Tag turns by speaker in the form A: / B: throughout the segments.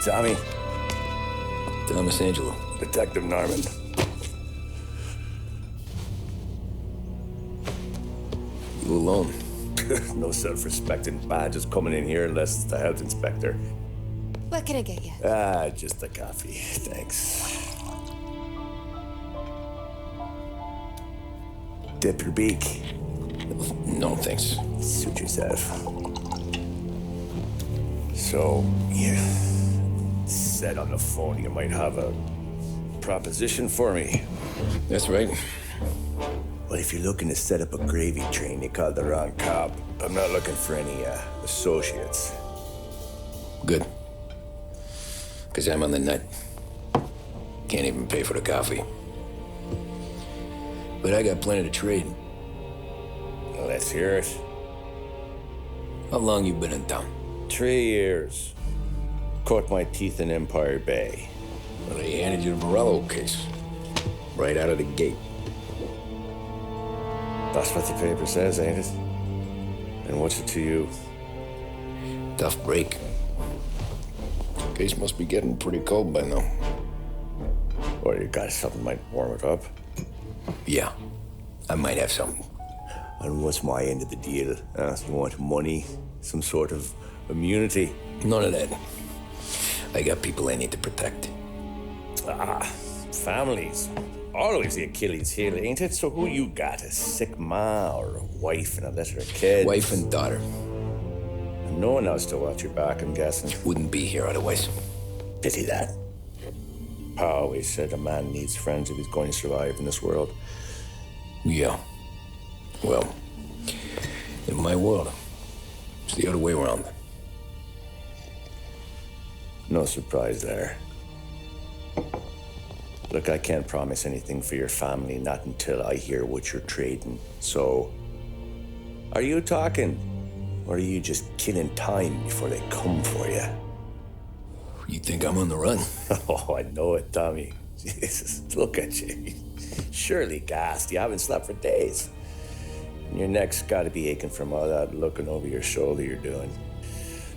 A: Tommy.
B: Thomas Angelo.
A: Detective Norman.
B: You alone?
A: No self-respecting badges coming in here unless it's the health inspector.
C: What can I get you?
A: Just a coffee, thanks. Dip your beak.
B: No, thanks.
A: Suit yourself. So, you said on the phone you might have a proposition for me.
B: That's right.
A: Well, if you're looking to set up a gravy train, you called the wrong cop. I'm not looking for any associates.
B: Good. Because I'm on the nut. Can't even pay for the coffee. But I got plenty to trade.
A: Well, let's hear it.
B: How long you been in town?
A: 3 years. Caught my teeth in Empire Bay.
B: Well, they handed you the Morello case. Right out of the gate.
A: That's what the paper says, ain't it? And what's it to you?
B: Tough break. Case must be getting pretty cold by now.
A: Or you got something might warm it up?
B: Yeah, I might have something.
A: And what's my end of the deal? You want money? Some sort of immunity?
B: None of that. I got people I need to protect.
A: Families. Always the Achilles heel, ain't it? So who you got? A sick ma or a wife and a litter of kids?
B: Wife and daughter.
A: And no one else to watch your back, I'm guessing.
B: Wouldn't be here otherwise.
A: Pity that. Pa always said a man needs friends if he's going to survive in this world.
B: Yeah. Well, in my world, it's the other way around.
A: No surprise there. Look, I can't promise anything for your family, not until I hear what you're trading. So, are you talking? Or are you just killing time before they come for you?
B: You think I'm on the run?
A: Oh, I know it, Tommy. Jesus, look at you. Surely gassed. You haven't slept for days. And your neck's got to be aching from all that looking over your shoulder you're doing.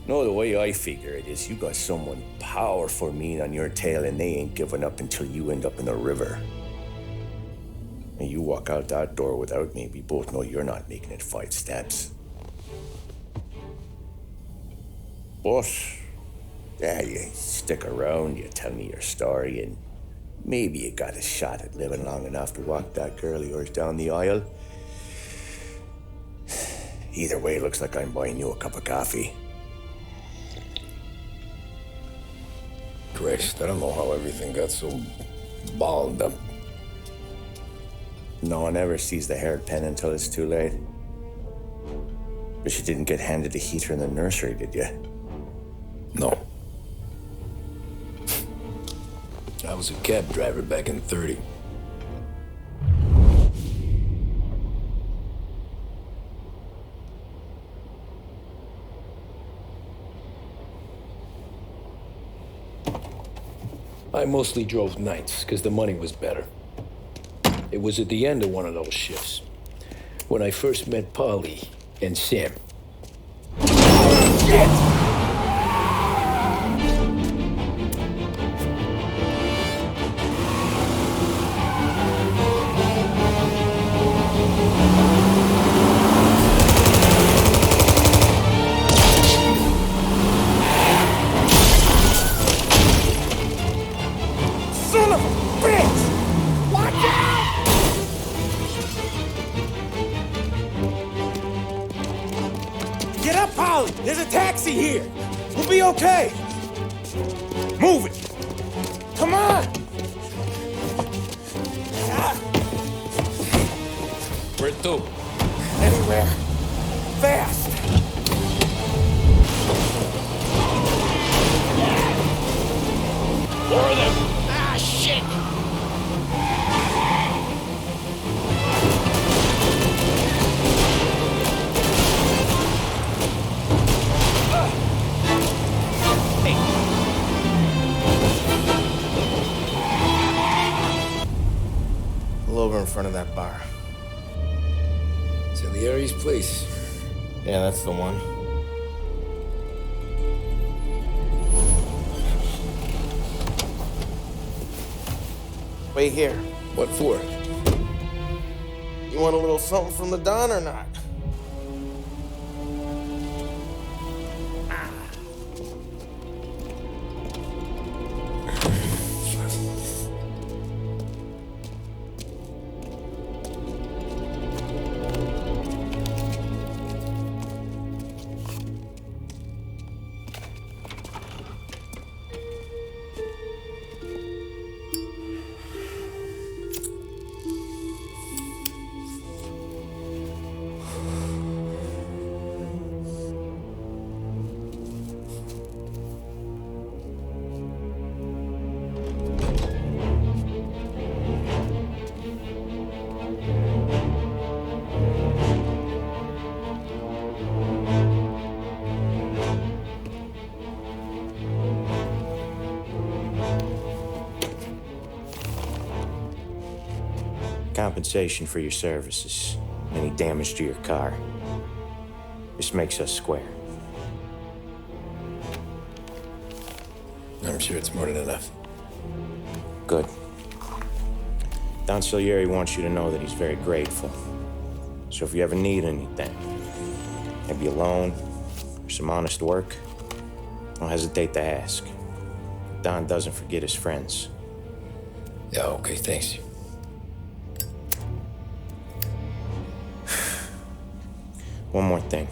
A: No, the way I figure it is you got someone powerful mean on your tail and they ain't giving up until you end up in the river. And you walk out that door without me, we both know you're not making it 5 steps. But, yeah, you stick around, you tell me your story, and maybe you got a shot at living long enough to walk that girl of yours down the aisle. Either way, it looks like I'm buying you a cup of coffee.
B: Christ, I don't know how everything got so balled up.
A: No one ever sees the hairpin until it's too late. But you didn't get handed a heater in the nursery, did you?
B: No. I was a cab driver back in 30. I mostly drove nights, because the money was better. It was at the end of one of those shifts, when I first met Polly and Sam. Shit!
D: There's a taxi here. We'll be okay. Move it. Come on.
B: Where to?
D: Anywhere. Fast.
B: More of them. Ah, shit.
D: Over in front of that bar.
B: Salieri's place.
D: Yeah, that's the one. Wait here.
B: What for?
D: You want a little something from the Don or not?
A: Compensation for your services. Any damage to your car. This makes us square.
B: I'm sure it's more than enough.
A: Good. Don Salieri wants you to know that he's very grateful. So if you ever need anything, maybe a loan or some honest work, don't hesitate to ask. Don doesn't forget his friends.
B: Yeah, okay, thanks.
A: One more thing.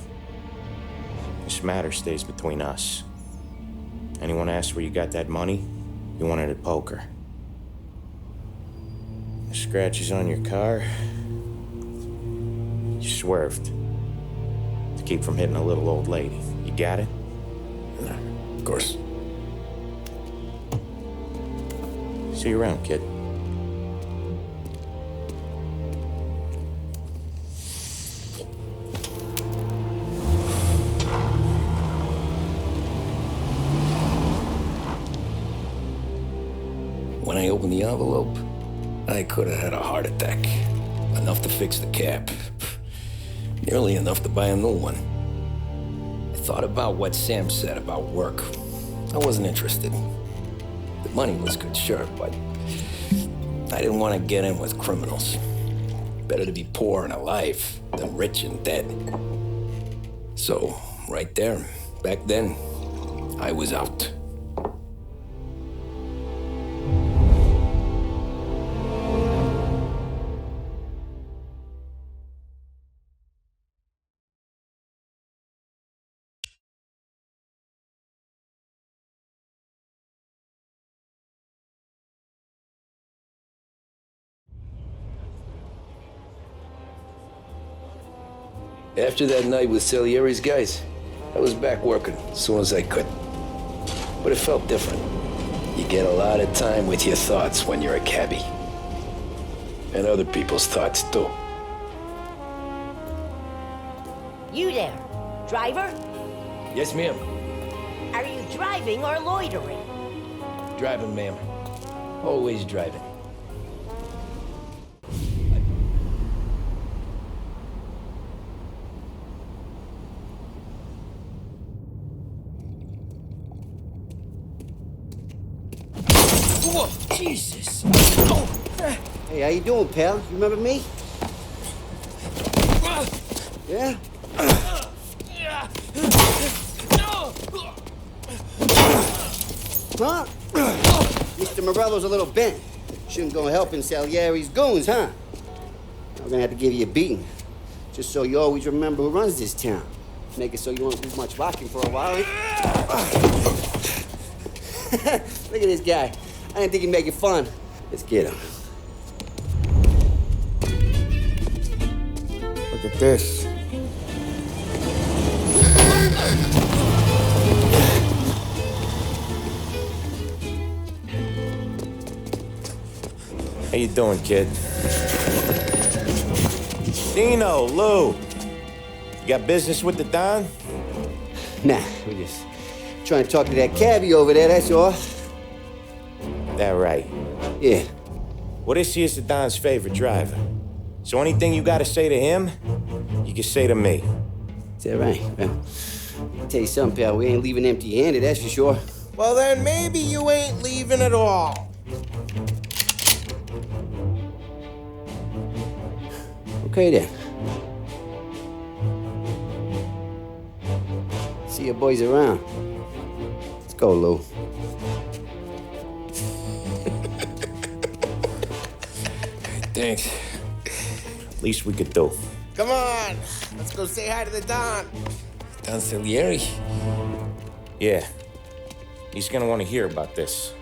A: This matter stays between us. Anyone asks where you got that money, you won it at poker. The scratches on your car, you swerved to keep from hitting a little old lady. You got it?
B: Of course.
A: See you around, kid.
B: When I opened the envelope, I could have had a heart attack. Enough to fix the cab. Nearly enough to buy a new one. I thought about what Sam said about work. I wasn't interested. The money was good, sure, but I didn't want to get in with criminals. Better to be poor and alive than rich and dead. So, right there, back then, I was out. After that night with Salieri's guys, I was back working as soon as I could. But it felt different. You get a lot of time with your thoughts when you're a cabbie. And other people's thoughts, too.
E: You there, driver?
B: Yes, ma'am.
E: Are you driving or loitering?
B: Driving, ma'am. Always driving.
D: Whoa, Jesus!
F: Hey, how you doing, pal? You remember me? Yeah? Huh? Mr. Morello's a little bent. Shouldn't go helping Salieri's goons, huh? I'm gonna have to give you a beating. Just so you always remember who runs this town. Make it so you won't do much rocking for a while. Look at this guy. I didn't think he'd make it fun. Let's get him.
D: Look at this.
A: How you doing, kid? Dino, Lou. You got business with the Don?
F: Nah, we're just trying to talk to that cabbie over there, that's all.
A: That right.
F: Yeah.
A: Well, this here's the Don's favorite driver. So anything you gotta say to him, you can say to me.
F: Is that right? Well, I'll tell you something, pal. We ain't leaving empty-handed, that's for sure.
D: Well, then maybe you ain't leaving at all.
F: Okay then. See you boys around. Let's go, Lou.
B: Thanks.
A: Least we could do.
D: Come on, let's go say hi to the Don.
B: Don Salieri?
A: Yeah. He's gonna want to hear about this.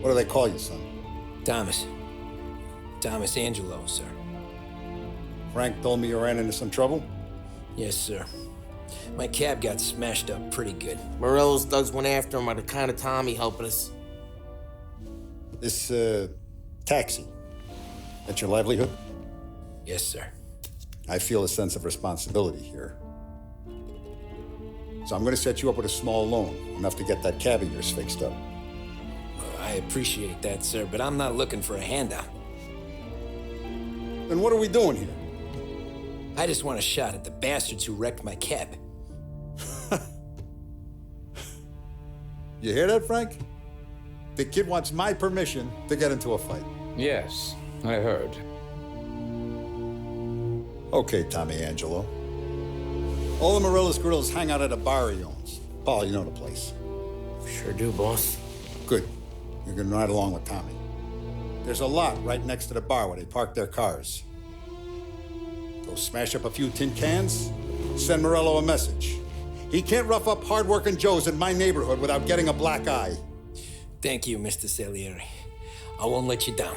G: What do they call you, son?
B: Thomas. Thomas Angelo, sir.
G: Frank told me you ran into some trouble?
B: Yes, sir. My cab got smashed up pretty good.
D: Morello's thugs went after him on account of Tommy helping us.
G: This, taxi, that's your livelihood?
B: Yes, sir.
G: I feel a sense of responsibility here. So I'm gonna set you up with a small loan, enough to get that cab of yours fixed up.
B: I appreciate that, sir, but I'm not looking for a handout.
G: Then what are we doing here?
B: I just want a shot at the bastards who wrecked my cab.
G: You hear that, Frank? The kid wants my permission to get into a fight.
H: Yes, I heard.
G: Okay, Tommy Angelo. All the Morello's grills hang out at a bar he owns. Paul, you know the place.
D: Sure do, boss.
G: Good. You're gonna ride along with Tommy. There's a lot right next to the bar where they park their cars. Go smash up a few tin cans, send Morello a message. He can't rough up hard-working Joes in my neighborhood without getting a black eye.
B: Thank you, Mr. Salieri. I won't let you down.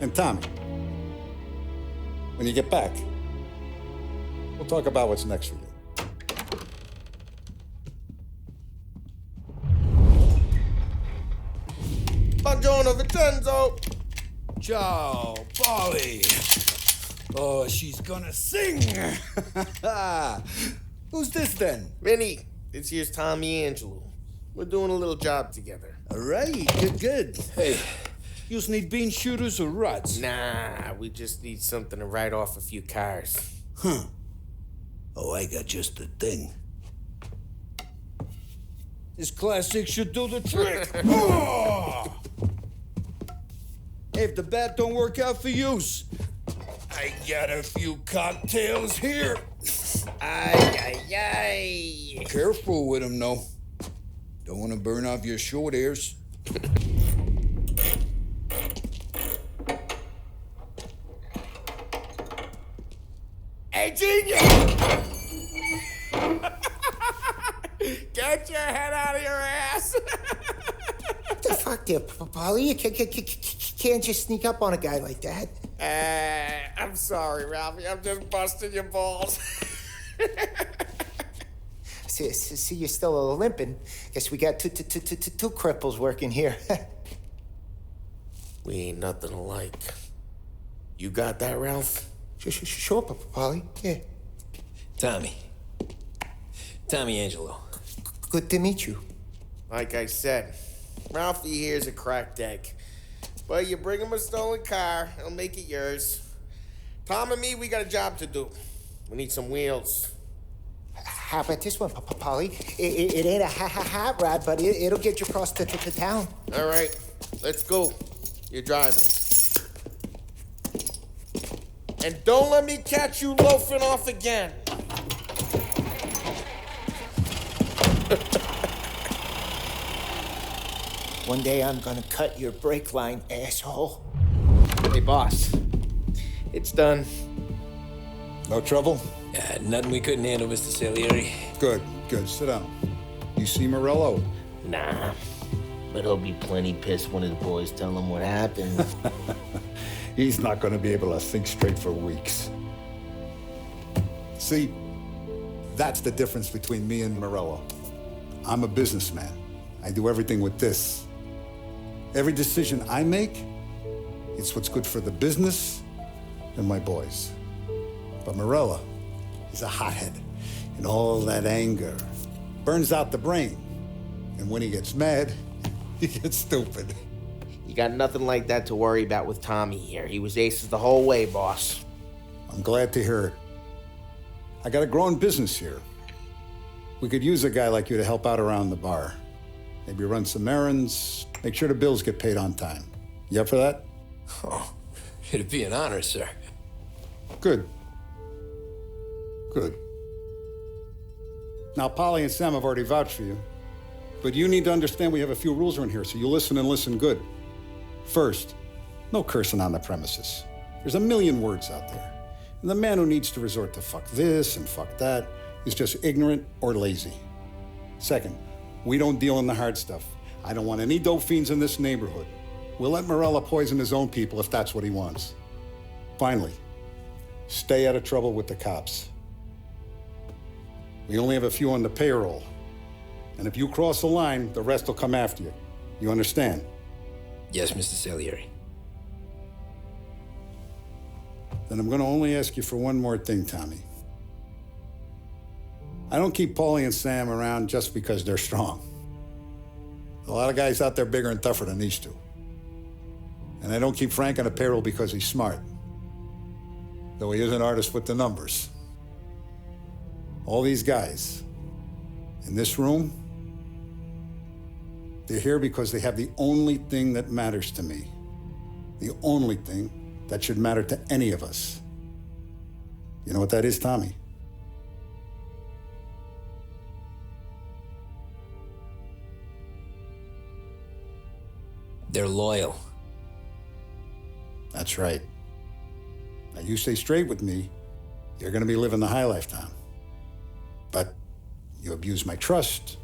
G: And Tommy, when you get back, we'll talk about what's next for you.
D: Buongiorno, Vincenzo.
I: Ciao, Polly. Oh, she's gonna sing. Who's this then?
D: Vinny, this here's Tommy Angelo. We're doing a little job together.
I: All right, good. Hey, you need bean shooters or rods?
D: Nah, we just need something to write off a few cars.
I: Huh. Oh, I got just the thing. This classic should do the trick. Oh! If the bat don't work out for use, I got a few cocktails here.
D: Ay.
I: Careful with them, though. Don't want to burn off your short hairs.
D: Hey, genius! Get your head out of your ass!
J: What the fuck there, Polly? You can't just sneak up on a guy like that.
D: I'm sorry, Ralphie. I'm just busting your balls.
J: See, you're still limping. Guess we got two cripples working here.
D: We ain't nothing alike. You got that, Ralph?
J: Sure, Polly. Yeah.
B: Tommy Angelo.
J: Good to meet you.
D: Like I said, Ralphie here's a cracked egg. But you bring him a stolen car, he'll make it yours. Tom and me, we got a job to do. We need some wheels.
J: How about this one, Polly? It ain't a hot rod, but it'll get you across to town.
D: All right, let's go. You're driving. And don't let me catch you loafing off again.
J: One day I'm gonna cut your brake line, asshole.
D: Hey, boss. It's done.
G: No trouble?
B: Nothing we couldn't handle, Mr. Salieri.
G: Good. Sit down. You see Morello?
D: Nah. But he'll be plenty pissed when his boys tell him what happened.
G: He's not going to be able to think straight for weeks. See, That's the difference between me and Morello. I'm a businessman. I do everything with this. Every decision I make, it's what's good for the business and my boys. But Morello is a hothead, and all that anger burns out the brain. And when he gets mad, he gets stupid.
D: You got nothing like that to worry about with Tommy here. He was aces the whole way, boss.
G: I'm glad to hear it. I got a growing business here. We could use a guy like you to help out around the bar. Maybe run some errands, make sure the bills get paid on time. You up for that?
B: Oh, it'd be an honor, sir.
G: Good. Good. Now, Polly and Sam have already vouched for you. But you need to understand we have a few rules around here, so you listen and listen good. First, no cursing on the premises. There's a million words out there. And the man who needs to resort to fuck this and fuck that is just ignorant or lazy. Second, we don't deal in the hard stuff. I don't want any dope fiends in this neighborhood. We'll let Morello poison his own people if that's what he wants. Finally, stay out of trouble with the cops. We only have a few on the payroll. And if you cross the line, the rest will come after you. You understand?
B: Yes, Mr. Salieri.
G: Then I'm going to only ask you for one more thing, Tommy. I don't keep Paulie and Sam around just because they're strong. A lot of guys out there bigger and tougher than these two. And I don't keep Frank on the payroll because he's smart. Though he is an artist with the numbers. All these guys in this room, they're here because they have the only thing that matters to me. The only thing that should matter to any of us. You know what that is, Tommy?
B: They're loyal.
G: That's right. Now, you stay straight with me, you're gonna be living the high life, Tom. But you abuse my trust.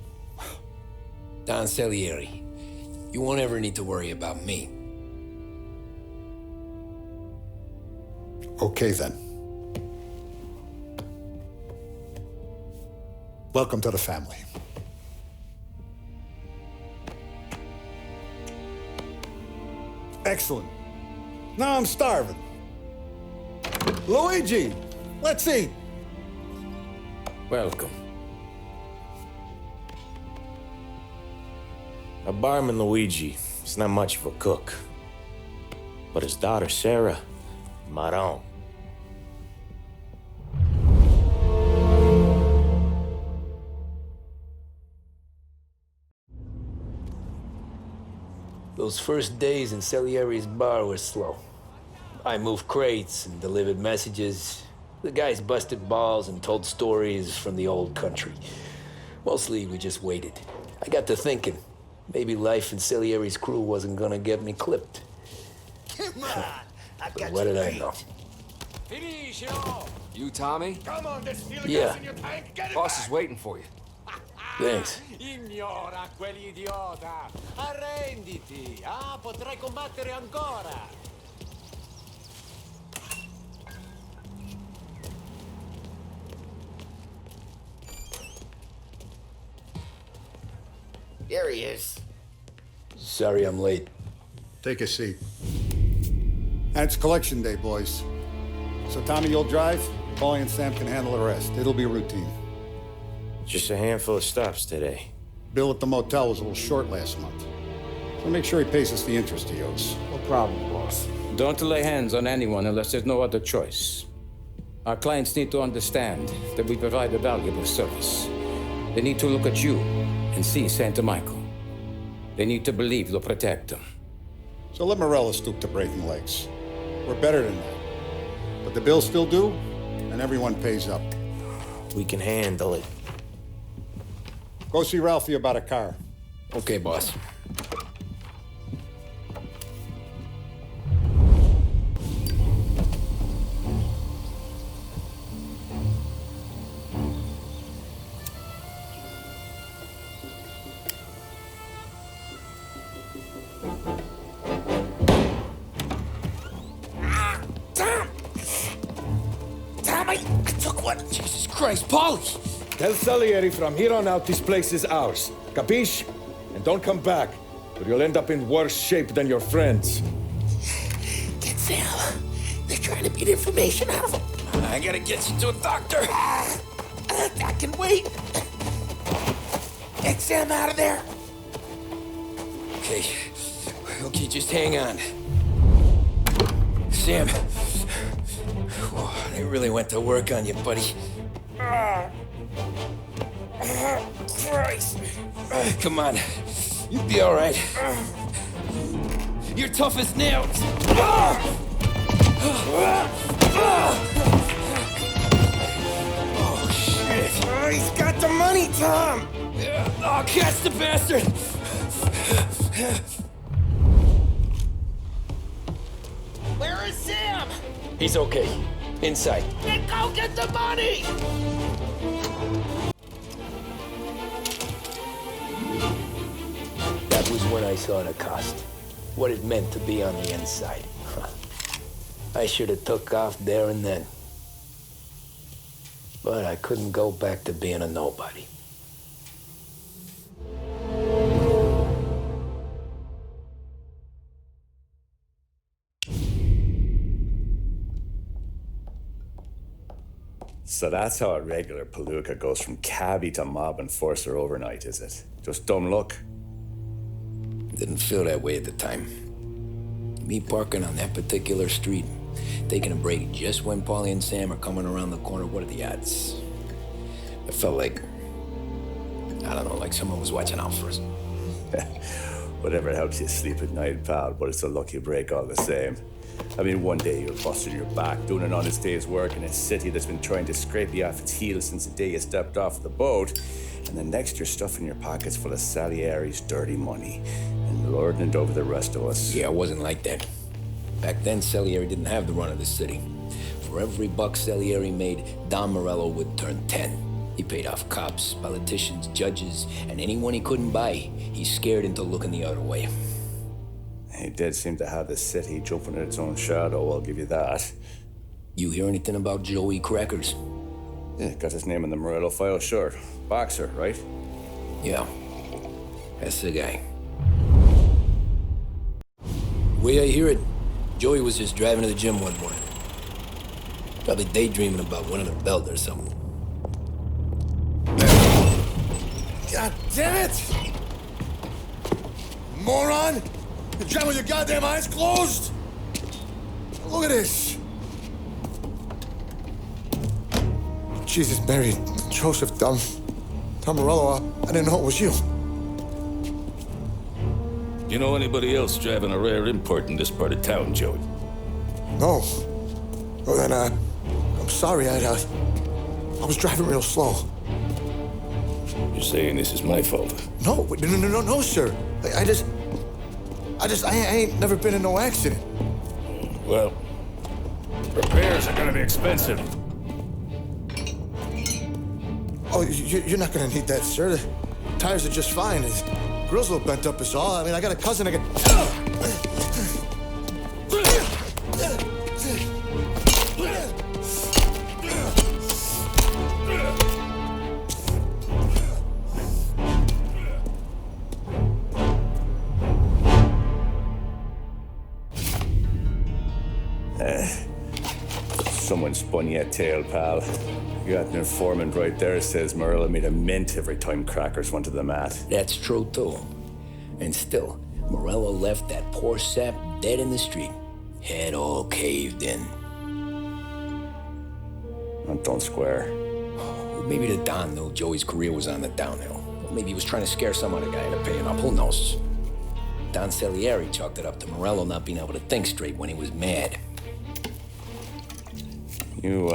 B: Don Salieri, you won't ever need to worry about me.
G: Okay, then. Welcome to the family. Excellent. Now I'm starving. Luigi, let's eat.
A: Welcome. A barman Luigi is not much of a cook. But his daughter Sarah, Maron.
B: Those first days in Salieri's bar were slow. I moved crates and delivered messages. The guys busted balls and told stories from the old country. Mostly, we just waited. I got to thinking, maybe life in Salieri's crew wasn't gonna get me clipped.
I: Come on,
B: But what did I know?
H: You, Tommy?
I: Come on, there's fuel
B: Yeah.
I: gas in your tank. Get it
H: Boss
I: back.
H: is waiting for you.
B: Thanks.
K: Ignora quell'idiota! Arrenditi! Ah, potrai combattere ancora!
D: There he is.
B: Sorry I'm late.
G: Take a seat. And it's collection day, boys. So Tommy, you'll drive. Paulie and Sam can handle the rest. It'll be routine.
A: Just a handful of stops today.
G: Bill at the motel was a little short last month. So make sure he pays us the interest he owes.
D: No problem, boss.
H: Don't lay hands on anyone unless there's no other choice. Our clients need to understand that we provide a valuable service. They need to look at you and see Santa Michael. They need to believe you'll protect them.
G: So let Morello stoop to breaking legs. We're better than that. But the bills still due, and everyone pays up.
A: We can handle it.
G: Go see Ralphie about a car.
B: Okay, boss.
I: Tommy, I took one.
B: Jesus Christ, Paulie!
I: Tell Salieri from here on out this place is ours. Capiche? And don't come back, or you'll end up in worse shape than your friends.
D: Get Sam. They're trying to beat information out of him.
B: I gotta get you to a doctor.
D: I can wait. Get Sam out of there.
B: Okay. Okay, just hang on. Sam. Oh, they really went to work on you, buddy.
D: Christ.
B: Come on. You'll be all right. You're tough as nails. Oh, shit.
D: Oh, he's got the money, Tom.
B: Oh, catch the bastard.
D: Where is Sam?
B: He's okay. Inside.
D: Then go get the money.
B: That was when I saw the cost. What it meant to be on the inside. I should have took off there and then. But I couldn't go back to being a nobody.
A: So that's how a regular palooka goes from cabbie to mob enforcer overnight, is it? Just dumb luck?
B: Didn't feel that way at the time. Me parking on that particular street, taking a break just when Paulie and Sam are coming around the corner, what are the odds? I felt like, I don't know, like someone was watching out for us.
A: Whatever helps you sleep at night, pal, but it's a lucky break all the same. I mean, one day you're busting your back, doing an honest day's work in a city that's been trying to scrape you off its heels since the day you stepped off the boat, and the next you're stuffing your pockets full of Salieri's dirty money and lording it over the rest of us.
B: Yeah, it wasn't like that. Back then, Salieri didn't have the run of the city. For every buck Salieri made, Don Morello would turn 10. He paid off cops, politicians, judges, and anyone he couldn't buy, he scared into looking the other way.
A: He did seem to have the city jumping at its own shadow, I'll give you that.
B: You hear anything about Joey Crackers?
A: Yeah, got his name in the Morello file, sure. Boxer, right?
B: Yeah, that's the guy. Way I hear it, Joey was just driving to the gym one morning. Probably daydreaming about winning a belt or something.
I: God damn it! Moron! You're driving with your goddamn eyes closed? Look at this! Jesus, Mary, Joseph, Tom Morello, I didn't know it was you.
L: You know anybody else driving a rare import in this part of town, Joey?
I: No. Well, then, I'm sorry, I was driving real slow.
L: You're saying this is my fault?
I: No, sir. I ain't never been in no accident.
L: Well, repairs are gonna be expensive.
I: Oh, you're not gonna need that, sir. The tires are just fine. The grill's a little bent up is all. I mean, I got a cousin that can...
A: Someone spun you a tail, pal. You got an informant right there says Morello made a mint every time Crackers went to the mat.
B: That's true, too. And still, Morello left that poor sap dead in the street. Head all caved in.
A: Don't square.
B: Maybe the Don knew Joey's career was on the downhill. Or maybe he was trying to scare some other guy into paying up. Who knows? Don Salieri chalked it up to Morello not being able to think straight when he was mad.
A: You,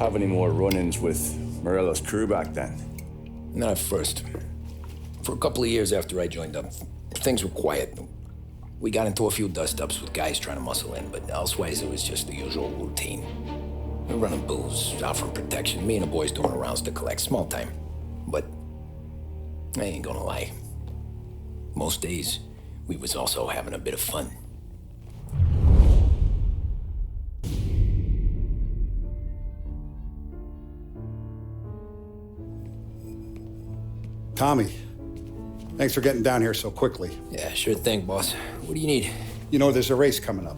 A: have any more run-ins with Morello's crew back then?
B: Not at first. For a couple of years after I joined up, things were quiet. We got into a few dust-ups with guys trying to muscle in, but elsewise it was just the usual routine. We were running booze, out for protection, me and the boys doing rounds to collect, small time. But I ain't gonna lie. Most days, we was also having a bit of fun.
G: Tommy, thanks for getting down here so quickly.
B: Yeah, sure thing, boss. What do you need?
G: You know, there's a race coming up.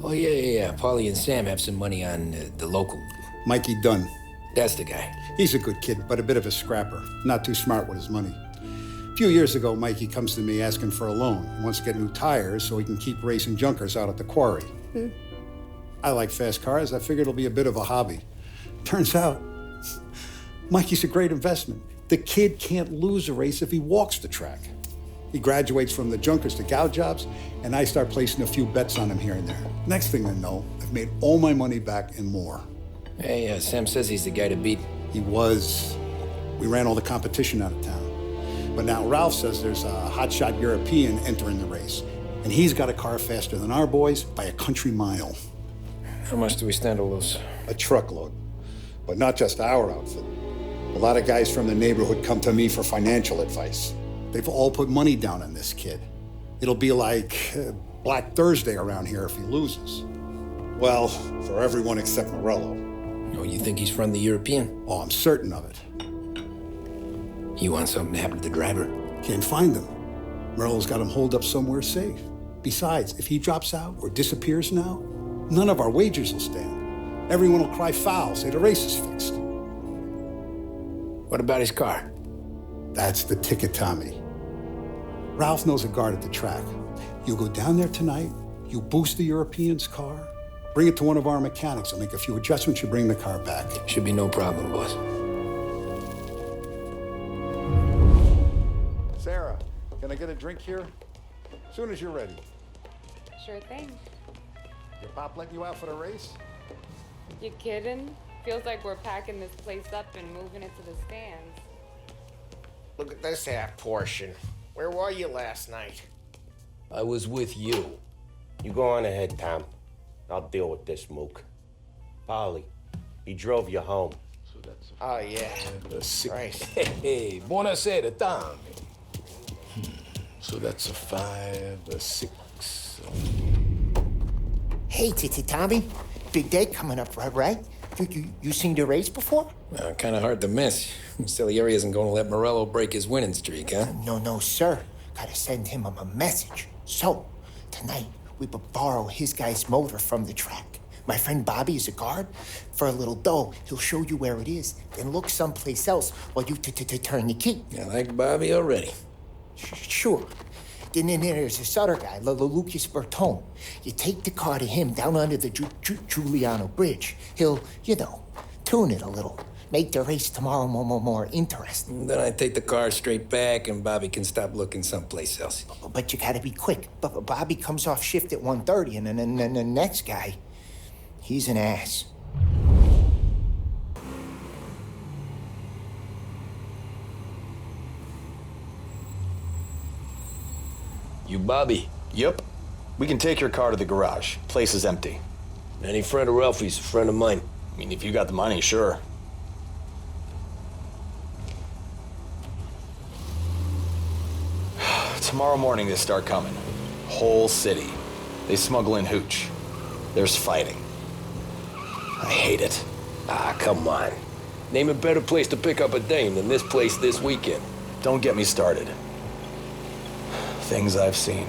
B: Oh, yeah. Paulie and Sam have some money on the local.
G: Mikey Dunn.
B: That's the guy.
G: He's a good kid, but a bit of a scrapper. Not too smart with his money. A few years ago, Mikey comes to me asking for a loan. He wants to get new tires so he can keep racing junkers out at the quarry. I like fast cars. I figured it'll be a bit of a hobby. Turns out, Mikey's a great investment. The kid can't lose a race if he walks the track. He graduates from the junkers to gal jobs, and I start placing a few bets on him here and there. Next thing I know, I've made all my money back and more.
B: Hey, Sam says he's the guy to beat.
G: He was. We ran all the competition out of town. But now Ralph says there's a hotshot European entering the race, and he's got a car faster than our boys by a country mile.
B: How much do we stand to lose?
G: A truckload. But not just our outfit. A lot of guys from the neighborhood come to me for financial advice. They've all put money down on this kid. It'll be like Black Thursday around here if he loses. Well, for everyone except Morello.
B: Oh, you think he's from the European?
G: Oh, I'm certain of it.
B: You want something to happen to the driver?
G: Can't find him. Morello's got him holed up somewhere safe. Besides, if he drops out or disappears now, none of our wagers will stand. Everyone will cry foul, say the race is fixed.
B: What about his car?
G: That's the ticket, Tommy. Ralph knows a guard at the track. You go down there tonight, you boost the European's car, bring it to one of our mechanics, and make a few adjustments, you bring the car back.
B: Should be no problem, boss.
G: Sarah, can I get a drink here? As soon as you're ready.
M: Sure thing.
G: Your pop letting you out for the race?
M: You kidding? Feels like we're packing this place up and moving it to the stands.
D: Look at this half portion. Where were you last night?
B: I was with you.
A: You go on ahead, Tom. I'll deal with this mook. Polly, he drove you home.
K: So that's
D: Oh, yeah.
K: right.
B: Hey, buonasera, Tom.
K: So that's a 5, a 6.
J: Hey, Tommy. Big day coming up, right? You seen the race before?
B: Kind of hard to miss. Salieri isn't going to let Morello break his winning streak, huh?
J: No, sir. Gotta send him a message. So, tonight, we borrow his guy's motor from the track. My friend Bobby is a guard. For a little dough, he'll show you where it is, then look someplace else while you turn the key.
B: I like Bobby already.
J: Sure. Then there's this other guy, Lucas Bertone. You take the car to him down under the Giuliano Bridge. He'll, tune it a little. Make the race tomorrow more interesting.
B: Then I take the car straight back and Bobby can stop looking someplace else.
J: But you gotta be quick. But Bobby comes off shift at 1:30, and then the next guy, he's an ass.
B: You Bobby?
N: Yep. We can take your car to the garage. Place is empty.
B: Any friend of Ralphie's, a friend of mine.
N: I mean, if you got the money, sure. Tomorrow morning they start coming. Whole city. They smuggle in hooch. There's fighting. I hate it.
B: Ah, come on. Name a better place to pick up a dame than this place this weekend.
N: Don't get me started. Things I've seen.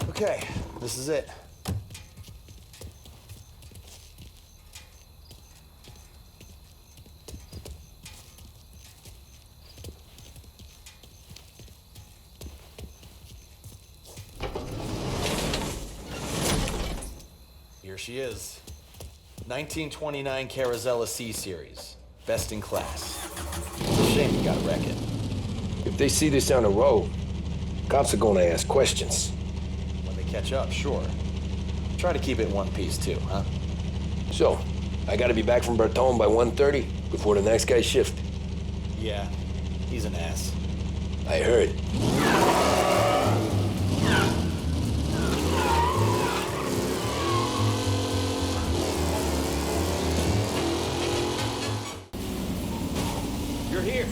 N: Okay, this is it. Here she is. 1929 Carazella C-Series. Best in class. Shame you gotta wreck it.
B: If they see this on the road, cops are gonna ask questions.
N: When they catch up, sure. Try to keep it in one piece too, huh?
B: So, I gotta be back from Bertone by 1:30 before the next guy's shift.
N: Yeah, he's an ass.
B: I heard.
K: You're here.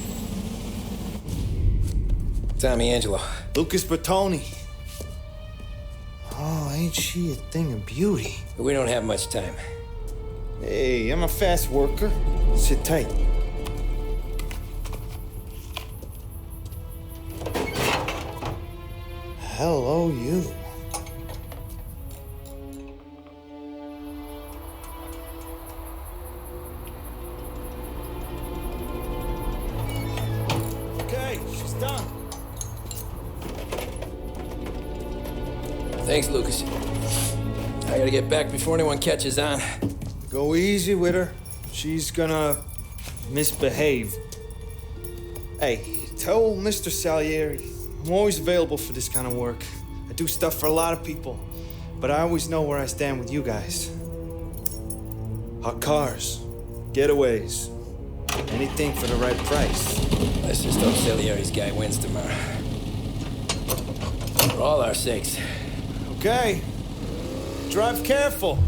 B: Tommy Angelo.
O: Lucas Bertoni. Oh, ain't she a thing of beauty?
B: We don't have much time.
O: Hey, I'm a fast worker. Sit tight. Hello, you. Okay, she's done.
B: Thanks, Lucas. I gotta get back before anyone catches on.
O: Go easy with her. She's gonna misbehave. Hey, tell Mr. Salieri I'm always available for this kind of work. I do stuff for a lot of people, but I always know where I stand with you guys. Hot cars, getaways, anything for the right price.
B: Let's just hope Salieri's guy wins tomorrow. For all our sakes.
O: Okay. Drive careful.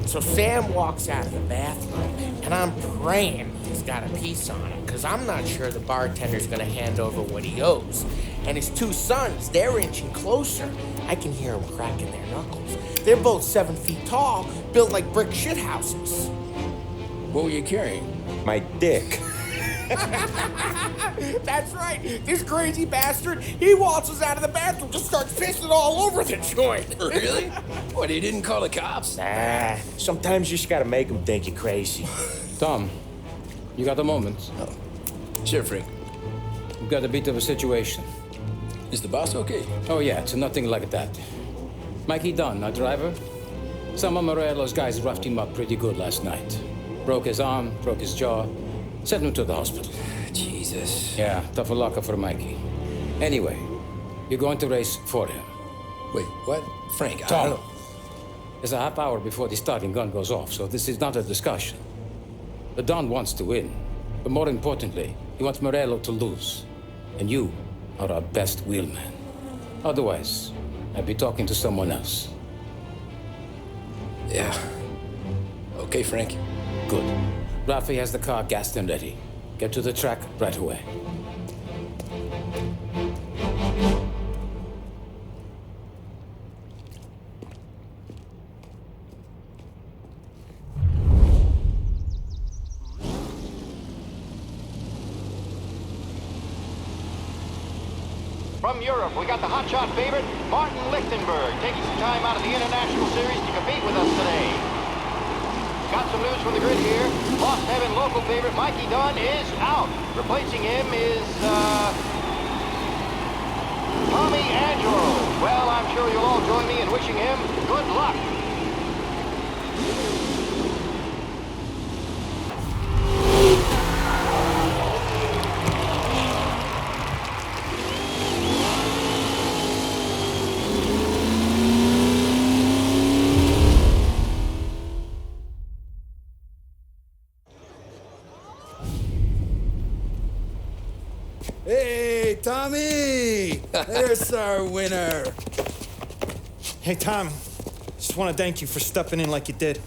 D: So Sam walks out of the bathroom, and I'm praying he's got a piece on him, because I'm not sure the bartender's gonna hand over what he owes. And his two sons, they're inching closer. I can hear them cracking their knuckles. They're both 7 feet tall, built like brick shithouses.
B: What were you carrying?
P: My dick.
D: That's right. This crazy bastard, he waltzes out of the bathroom, just starts pissing all over the joint.
B: Really? What, he didn't call the cops?
P: Nah, sometimes you just gotta make them think you're crazy.
H: Tom, you got a moment?
B: Oh. Sure, Frank.
H: We've got a bit of a situation.
B: Is the boss okay?
H: Oh, yeah, it's nothing like that. Mikey Dunn, our driver. Some of Morello's guys roughed him up pretty good last night. Broke his arm, broke his jaw. Sent him to the hospital.
B: Jesus.
H: Yeah, tough luck for Mikey. Anyway, you're going to race for him.
B: Wait, what? Frank,
H: Tom,
B: I don't know.
H: It's a half hour before the starting gun goes off, so this is not a discussion. The Don wants to win, but more importantly, he wants Morello to lose. And you are our best wheelman. Otherwise, I'd be talking to someone else.
B: Yeah. Okay, Frank.
H: Good. Rafi has the car gassed and ready. Get to the track right away.
Q: From Europe, we got the hotshot favorite, Martin Lichtenberg, taking some time out of the International Series to compete with us today. Got some news from the grid here. Lost Heaven local favorite Mikey Dunn is out. Replacing him is, Tommy Angelo. Well, I'm sure you'll all join me in wishing him good luck.
O: Hey, Tommy! There's our winner. Hey, Tommy. Just want to thank you for stepping in like you did.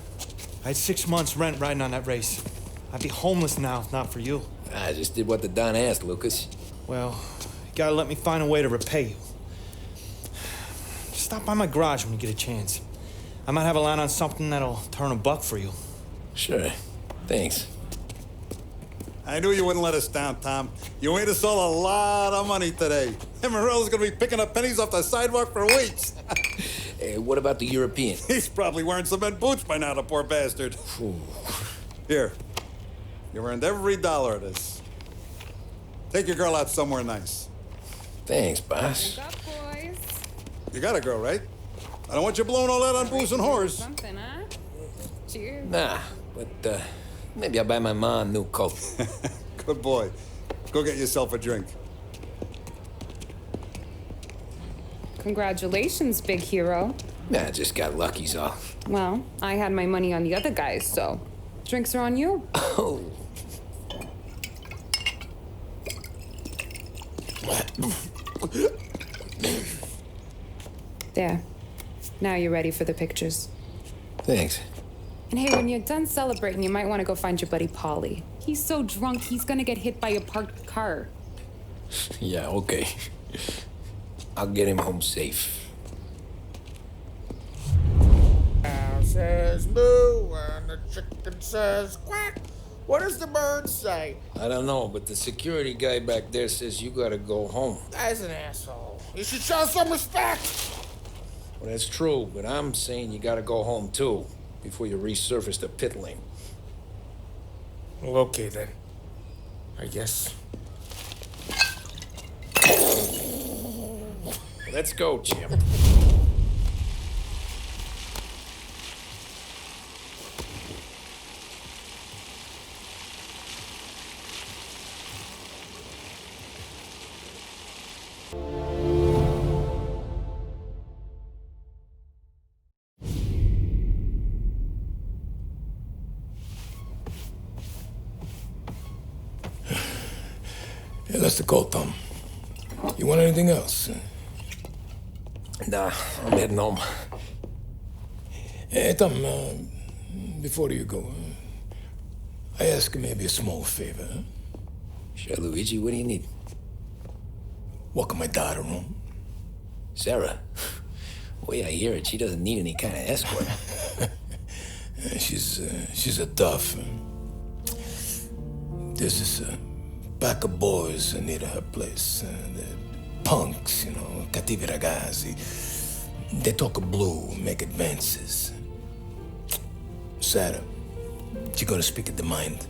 O: I had 6 months rent riding on that race. I'd be homeless now if not for you.
B: I just did what the Don asked, Lucas.
O: Well, you gotta let me find a way to repay you. Stop by my garage when you get a chance. I might have a line on something that'll turn a buck for you.
B: Sure. Thanks.
G: I knew you wouldn't let us down, Tom. You made us all a lot of money today. And Morello's gonna be picking up pennies off the sidewalk for weeks.
B: Hey, what about the European?
G: He's probably wearing cement boots by now, the poor bastard. Here, you earned every dollar of this. Take your girl out somewhere nice.
B: Thanks, boss.
M: Drink up, boys.
G: You got a girl, right? I don't want you blowing all that on booze and whores.
M: Something, huh? Cheers.
B: Nah, but maybe I'll buy my mom a new coat.
G: Good boy. Go get yourself a drink.
M: Congratulations, big hero.
B: Nah, just got lucky's all.
M: Well, I had my money on the other guys, so Drinks are on you.
B: Oh.
M: There. Now you're ready for the pictures.
B: Thanks.
M: And hey, when you're done celebrating, you might want to go find your buddy Polly. He's so drunk, he's gonna get hit by a parked car.
B: Yeah, okay. I'll get him home safe.
D: Cow says moo and the chicken says quack. What does the bird say?
B: I don't know, but the security guy back there says you gotta go home.
D: That's an asshole. You should show some respect.
B: Well, that's true, but I'm saying you gotta go home too, before you resurface the pit lane.
D: Well, okay then. I guess.
B: Let's go, champ.
L: Yeah, that's the call, Tom. You want anything else?
B: Nah, I'm heading home.
L: Hey, Tom, before you go, I ask maybe a small favor. Huh?
B: Sure, Luigi, what do you need?
L: Walk my daughter home.
B: Sarah? The way I hear it, she doesn't need any kind of escort.
L: She's a tough. There's this pack of boys near her place. They're punks, you know, cattivi ragazzi. They talk blue, make advances. Sarah, she gonna speak at the mind.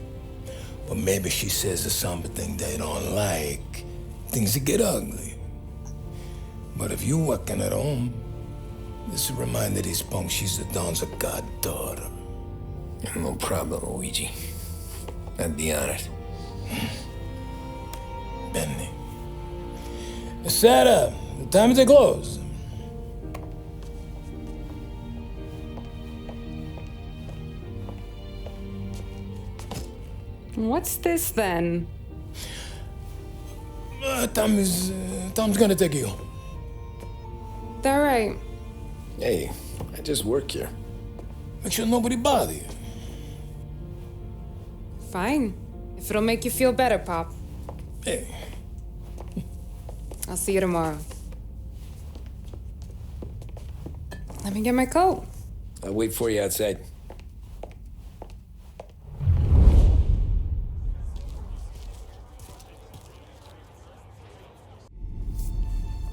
L: But maybe she says something they don't like. Things get ugly. But if you walking at home, this will remind these punks she's the Don's goddaughter.
B: No problem, Luigi. I'd be honored.
L: Benny. Sarah, time to close.
M: What's this then?
L: Tom's gonna take you home.
M: All right.
B: Hey, I just work here.
L: Make sure nobody bother you.
M: Fine. If it'll make you feel better, Pop.
L: Hey.
M: I'll see you tomorrow. Let me get my coat.
B: I'll wait for you outside.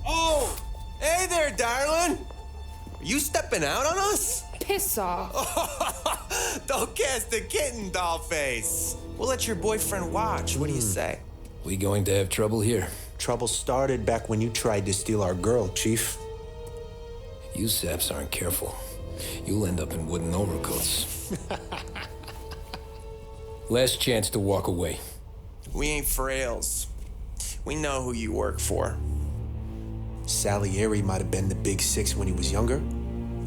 R: Oh! Hey there, darling! Are you stepping out on us?
M: Piss off.
R: Don't cast a kitten, dollface. We'll let your boyfriend watch. What do you say?
B: We going to have trouble here?
P: Trouble started back when you tried to steal our girl, Chief.
B: You saps aren't careful. You'll end up in wooden overcoats. Last chance to walk away.
R: We ain't frails. We know who you work for.
P: Salieri might have been the big six when he was younger,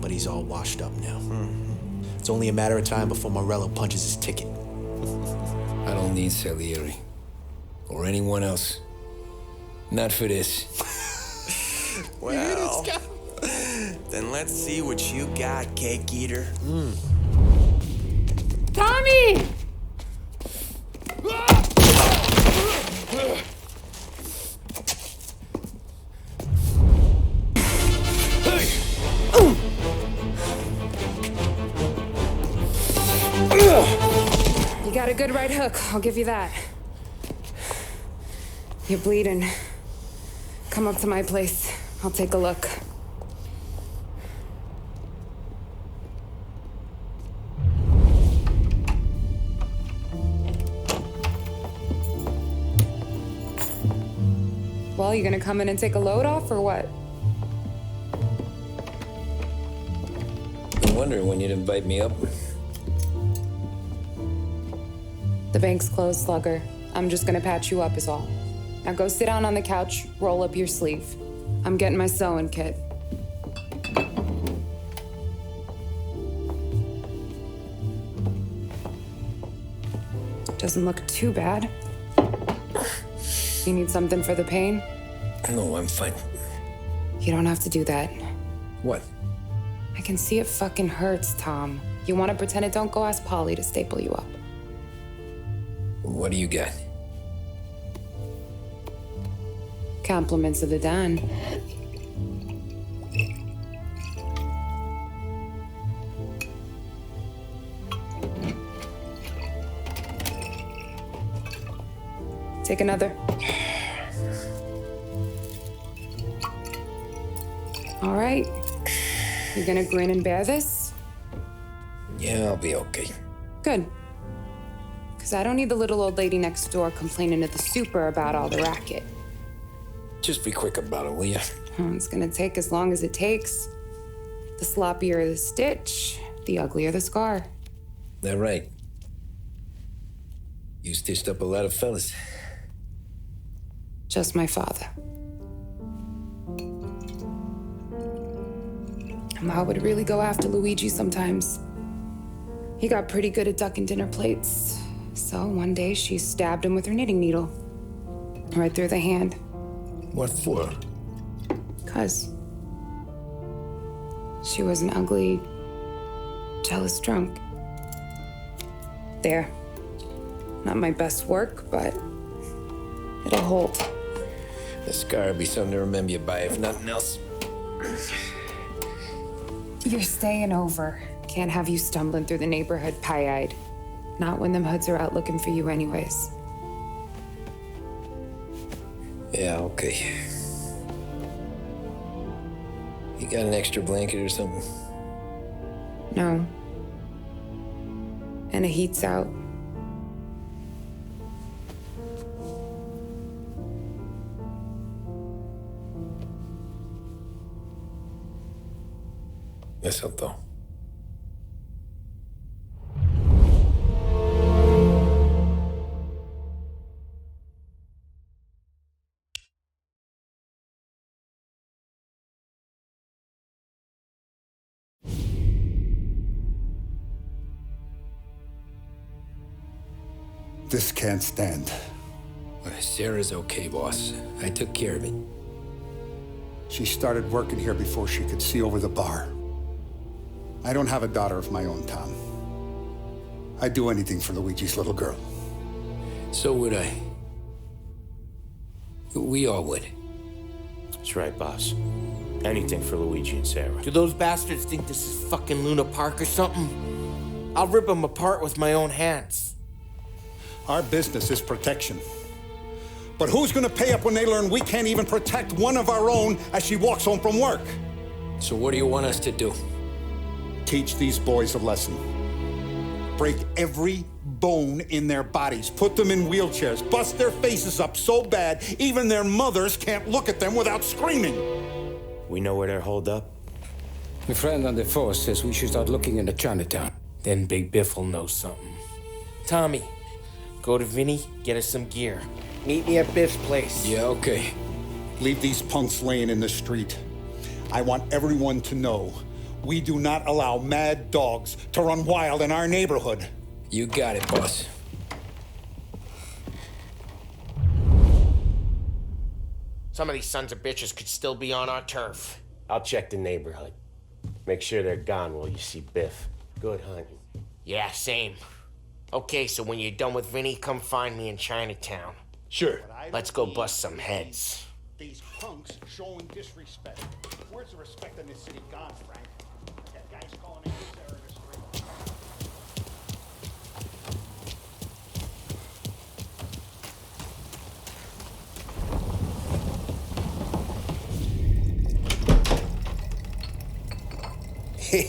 P: but he's all washed up now. It's only a matter of time before Morello punches his ticket.
B: I don't need Salieri. Or anyone else. Not for this.
R: Well, then let's see what you got, cake eater.
M: Tommy! You got a good right hook, I'll give you that. You're bleeding. Come up to my place. I'll take a look. Well, you gonna come in and take a load off, or what?
B: Been wondering when you'd invite me up.
M: The bank's closed, Slugger. I'm just gonna patch you up is all. Now go sit down on the couch, roll up your sleeve. I'm getting my sewing kit. Doesn't look too bad. You need something for the pain?
B: No, I'm fine.
M: You don't have to do that.
B: What?
M: I can see it fucking hurts, Tom. You want to pretend it don't? Go ask Polly to staple you up.
B: What do you got?
M: Compliments of the Don. Take another. All right. You gonna grin and bear this?
B: Yeah, I'll be okay.
M: Good. Because I don't need the little old lady next door complaining to the super about all the racket.
B: Just be quick about it, will ya?
M: It's gonna take as long as it takes. The sloppier the stitch, the uglier the scar.
B: That right. You stitched up a lot of fellas.
M: Just my father. Ma would really go after Luigi sometimes. He got pretty good at ducking dinner plates. So one day she stabbed him with her knitting needle. Right through the hand.
B: What for?
M: 'Cause she was an ugly, jealous drunk. There. Not my best work, but it'll hold.
B: The scar will be something to remember you by, if nothing else.
M: You're staying over. Can't have you stumbling through the neighborhood pie-eyed. Not when them hoods are out looking for you anyways.
B: Yeah, okay. You got an extra blanket or something?
M: No. And the heat's out.
B: Eso todo.
G: This can't stand.
B: Sarah's okay, boss. I took care of it.
G: She started working here before she could see over the bar. I don't have a daughter of my own, Tom. I'd do anything for Luigi's little girl.
B: So would I. We all would.
D: That's right, boss. Anything for Luigi and Sarah. Do those bastards think this is fucking Luna Park or something? I'll rip them apart with my own hands.
G: Our business is protection. But who's gonna pay up when they learn we can't even protect one of our own as she walks home from work?
B: So what do you want us to do?
G: Teach these boys a lesson. Break every bone in their bodies. Put them in wheelchairs. Bust their faces up so bad, even their mothers can't look at them without screaming.
D: We know where they're holed up.
H: My friend on the force says we should start looking into Chinatown.
D: Then Big Biff will know something. Tommy, go to Vinny, get us some gear. Meet me at Biff's place.
B: Yeah, okay.
G: Leave these punks laying in the street. I want everyone to know we do not allow mad dogs to run wild in our neighborhood.
B: You got it, boss.
D: Some of these sons of bitches could still be on our turf. I'll check the neighborhood. Make sure they're gone while you see Biff. Good hunting. Yeah, same. Okay, so when you're done with Vinny, come find me in Chinatown.
G: Sure.
D: Let's go bust some heads.
G: These punks showing disrespect. Where's the respect in this city gone, Frank? That guy's calling in Sarah in the street.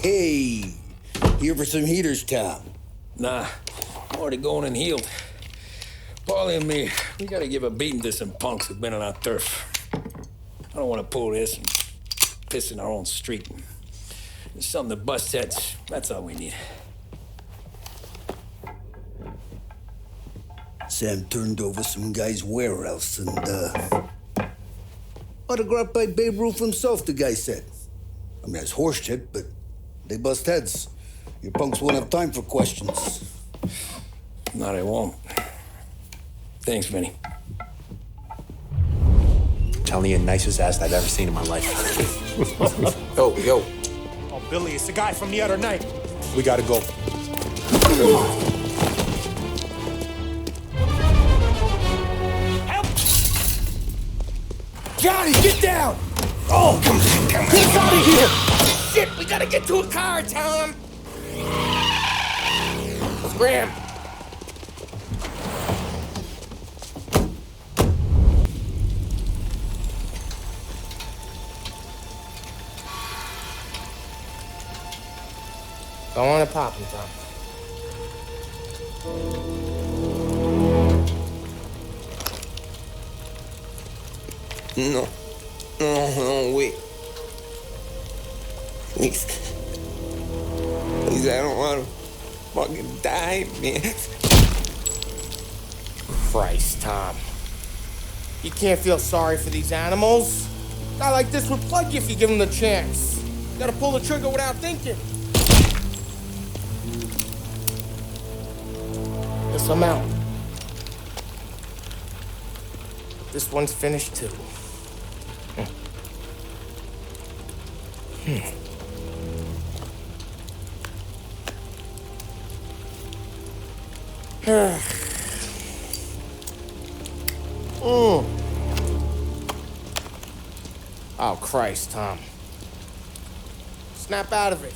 F: Hey, here for some heaters, Tom?
B: Nah, I'm already going and healed. Paulie and me, we gotta give a beating to some punks who've been on our turf. I don't want to pull this and piss in our own street. There's something to bust heads. That's all we need.
F: Sam turned over some guy's warehouse and, autographed by Babe Ruth himself, the guy said. I mean, that's horse shit, but they bust heads. Your punks won't have time for questions.
B: Not, I won't. Thanks, Vinny.
P: Telling you, nicest ass I've ever seen in my life.
B: Yo.
J: Oh, Billy, it's the guy from the other night.
P: We gotta go.
J: Help!
D: Johnny, get down! Oh, come on. Get out of here! Shit, we gotta get to a car, Tom! Scram! Go on and pop him, Tom.
R: No, wait. Please, I don't want to fucking die, man.
D: Christ, Tom. You can't feel sorry for these animals. A guy like this would plug you if you give him the chance. You gotta pull the trigger without thinking. Guess I'm out. This one's finished too. Oh, Christ, Tom. Snap out of it.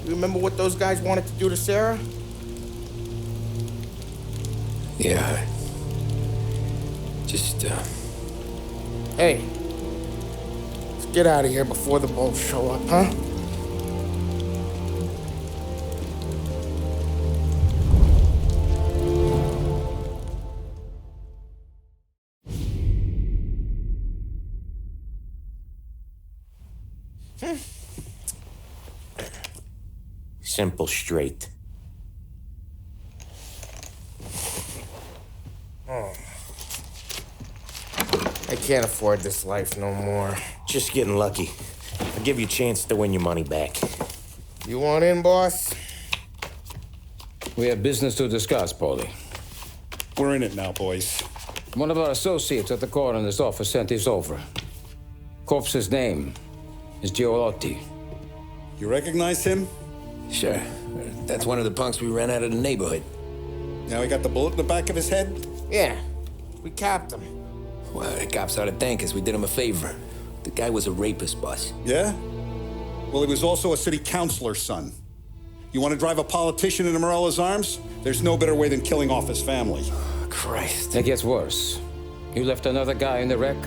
D: You remember what those guys wanted to do to Sarah?
B: Yeah. Just,
D: Hey. Let's get out of here before the bulls show up, huh?
R: Simple, straight.
D: I can't afford this life no more.
R: Just getting lucky. I'll give you a chance to win your money back.
D: You want in, boss?
H: We have business to discuss, Paulie.
G: We're in it now, boys.
H: One of our associates at the coroner's office sent this over. Corpse's name is Giolotti.
G: You recognize him?
B: Sure. That's one of the punks we ran out of the neighborhood.
G: Now he got the bullet in the back of his head?
D: Yeah. We capped him.
B: Well, the cops ought to thank us. We did him a favor. The guy was a rapist, boss.
G: Yeah? Well, he was also a city councilor's son. You want to drive a politician into Morella's arms? There's no better way than killing off his family.
B: Christ.
H: It gets worse. You left another guy in the wreck?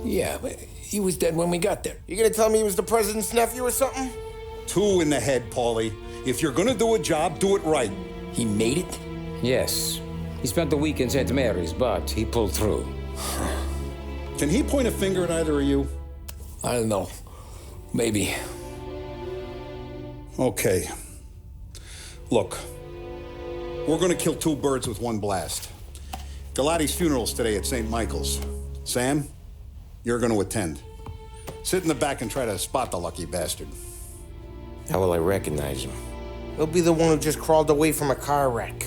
B: Yeah, but he was dead when we got there.
D: You gonna tell me he was the president's nephew or something?
G: 2 in the head, Paulie. If you're gonna do a job, do it right.
B: He made it?
H: Yes. He spent the week in St. Mary's, but he pulled through.
G: Can he point a finger at either of you?
B: I don't know. Maybe.
G: Okay. Look, we're gonna kill 2 birds with one blast. Galati's funeral's today at St. Michael's. Sam, you're gonna attend. Sit in the back and try to spot the lucky bastard.
R: How will I recognize him?
D: He'll be the one who just crawled away from a car wreck.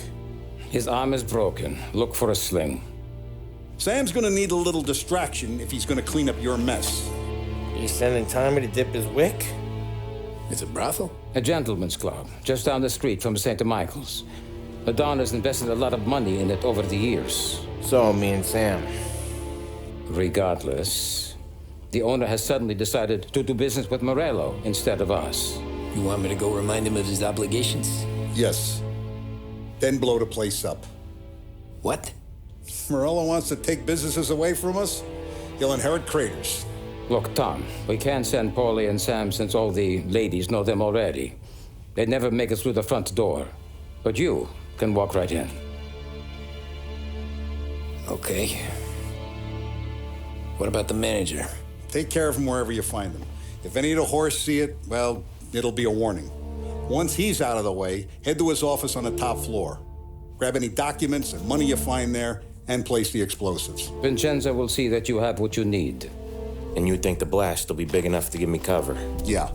H: His arm is broken. Look for a sling.
G: Sam's gonna need a little distraction if he's gonna clean up your mess.
D: You sending Tommy to dip his wick?
B: It's a brothel?
H: A gentleman's club, just down the street from St. Michael's. The Donner's invested a lot of money in it over the years.
D: So, me and Sam.
H: Regardless, the owner has suddenly decided to do business with Morello instead of us.
B: You want me to go remind him of his obligations?
G: Yes. Then blow the place up.
B: What?
G: Morello wants to take businesses away from us? He'll inherit craters.
H: Look, Tom, we can't send Paulie and Sam since all the ladies know them already. They'd never make it through the front door. But you can walk right in.
B: Okay. What about the manager?
G: Take care of him wherever you find him. If any of the whores see it, well, it'll be a warning. Once he's out of the way, head to his office on the top floor. Grab any documents and money you find there, and place the explosives.
H: Vincenzo will see that you have what you need.
R: And you think the blast will be big enough to give me cover?
G: Yeah,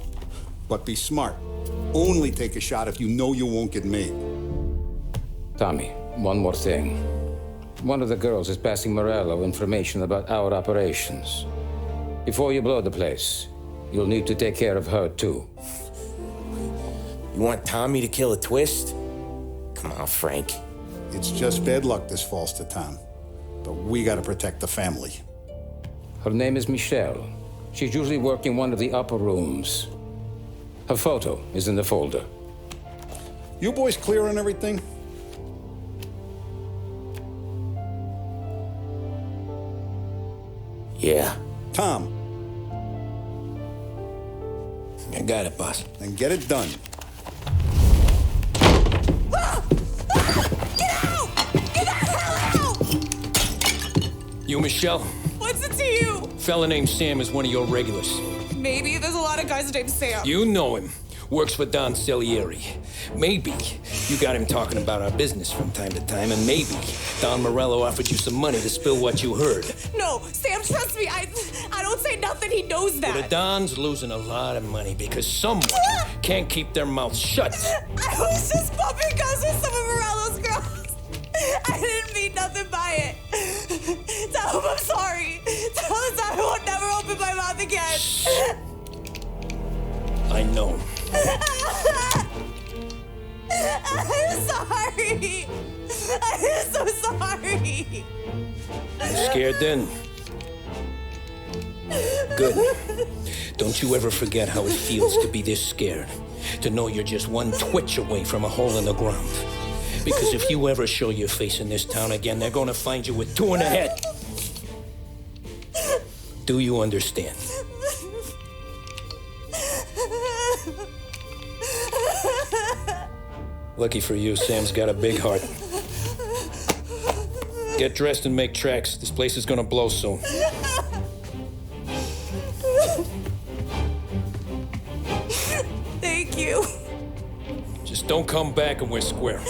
G: but be smart. Only take a shot if you know you won't get made.
H: Tommy, one more thing. One of the girls is passing Morello information about our operations. Before you blow the place, you'll need to take care of her, too.
R: You want Tommy to kill a twist? Come on, Frank.
G: It's just bad luck this falls to Tom. But we gotta protect the family.
H: Her name is Michelle. She's usually working one of the upper rooms. Her photo is in the folder.
G: You boys clear on everything?
R: Yeah.
G: Tom.
B: I got it, boss.
G: Then get it done.
B: You, Michelle?
S: What's it to you?
B: Fella named Sam is one of your regulars.
S: Maybe there's a lot of guys named Sam.
B: You know him. Works for Don Salieri. Maybe you got him talking about our business from time to time, and maybe Don Morello offered you some money to spill what you heard.
S: No, Sam, trust me. I don't say nothing. He knows that.
B: Well, the Don's losing a lot of money because someone can't keep their mouth shut.
S: I was just bumping guns with some of Morello's girls. I didn't mean nothing by it. Tell him I'm sorry. Tell him I won't never open my mouth again.
B: I know.
S: I'm sorry. I'm so sorry.
B: You scared then? Good. Don't you ever forget how it feels to be this scared. To know you're just one twitch away from a hole in the ground. Because if you ever show your face in this town again, they're gonna find you with 2 in the head. Do you understand? Lucky for you, Sam's got a big heart. Get dressed and make tracks. This place is gonna blow soon.
S: Thank you.
B: Just don't come back and we're square.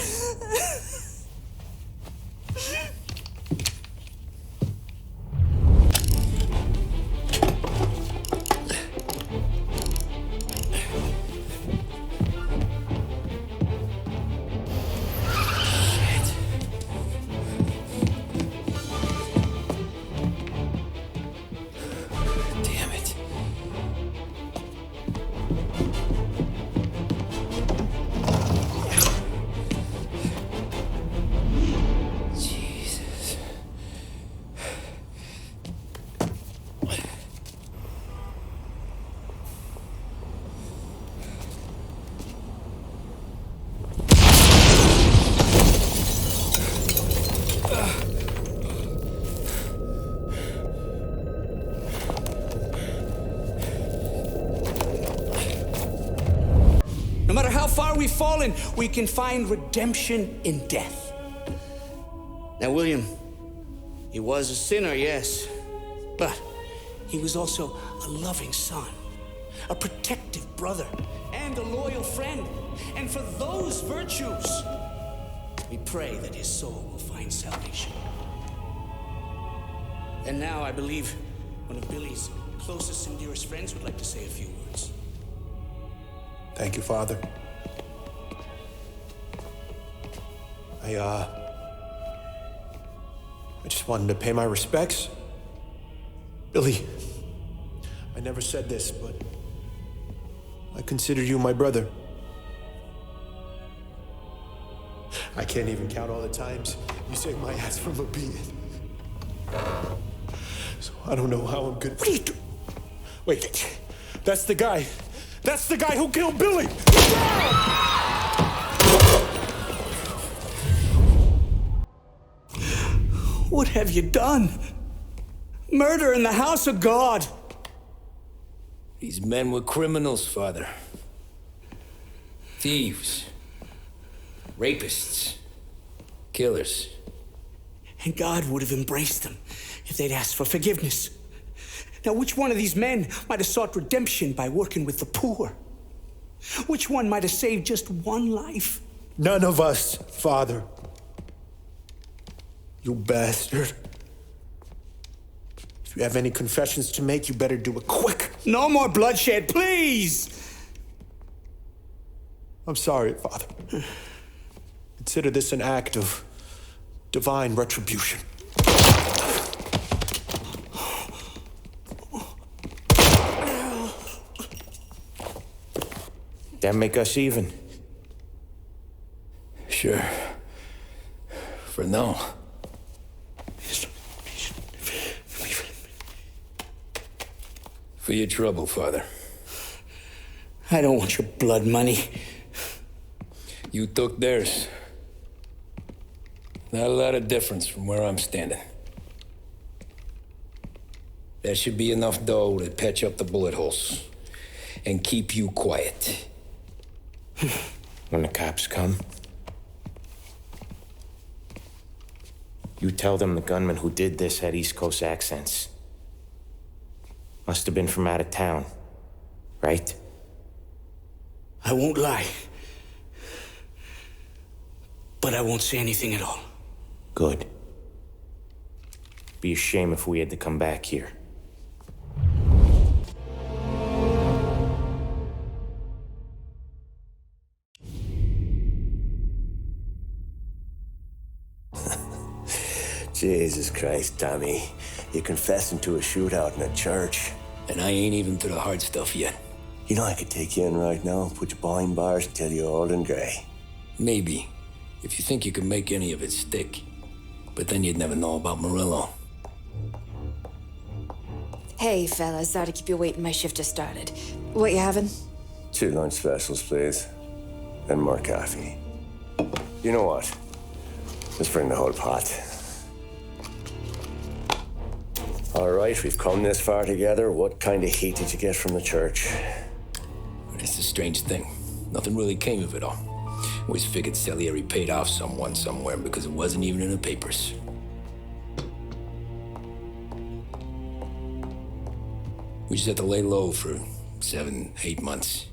T: No matter how far we've fallen, we can find redemption in death.
F: Now, William, he was a sinner, yes.
T: But he was also a loving son, a protective brother, and a loyal friend. And for those virtues, we pray that his soul will find salvation. And now I believe one of Billy's closest and dearest friends would like to say a few words.
P: Thank you, Father. I just wanted to pay my respects. Billy, I never said this, but I consider you my brother. I can't even count all the times you saved my ass from a beating. So I don't know how I'm good. What are you doing? Wait, that's the guy. That's the guy who killed Billy!
T: What have you done? Murder in the house of God.
B: These men were criminals, Father. Thieves. Rapists. Killers.
T: And God would have embraced them if they'd asked for forgiveness. Now, which one of these men might have sought redemption by working with the poor? Which one might have saved just one life?
P: None of us, Father. You bastard. If you have any confessions to make, you better do it quick.
T: No more bloodshed, please!
P: I'm sorry, Father. Consider this an act of divine retribution.
A: That make us even?
B: Sure. For now. For your trouble, Father.
T: I don't want your blood money.
B: You took theirs. Not a lot of difference from where I'm standing. That should be enough dough to patch up the bullet holes and keep you quiet.
A: When the cops come, you tell them the gunman who did this had East Coast accents. Must have been from out of town, right?
T: I won't lie. But I won't say anything at all.
A: Good. Be a shame if we had to come back here. Jesus Christ, Tommy. You're confessing to a shootout in a church.
B: And I ain't even to the hard stuff yet.
A: You know, I could take you in right now, put you behind bars until you're old and gray.
B: Maybe, if you think you can make any of it stick. But then you'd never know about Morello.
C: Hey, fellas, sorry to keep you waiting. My shift just started. What you having?
A: 2 lunch specials, please. And more coffee. You know what? Let's bring the whole pot. All right, we've come this far together. What kind of heat did you get from the church?
B: That's the strange thing. Nothing really came of it all. Always figured Salieri paid off someone somewhere because it wasn't even in the papers. We just had to lay low for 7, 8 months.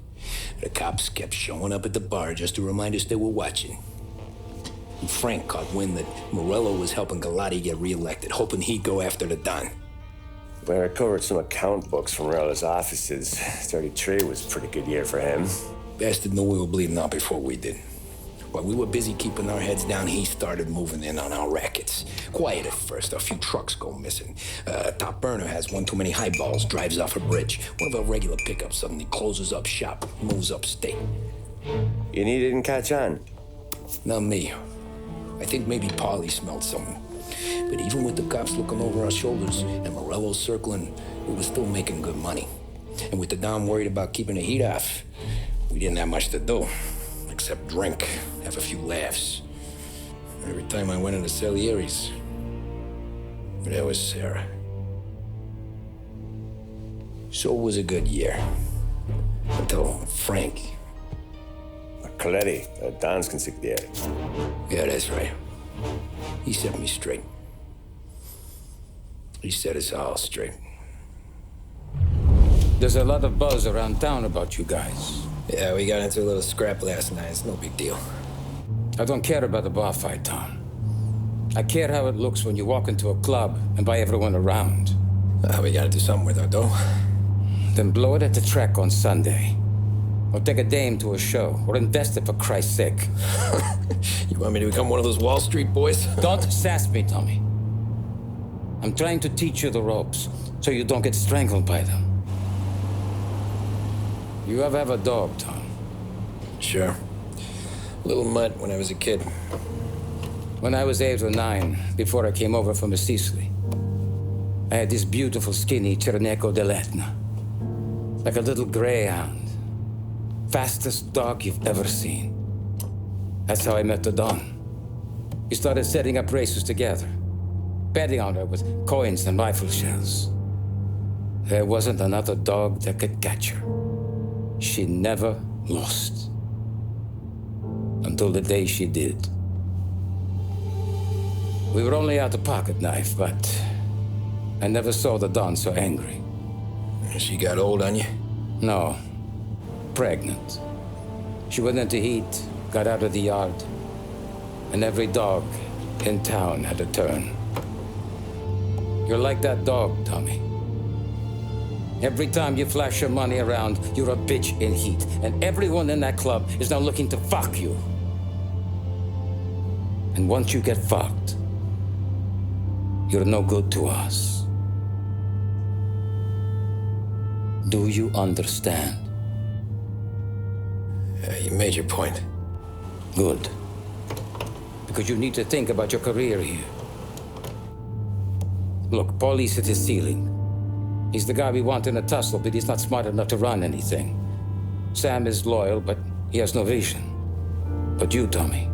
B: The cops kept showing up at the bar just to remind us they were watching. And Frank caught wind that Morello was helping Galati get reelected, hoping he'd go after the Don.
A: When I recovered some account books from Morello's offices, 33 was a pretty good year for him.
B: Bastard knew we were bleeding out before we did. While we were busy keeping our heads down, he started moving in on our rackets. Quiet at first, a few trucks go missing. Top burner has one too many highballs, drives off a bridge. One of our regular pickups suddenly closes up shop, moves upstate.
A: And he didn't catch on?
B: Not me. I think maybe Paulie smelled something. But even with the cops looking over our shoulders and Morello circling, we were still making good money. And with the Don worried about keeping the heat off, we didn't have much to do. Except drink, have a few laughs. Every time I went into Salieri's, there was Sarah. So it was a good year. Until Frank.
A: Coletti, Don's consigliere.
B: Yeah, that's right. He set me straight. He set us all straight.
H: There's a lot of buzz around town about you guys.
B: Yeah, we got into a little scrap last night. It's no big deal.
H: I don't care about the bar fight, Tom. I care how it looks when you walk into a club and buy everyone around.
B: We gotta do something with our dough.
H: Then blow it at the track on Sunday. Or take a dame to a show. Or invest it for Christ's sake.
B: You want me to become one of those Wall Street boys?
H: Don't sass me, Tommy. I'm trying to teach you the ropes so you don't get strangled by them. You ever have a dog, Tom?
B: Sure. Little mutt when I was a kid.
H: When I was 8 or 9, before I came over from Sicily, I had this beautiful, skinny Cerneco dell'Etna. Like a little greyhound. Fastest dog you've ever seen. That's how I met the Don. We started setting up races together, betting on her with coins and rifle shells. There wasn't another dog that could catch her. She never lost. Until the day she did. We were only out a pocket knife, but I never saw the Don so angry.
B: She got old on you?
H: No. Pregnant. She went into heat, got out of the yard, and every dog in town had a turn. You're like that dog, Tommy. Every time you flash your money around, you're a bitch in heat, and everyone in that club is now looking to fuck you. And once you get fucked, you're no good to us. Do you understand?
B: You made your point.
H: Good. Because you need to think about your career here. Look, Paulie's at his ceiling. He's the guy we want in a tussle, but he's not smart enough to run anything. Sam is loyal, but he has no vision. But you, Tommy,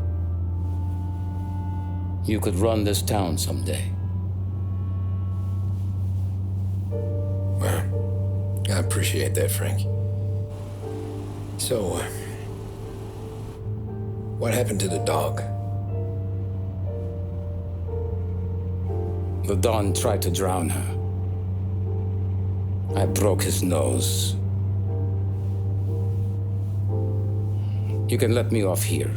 H: you could run this town someday.
B: Well, I appreciate that, Frank. So, what happened to the dog?
H: The Don tried to drown her. I broke his nose. You can let me off here.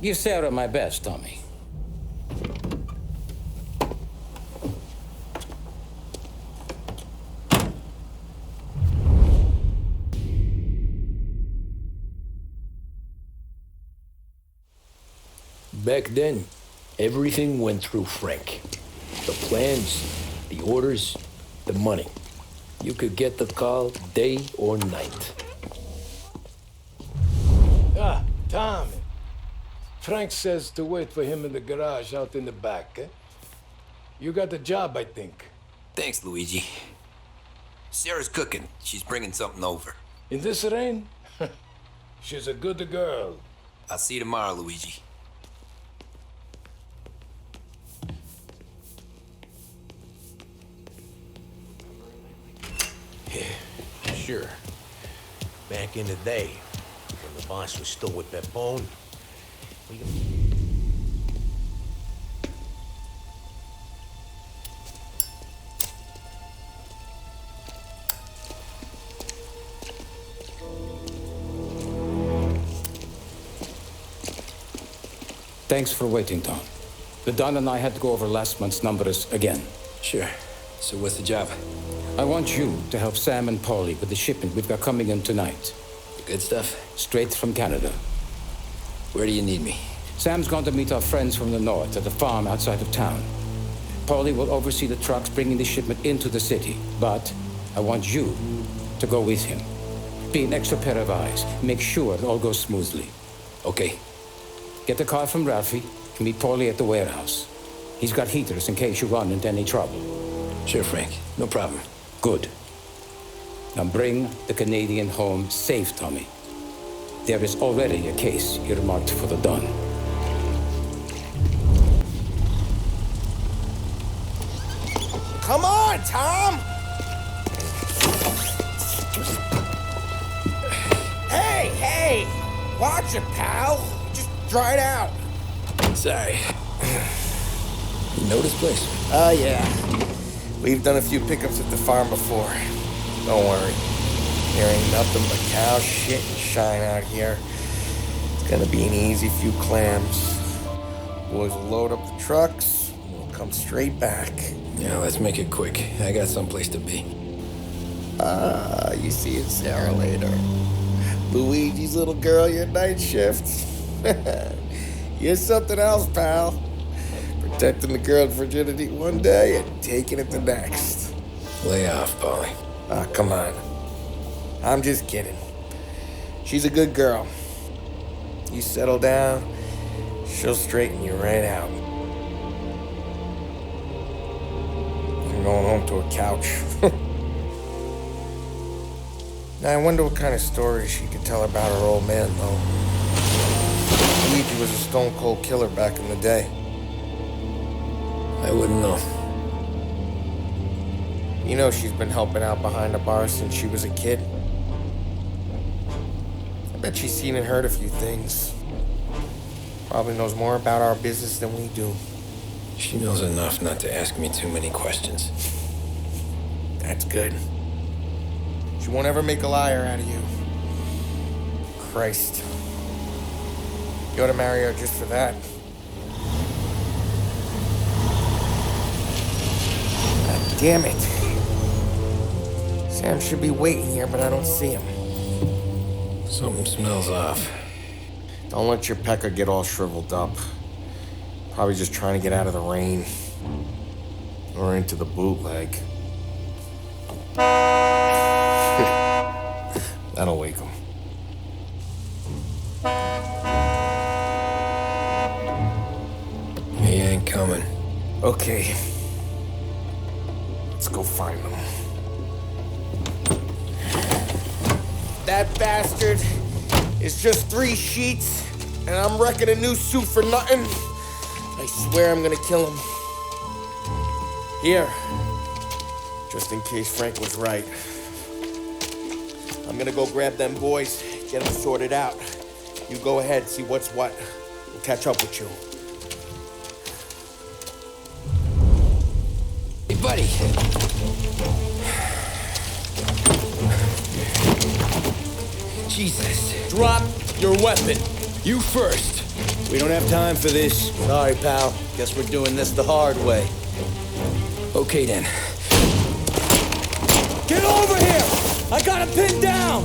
H: Give Sarah my best, Tommy.
L: Back then, everything went through Frank. The plans, the orders, the money. You could get the call day or night. Ah, Tommy. Frank says to wait for him in the garage out in the back, eh? You got the job, I think.
B: Thanks, Luigi. Sarah's cooking. She's bringing something over.
L: In this rain? She's a good girl.
B: I'll see you tomorrow, Luigi.
K: Sure. Back in the day, when the boss was still with Pepone,
H: Thanks for waiting, Don. The Don and I had to go over last month's numbers again.
B: Sure. So what's the job?
H: I want you to help Sam and Paulie with the shipment we've got coming in tonight.
B: The good stuff?
H: Straight from Canada.
B: Where do you need me?
H: Sam's going to meet our friends from the north at a farm outside of town. Paulie will oversee the trucks bringing the shipment into the city, but I want you to go with him. Be an extra pair of eyes. Make sure it all goes smoothly.
B: Okay.
H: Get the car from Ralphie and meet Paulie at the warehouse. He's got heaters in case you run into any trouble.
B: Sure, Frank. No problem.
H: Good. Now bring the Canadian home safe, Tommy. There is already a case earmarked for the Don.
D: Come on, Tom! Hey! Watch it, pal. Just dried out.
B: Sorry. You know this place?
D: Yeah. We've done a few pickups at the farm before. Don't worry. There ain't nothing but cow shit and shine out here. It's gonna be an easy few clams. Boys will load up the trucks, and we'll come straight back.
B: Yeah, let's make it quick. I got someplace to be.
D: You see it, Sarah, later. Luigi's little girl, your night shift. You're something else, pal. Protecting the girl's virginity one day and taking it the next.
B: Lay off, Paulie.
D: Come on. I'm just kidding. She's a good girl. You settle down, she'll straighten you right out. I'm going home to a couch. Now, I wonder what kind of stories she could tell about her old man, though. Luigi was a stone-cold killer back in the day.
B: I wouldn't know.
D: You know she's been helping out behind the bar since she was a kid. I bet she's seen and heard a few things. Probably knows more about our business than we do.
B: She knows enough not to ask me too many questions.
D: That's good. She won't ever make a liar out of you. Christ. You ought to marry her just for that. God damn it. Sam should be waiting here, but I don't see him.
B: Something smells off.
D: Don't let your pecker get all shriveled up. Probably just trying to get out of the rain. Or into the bootleg. That'll wake him.
B: He ain't coming.
D: Okay. Let's go find him. That bastard is just 3 sheets, and I'm wrecking a new suit for nothing. I swear I'm gonna kill him. Here. Just in case Frank was right. I'm gonna go grab them boys, get them sorted out. You go ahead, see what's what. We'll catch up with you.
B: Hey, buddy. Jesus.
D: Drop your weapon.
B: You first.
R: We don't have time for this.
A: Sorry, pal. Guess we're doing this the hard way.
B: Okay, then.
R: Get over here! I got him pinned down!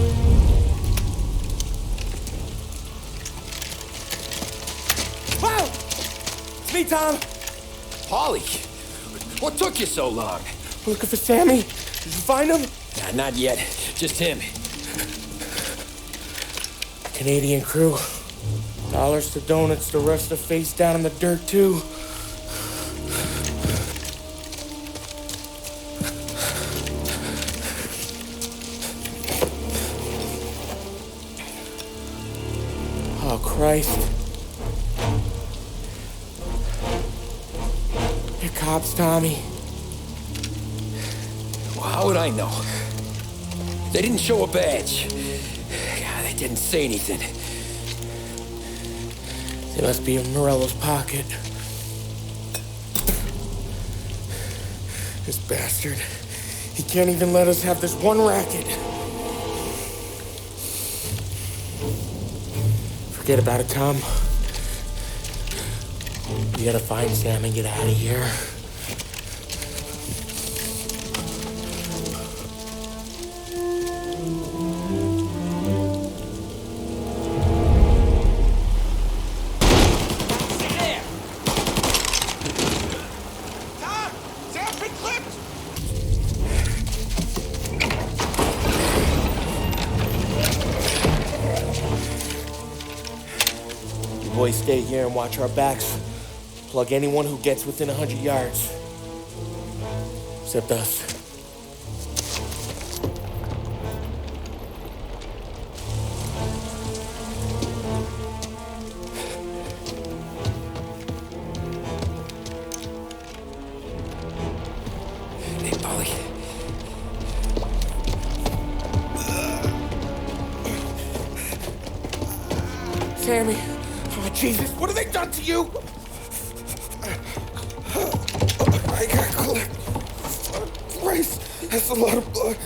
D: Wow! It's me, Tom.
B: Polly, what took you so long?
D: Looking for Sammy. Did you find him?
B: Nah, not yet. Just him.
D: Canadian crew. Dollars to donuts, the rest of face down in the dirt, too. Oh, Christ. They're cops, Tommy.
B: Well, how would I know? They didn't show a badge. God, they didn't say anything.
D: They must be in Morello's pocket. This bastard. He can't even let us have this one racket. Forget about it, Tom. We gotta find Sam and get out of here. Boys, stay here and watch our backs. Plug anyone who gets within 100 yards. Except us.
B: Hey, Polly.
D: Sammy. Oh, Jesus, what have they done to you? I got clipped. Christ, that's a lot of blood.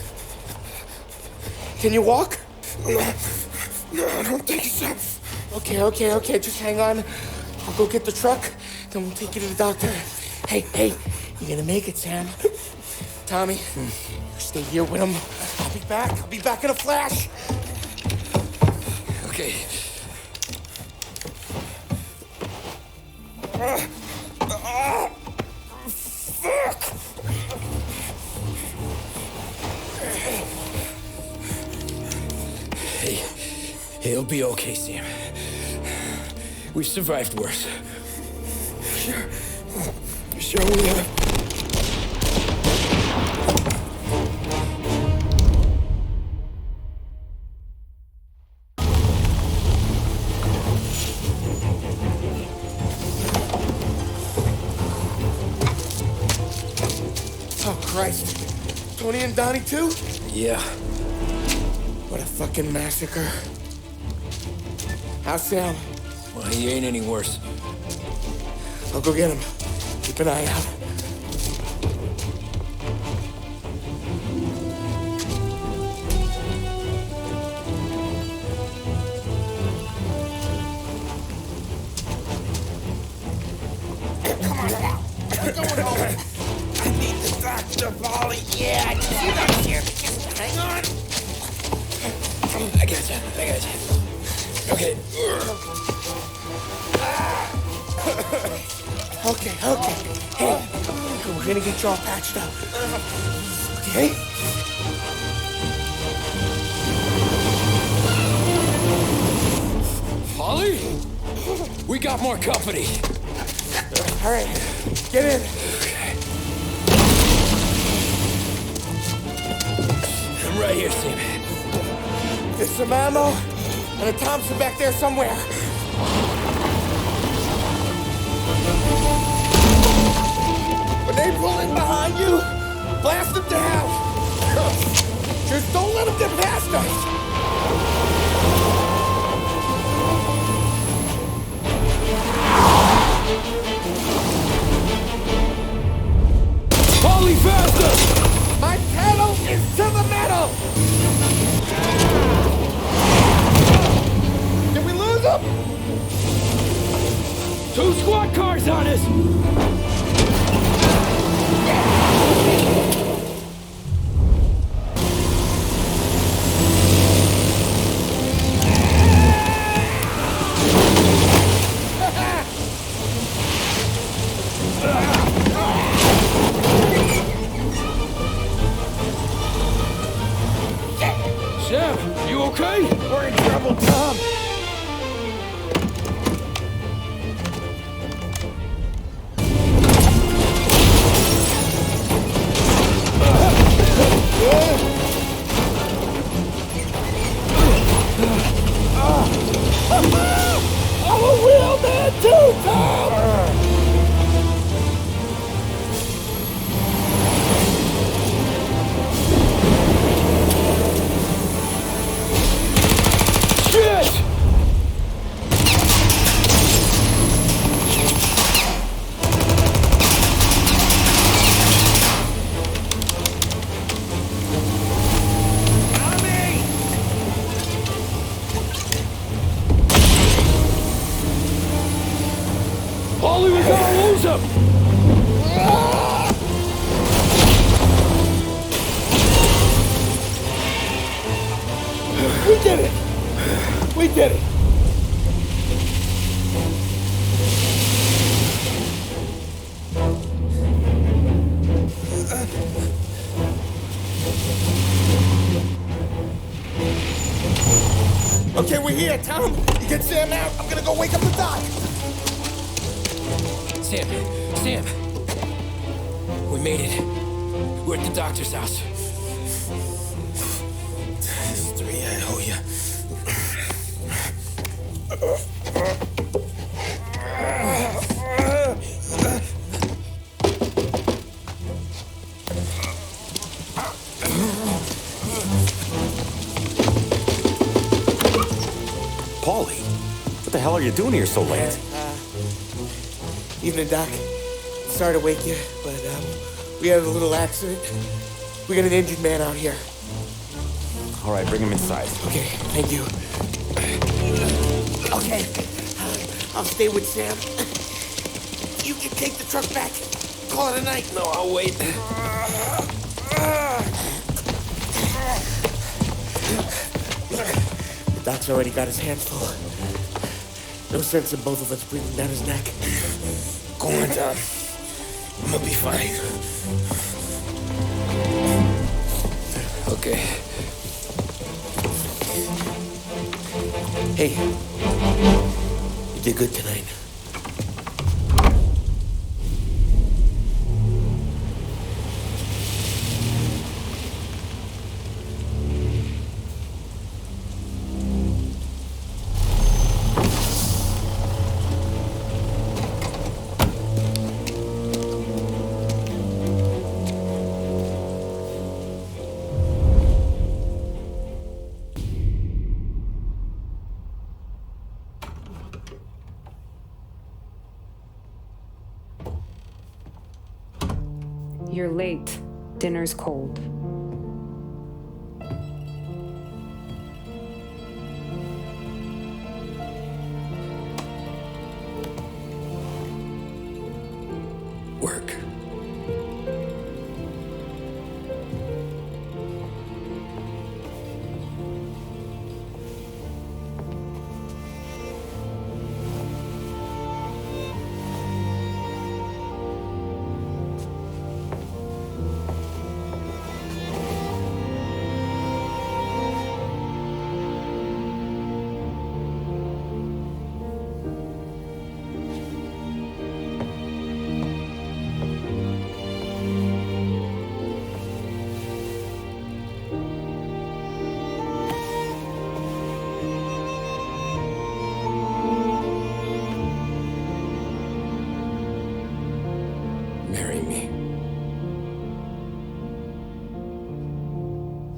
D: Can you walk? No, I don't think so. Okay, just hang on. I'll go get the truck, then we'll take you to the doctor. Hey, you're gonna make it, Sam. Tommy, you stay here with him. I'll be back in a flash.
B: Okay.
D: Fuck!
B: Hey, it'll be okay, Sam. We've survived worse.
D: Sure we have. Oh, Christ. Tony and Donnie, too?
B: Yeah.
D: What a fucking massacre. How's Sam?
B: Well, he ain't any worse.
D: I'll go get him. Keep an eye out. Come on now. We're going home. I need the doctor, Polly. Yeah, I can see that here. Just hang on.
B: I got you. Okay.
D: Okay. Hey, we're gonna get you all patched up. Okay?
B: Holly? We got more company.
D: All right, get in.
B: I'm right here, Sam.
D: There's some ammo and a Thompson back there somewhere. When they pull in behind you, blast them down. Just don't let them get past us.
B: Holly, faster!
D: My pedal is to the metal! Did we lose them?
B: 2 squad cars on us! Sam, you okay?
D: We're in trouble, Tom. I'm a real man too, Tom!
B: Shit! Holly, we gotta lose him!
D: We did it! We did it! Okay, we're here, Tom. You get Sam out. I'm gonna go wake up the doc.
B: Sam! We made it. We're at the doctor's house.
D: This is 3, I owe you.
U: Paulie, what the hell are you doing here so late?
D: Evening, Doc. Sorry to wake you, but we had a little accident. We got an injured man out here.
U: All right, bring him inside.
D: Okay, thank you. Okay, I'll stay with Sam. You can take the truck back. Call it a night.
B: No, I'll wait.
D: The doc's already got his hands full. No sense in both of us breathing down his neck. Go on, Tom. I'm gonna be fine.
B: Okay.
D: Hey, you did good tonight.
M: You're late. Dinner's cold.
B: Work.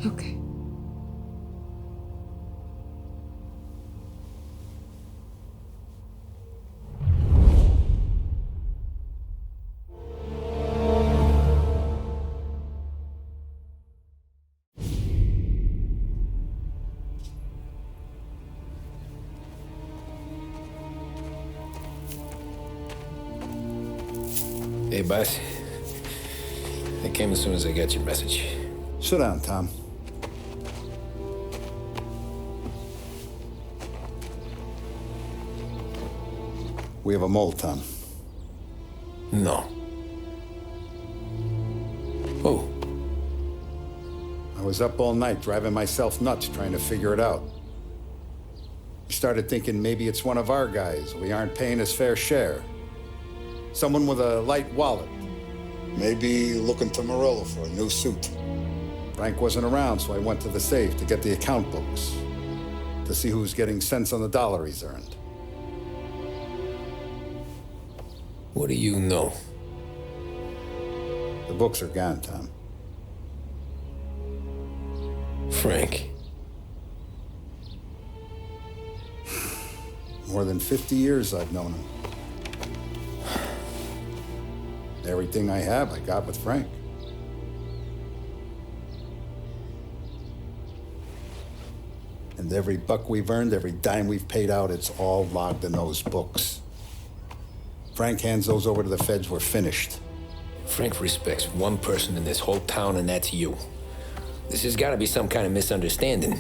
M: Okay.
B: Hey, boss. I came as soon as I got your message.
G: Sit down, Tom. We have a mole, Tom.
B: No. Who?
G: I was up all night driving myself nuts trying to figure it out. I started thinking maybe it's one of our guys. We aren't paying his fair share. Someone with a light wallet. Maybe looking to Morello for a new suit. Frank wasn't around, so I went to the safe to get the account books. To see who's getting cents on the dollar he's earned.
B: What do you know?
G: The books are gone, Tom.
B: Frank.
G: More than 50 years I've known him. Everything I have, I got with Frank. And every buck we've earned, every dime we've paid out, it's all logged in those books. Frank hands those over to the feds, we're finished.
B: Frank respects one person in this whole town, and that's you. This has got to be some kind of misunderstanding.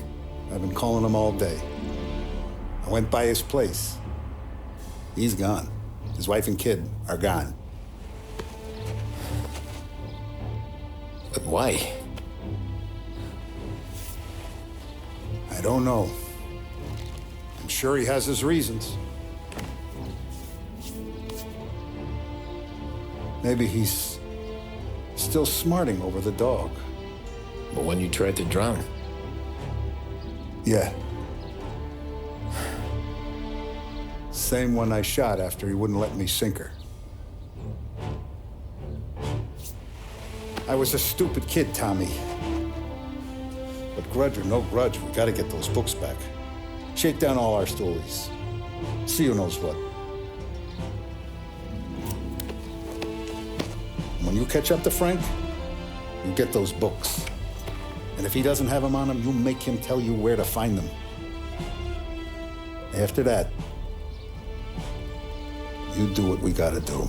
G: I've been calling him all day. I went by his place. He's gone. His wife and kid are gone.
B: But why?
G: I don't know. I'm sure he has his reasons. Maybe he's still smarting over the dog.
B: But when you tried to drown?
G: Yeah. Same one I shot after he wouldn't let me sink her. I was a stupid kid, Tommy. But grudge or no grudge, we gotta get those books back. Shake down all our stories. See who knows what. When you catch up to Frank, you get those books. And if he doesn't have them on him, you make him tell you where to find them. After that, you do what we gotta do.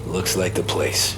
B: Looks like the place.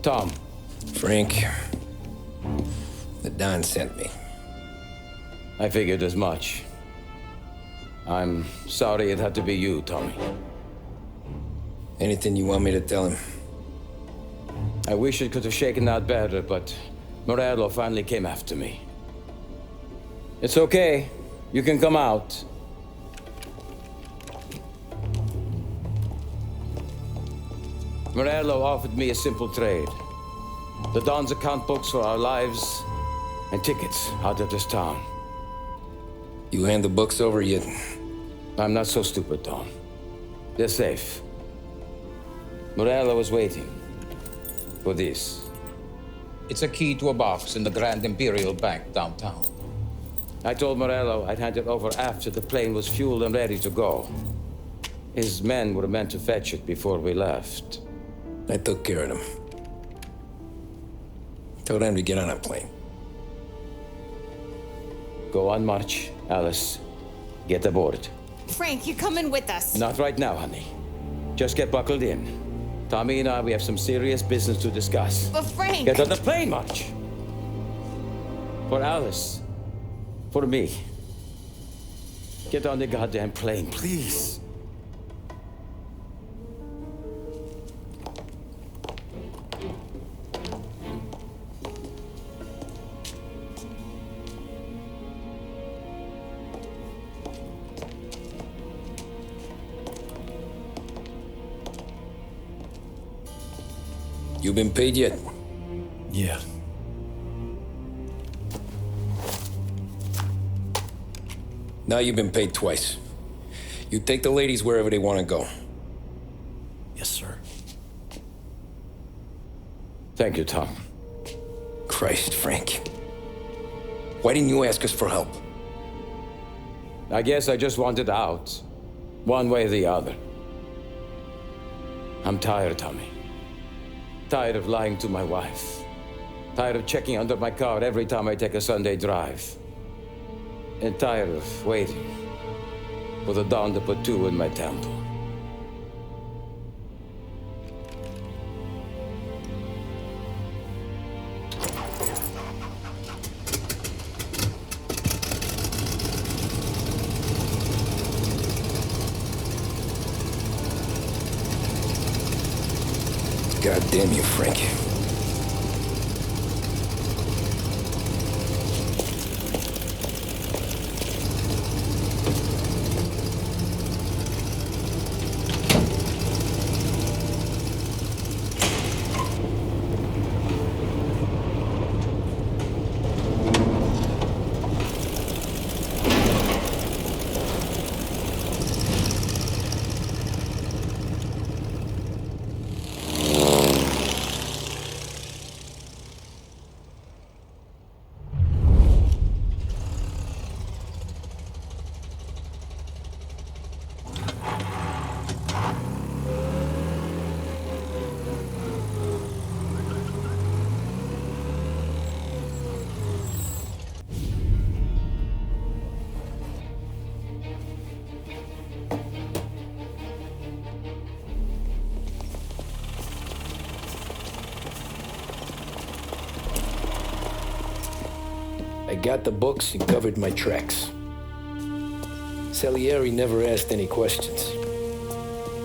H: Tom.
B: Frank. The Don sent me.
H: I figured as much. I'm sorry it had to be you, Tommy.
B: Anything you want me to tell him?
H: I wish it could have shaken out better, but Morello finally came after me. It's okay. You can come out. Morello offered me a simple trade. The Don's account books for our lives and tickets out of this town.
B: You hand the books over yet?
H: I'm not so stupid, Don. They're safe. Morello was waiting for this. It's a key to a box in the Grand Imperial Bank downtown. I told Morello I'd hand it over after the plane was fueled and ready to go. His men were meant to fetch it before we left.
B: I took care of them. Tell them to get on a plane.
H: Go on march, Alice. Get aboard.
S: Frank, you're coming with us.
H: Not right now, honey. Just get buckled in. Tommy and I, we have some serious business to discuss.
S: But Frank...
H: Get on the plane, March. For Alice. For me. Get on the goddamn plane, please.
B: You been paid yet?
U: Yeah.
B: Now you've been paid twice. You take the ladies wherever they want to go.
U: Yes, sir.
H: Thank you, Tom.
B: Christ, Frank. Why didn't you ask us for help?
H: I guess I just wanted out. One way or the other. I'm tired, Tommy. Tired of lying to my wife. Tired of checking under my car every time I take a Sunday drive. And tired of waiting for the dawn to put two in my temple.
B: God damn you, Frank. I got the books and covered my tracks. Salieri never asked any questions.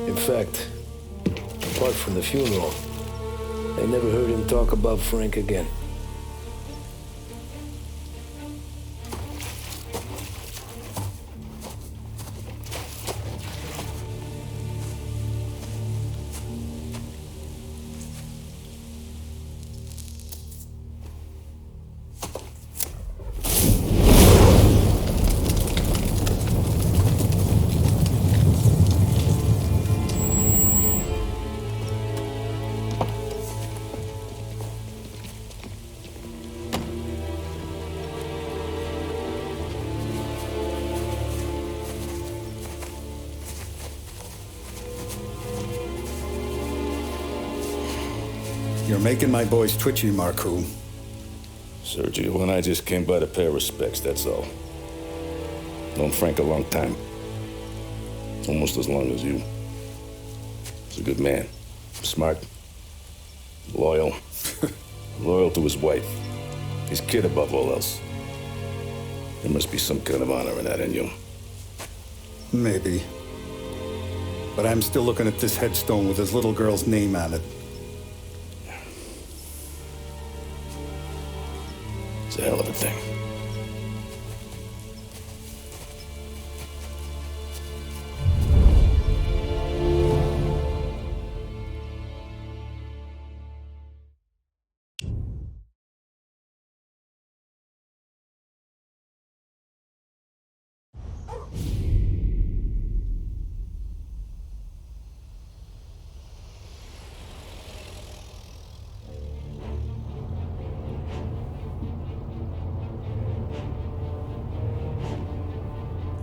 B: In fact, apart from the funeral, I never heard him talk about Frank again.
G: You're making my boys twitchy, Marcoux.
E: Sergio and I just came by to pay our respects, that's all. Known Frank a long time. Almost as long as you. He's a good man. Smart. Loyal. Loyal to his wife. His kid above all else. There must be some kind of honor in that in you.
G: Maybe. But I'm still looking at this headstone with his little girl's name on it.
E: It's a hell of a thing.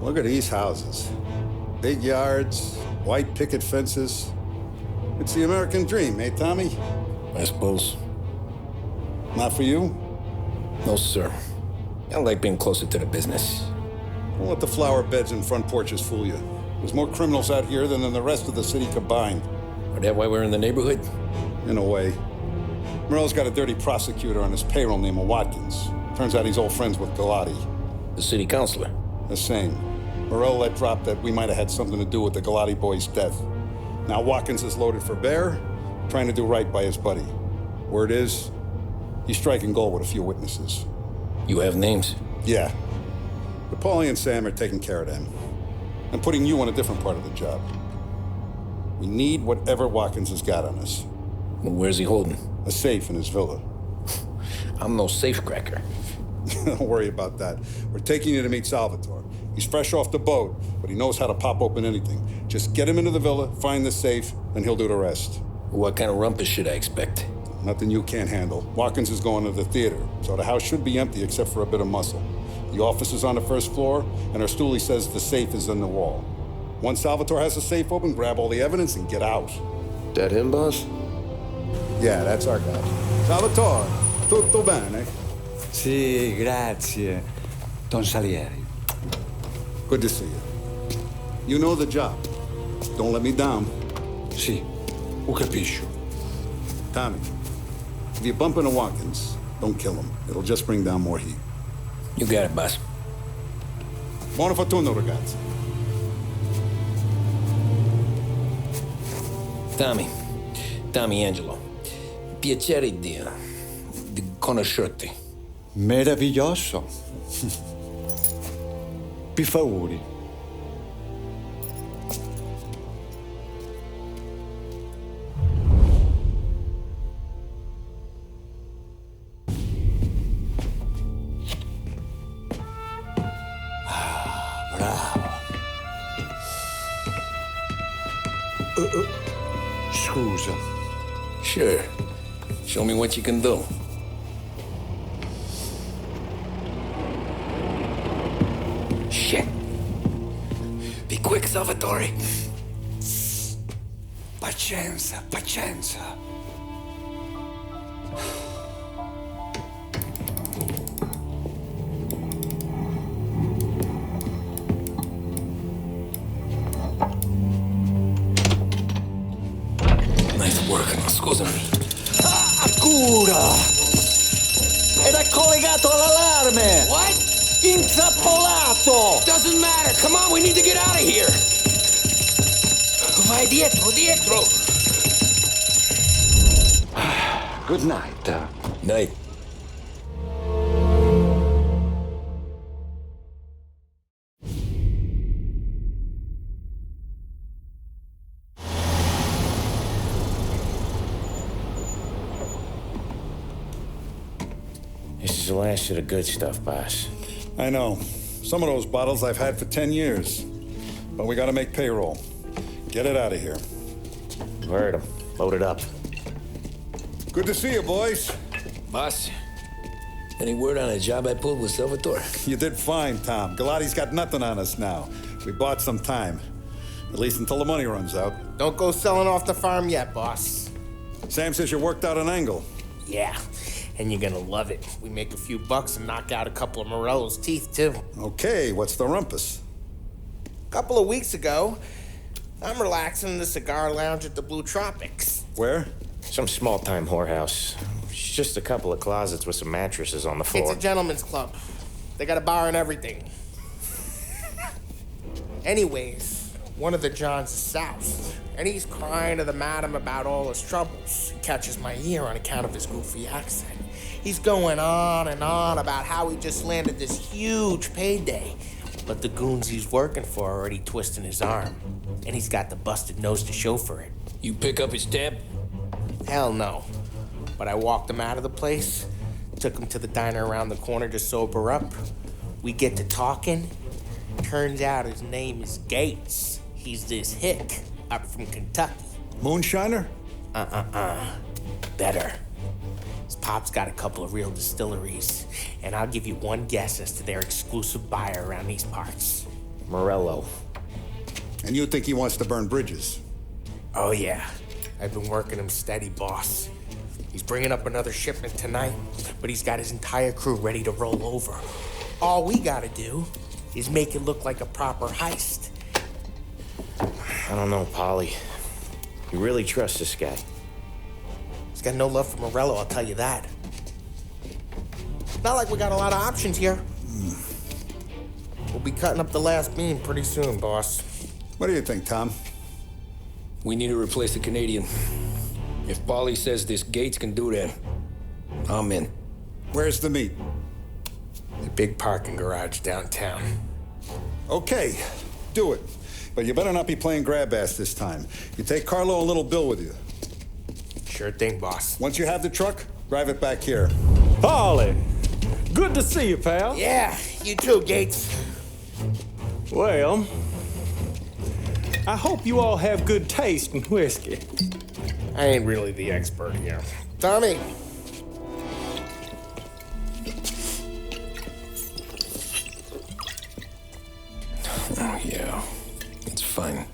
G: Look at these houses. Big yards, white picket fences. It's the American dream, eh, Tommy?
B: I suppose.
G: Not for you?
B: No, sir. I like being closer to the business.
G: Don't let the flower beds and front porches fool you. There's more criminals out here than in the rest of the city combined.
B: Is that why we're in the neighborhood?
G: In a way. Morello's got a dirty prosecutor on his payroll named Watkins. Turns out he's old friends with Galati.
B: The city councilor?
G: The same. Morello let drop that we might have had something to do with the Galati boy's death. Now Watkins is loaded for bear, trying to do right by his buddy. Word is, he's striking gold with a few witnesses.
B: You have names?
G: Yeah. But Paulie and Sam are taking care of them. I'm putting you on a different part of the job. We need whatever Watkins has got on us.
B: Well, where's he holding?
G: A safe in his villa.
B: I'm no safecracker.
G: Don't worry about that. We're taking you to meet Salvatore. He's fresh off the boat, but he knows how to pop open anything. Just get him into the villa, find the safe, and he'll do the rest.
B: What kind of rumpus should I expect?
G: Nothing you can't handle. Watkins is going to the theater, so the house should be empty except for a bit of muscle. The office is on the first floor, and our stoolie says the safe is in the wall. Once Salvatore has the safe open, grab all the evidence and get out.
A: That him, boss?
G: Yeah, that's our guy. Salvatore, tutto bene?
I: Sì, grazie, Don Salieri.
G: Good to see you. You know the job. Don't let me down.
I: Sì, ho capisco.
G: Tommy, if you bump into Watkins, don't kill him. It'll just bring down more heat.
B: You got it, boss.
G: Buona fortuna, ragazzi.
B: Tommy Angelo. Piacere di conoscerti.
I: Meraviglioso. Per favore. Scusa.
B: Sure. Show me what you can do. Shit. Be quick, Salvatore.
I: Pazienza, pazienza.
B: Nice work, scusami.
I: Cura! Ed è collegato all'allarme!
B: What?
I: Intrappolato!
B: Doesn't matter. Come on, we need to get out of here. Vai dietro.
I: Good night.
B: Night.
A: This is the last of the good stuff, boss.
G: I know. Some of those bottles I've had for 10 years. But we gotta make payroll. Get it out of here.
A: Heard him. Load it up.
G: Good to see you, boys.
B: Boss, any word on a job I pulled with Salvatore?
G: You did fine, Tom. Galati's got nothing on us now. We bought some time. At least until the money runs out.
D: Don't go selling off the farm yet, boss.
G: Sam says you worked out an angle.
D: Yeah, and you're gonna love it. We make a few bucks and knock out a couple of Morello's teeth, too.
G: Okay, what's the rumpus?
D: A couple of weeks ago, I'm relaxing in the cigar lounge at the Blue Tropics.
G: Where?
A: Some small-time whorehouse. It's just a couple of closets with some mattresses on the floor.
D: It's a gentleman's club. They got a bar and everything. Anyways, one of the Johns is south, and he's crying to the madam about all his troubles. He catches my ear on account of his goofy accent. He's going on and on about how he just landed this huge payday, but the goons he's working for are already twisting his arm, and he's got the busted nose to show for it.
B: You pick up his tab?
D: Hell no. But I walked him out of the place, took him to the diner around the corner to sober up. We get to talking. Turns out his name is Gates. He's this hick up from Kentucky.
G: Moonshiner?
D: Better. His pop's got a couple of real distilleries, and I'll give you one guess as to their exclusive buyer around these parts. Morello.
G: And you think he wants to burn bridges?
D: Oh, yeah. I've been working him steady, boss. He He's bringing up another shipment tonight, but he's got his entire crew ready to roll over. All we gotta do is make it look like a proper heist.
K: I don't know, Polly. You really trust this guy?
D: He's got no love for Morello, I'll tell you that. Not like we got a lot of options here. We'll be cutting up the last beam pretty soon, boss.
G: What do you think, Tom?
B: We need to replace the Canadian. If Polly says this Gates can do that, I'm in.
G: Where's the meet?
D: The big parking garage downtown.
G: Okay, do it. But you better not be playing grab ass this time. You take Carlo and little Bill with you.
D: Sure thing, boss.
G: Once you have the truck, drive it back here.
N: Polly, good to see you, pal.
D: Yeah, you too, Gates.
N: Well, I hope you all have good taste in whiskey.
D: I ain't really the expert here. Tommy.
B: Oh, yeah. It's fine.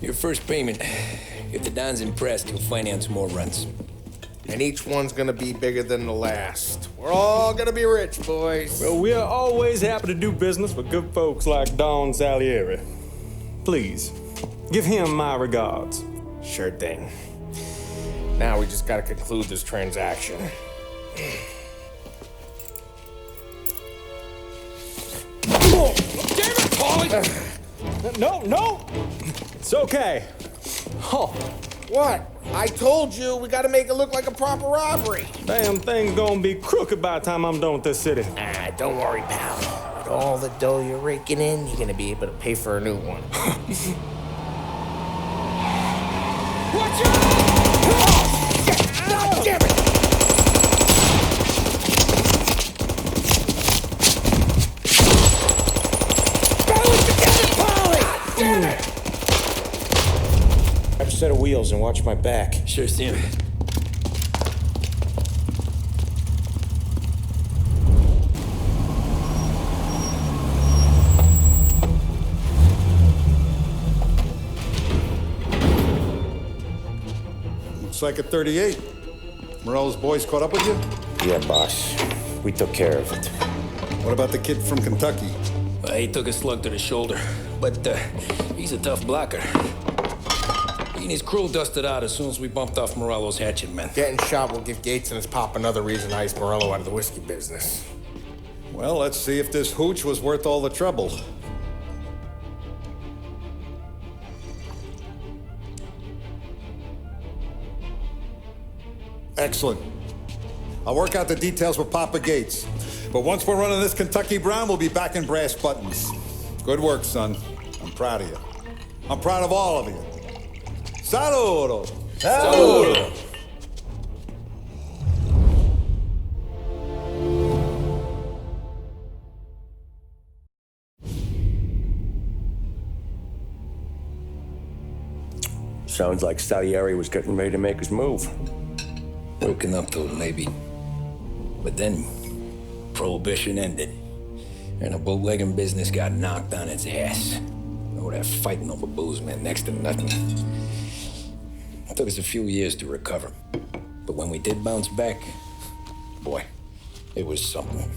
B: Your first payment. If the Don's impressed, he'll finance more runs.
D: And each one's gonna be bigger than the last. We're all gonna be rich, boys.
N: Well, we are always happy to do business with good folks like Don Salieri. Please, give him my regards.
D: Sure thing. Now we just gotta conclude this transaction.
N: Oh, damn it, Polly! No! It's okay. Oh.
D: What? I told you we gotta make it look like a proper robbery.
N: Damn thing's gonna be crooked by the time I'm done with this city.
D: Don't worry, pal. With all the dough you're raking in, you're gonna be able to pay for a new one.
N: Watch out!
D: God damn it! Barrel it together, Polly! Damn it!
K: Grab a set of wheels and watch my back.
B: Sure, Sam.
G: Looks like a 38. Morello's boys caught up with you?
K: Yeah, boss. We took care of it.
G: What about the kid from Kentucky?
B: He took a slug to the shoulder, but he's a tough blocker. He and his crew dusted out as soon as we bumped off Morello's hatchet men.
D: Getting shot will give Gates and his pop another reason to ice Morello out of the whiskey business.
G: Well, let's see if this hooch was worth all the trouble. Excellent. I'll work out the details with Papa Gates. But once we're running this Kentucky Brown, we'll be back in brass buttons. Good work, son. I'm proud of you. I'm proud of all of you. Saludo!
B: Saludo!
A: Sounds like Salieri was getting ready to make his move.
B: Working up to it, maybe. But then, Prohibition ended. And the bootlegging business got knocked on its ass. All that fighting over booze meant next to nothing. It took us a few years to recover. But when we did bounce back, boy, it was something.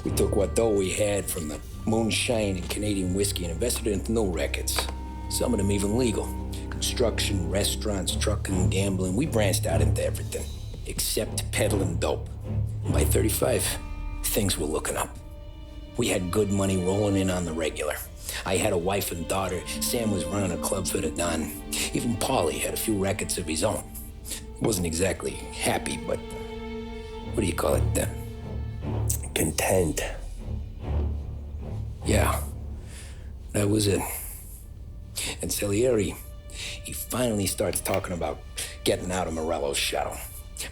B: We took what dough we had from the moonshine and Canadian whiskey and invested it into new rackets. Some of them even legal. Construction, restaurants, trucking, gambling. We branched out into everything, except peddling dope. And by 35, things were looking up. We had good money rolling in on the regular. I had a wife and daughter. Sam was running a club for the Don. Even Paulie had a few rackets of his own. Wasn't exactly happy, but what do you call it?
A: Content.
B: Yeah, that was it. And Salieri, he finally starts talking about getting out of Morello's shadow.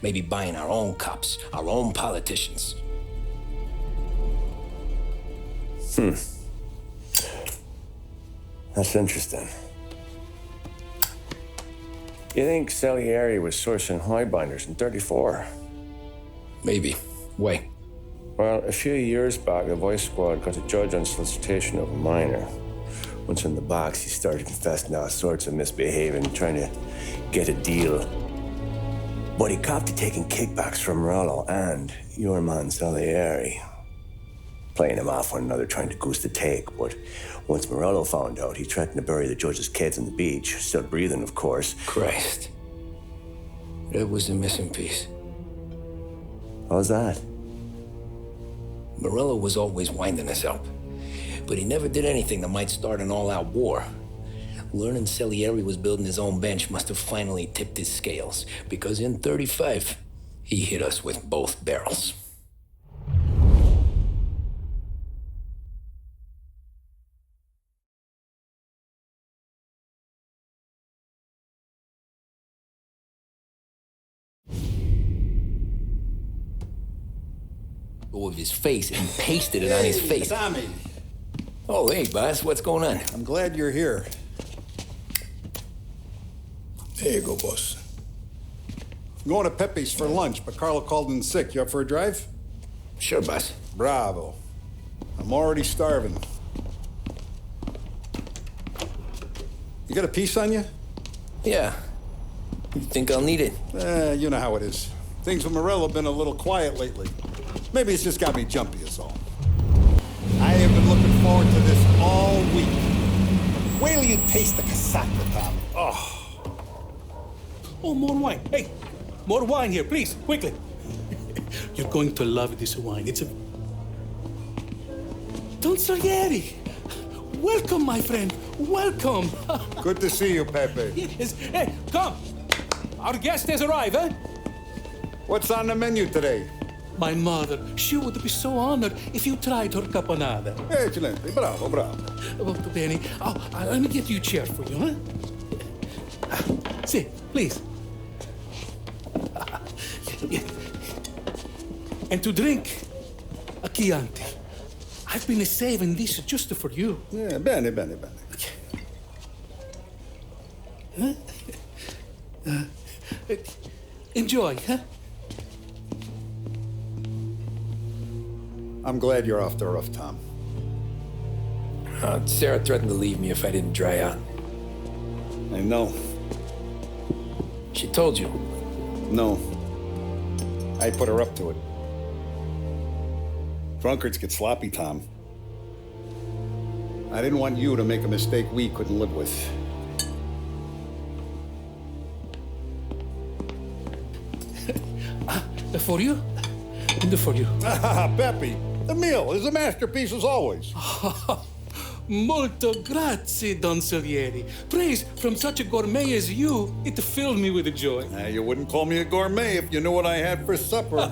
B: Maybe buying our own cops, our own politicians.
A: That's interesting. You think Salieri was sourcing highbinders in 34?
B: Maybe. Why?
A: Well, a few years back, the Vice Squad got a judge on solicitation of a minor. Once in the box, he started confessing all sorts of misbehaving, trying to get a deal. But he copped to taking kickbacks from Morello and your man Salieri. Playing him off one another, trying to goose the take. But once Morello found out, he threatened to bury the judge's kids on the beach. Still breathing, of course.
B: Christ. That was the missing piece.
A: How's that?
B: Morello was always winding us up. But he never did anything that might start an all-out war. Learning Salieri was building his own bench must have finally tipped his scales, because in 35, he hit us with both barrels. Of his face and pasted it on his face.
G: Tommy.
B: Oh, hey, boss, what's going on?
G: I'm glad you're here.
L: There you go, boss.
G: I'm going to Pepe's for lunch, but Carlo called in sick. You up for a drive?
B: Sure, boss.
G: Bravo. I'm already starving. You got a piece on you?
B: Yeah. You think I'll need it?
G: You know how it is. Things with Morello have been a little quiet lately. Maybe it's just got me jumpy, is all. I have been looking forward to this all week. Wait till you taste the casaca, Tom.
T: Oh, more wine. Hey, more wine here, please, quickly. You're going to love this wine. It's a... Don Salieri. Welcome, my friend. Welcome.
G: Good to see you, Pepe.
T: Yes. Hey, come. Our guest has arrived, eh?
G: What's on the menu today?
T: My mother, she would be so honored if you tried her caponata.
G: Excellent. Bravo, bravo.
T: Molto bene. Oh, let me get you a chair for you, huh? See, please. And to drink, a Chianti. I've been saving this just for you.
G: Yeah, bene, bene, bene.
T: Huh? Enjoy, huh?
G: I'm glad you're off the rough, Tom.
B: Sarah threatened to leave me if I didn't dry out.
G: I know.
B: She told you?
G: No. I put her up to it. Drunkards get sloppy, Tom. I didn't want you to make a mistake we couldn't live with.
T: For you? And for you.
G: Pepe, the meal is a masterpiece as always.
T: Molto grazie, Don Salieri. Praise from such a gourmet as you, it filled me with joy.
G: You wouldn't call me a gourmet if you knew what I had for supper.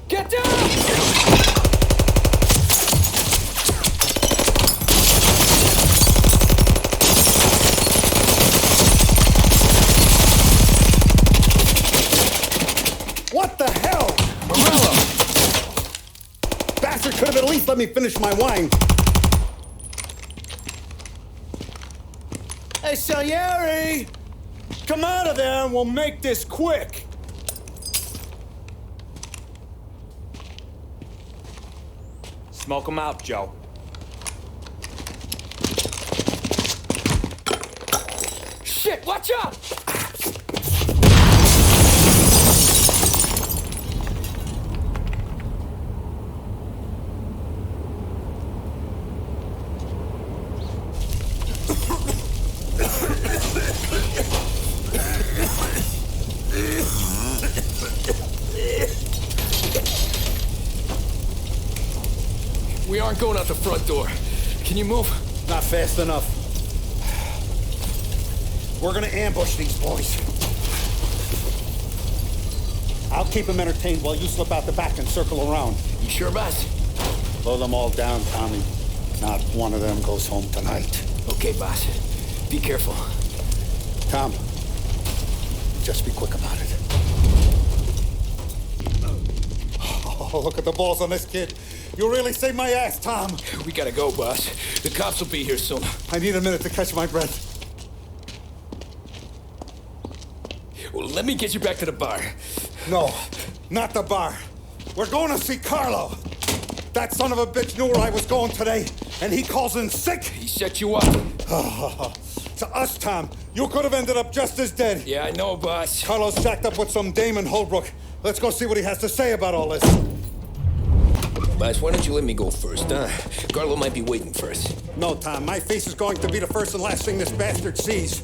T: Get down!
G: What the hell? Morello! Bastard could have at least let me finish my wine.
O: Hey, Salieri! Come out of there and we'll make this quick.
U: Smoke 'em out, Joe.
B: Shit, watch out! We aren't going out the front door. Can you move?
G: Not fast enough. We're gonna ambush these boys. I'll keep them entertained while you slip out the back and circle around.
B: You sure, boss?
G: Blow them all down, Tommy. Not one of them goes home tonight.
B: Okay, boss. Be careful.
G: Tom, just be quick about it. Oh, look at the balls on this kid. You really saved my ass, Tom.
B: We gotta go, boss. The cops will be here soon.
G: I need a minute to catch my breath.
B: Well, let me get you back to the bar.
G: No, not the bar. We're going to see Carlo. That son of a bitch knew where I was going today. and he calls in sick?
B: He set you up.
G: To us, Tom. You could have ended up just as dead.
B: Yeah, I know, boss.
G: Carlos jacked up with some dame in Holbrook. Let's go see what he has to say about all this.
B: Boss, why don't you let me go first, huh? Carlo might be waiting for us.
G: No, Tom. My face is going to be the first and last thing this bastard sees.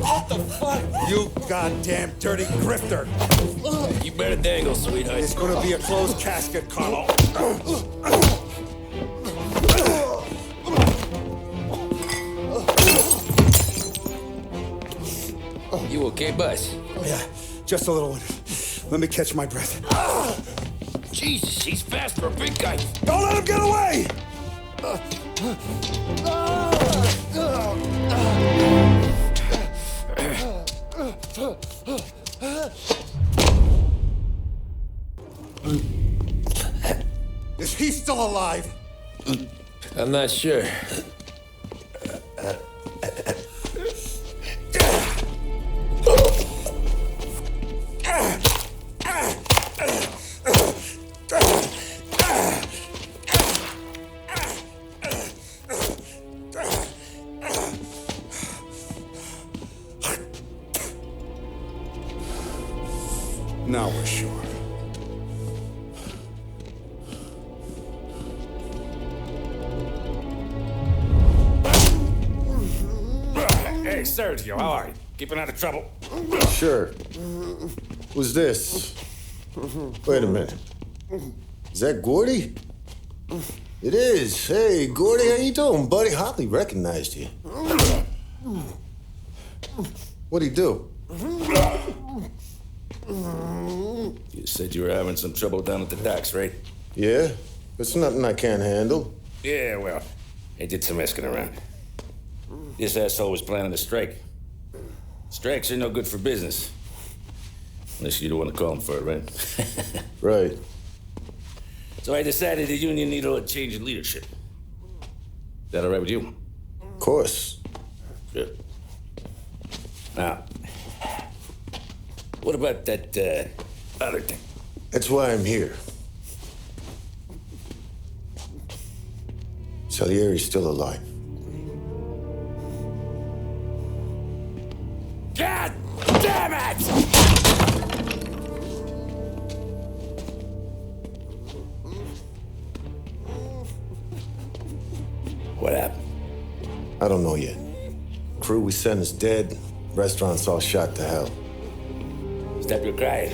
B: What the fuck?
G: You goddamn dirty grifter.
B: You better dangle, sweetheart.
G: It's gonna be a closed casket, Carlo.
B: You okay, boss?
G: Yeah, just a little one. Let me catch my breath.
B: Jesus, he's fast for a big guy.
G: Don't let him get away! Is he still alive?
B: I'm not sure.
G: Now we're sure.
U: Hey, Sergio, how are you? Keeping out of trouble?
Q: Sure. Who's this? Wait a minute. Is that Gordy? It is. Hey, Gordy, how you doing, buddy? Hardly recognized you. What'd he do?
E: You said you were having some trouble down at the docks, right?
Q: Yeah? It's nothing I can't handle.
E: Yeah, well, I did some asking around. This asshole was planning a strike. Strikes are no good for business. Unless you don't want to call him for it, right?
Q: Right.
E: So I decided the union needed a change in leadership. Is that all right with you?
Q: Of course.
E: Good. Now, what about that other thing?
Q: That's why I'm here. Salieri's still alive.
U: God damn it!
E: What happened?
Q: I don't know yet. Crew we sent is dead. Restaurant's all shot to hell.
E: Stop your crying.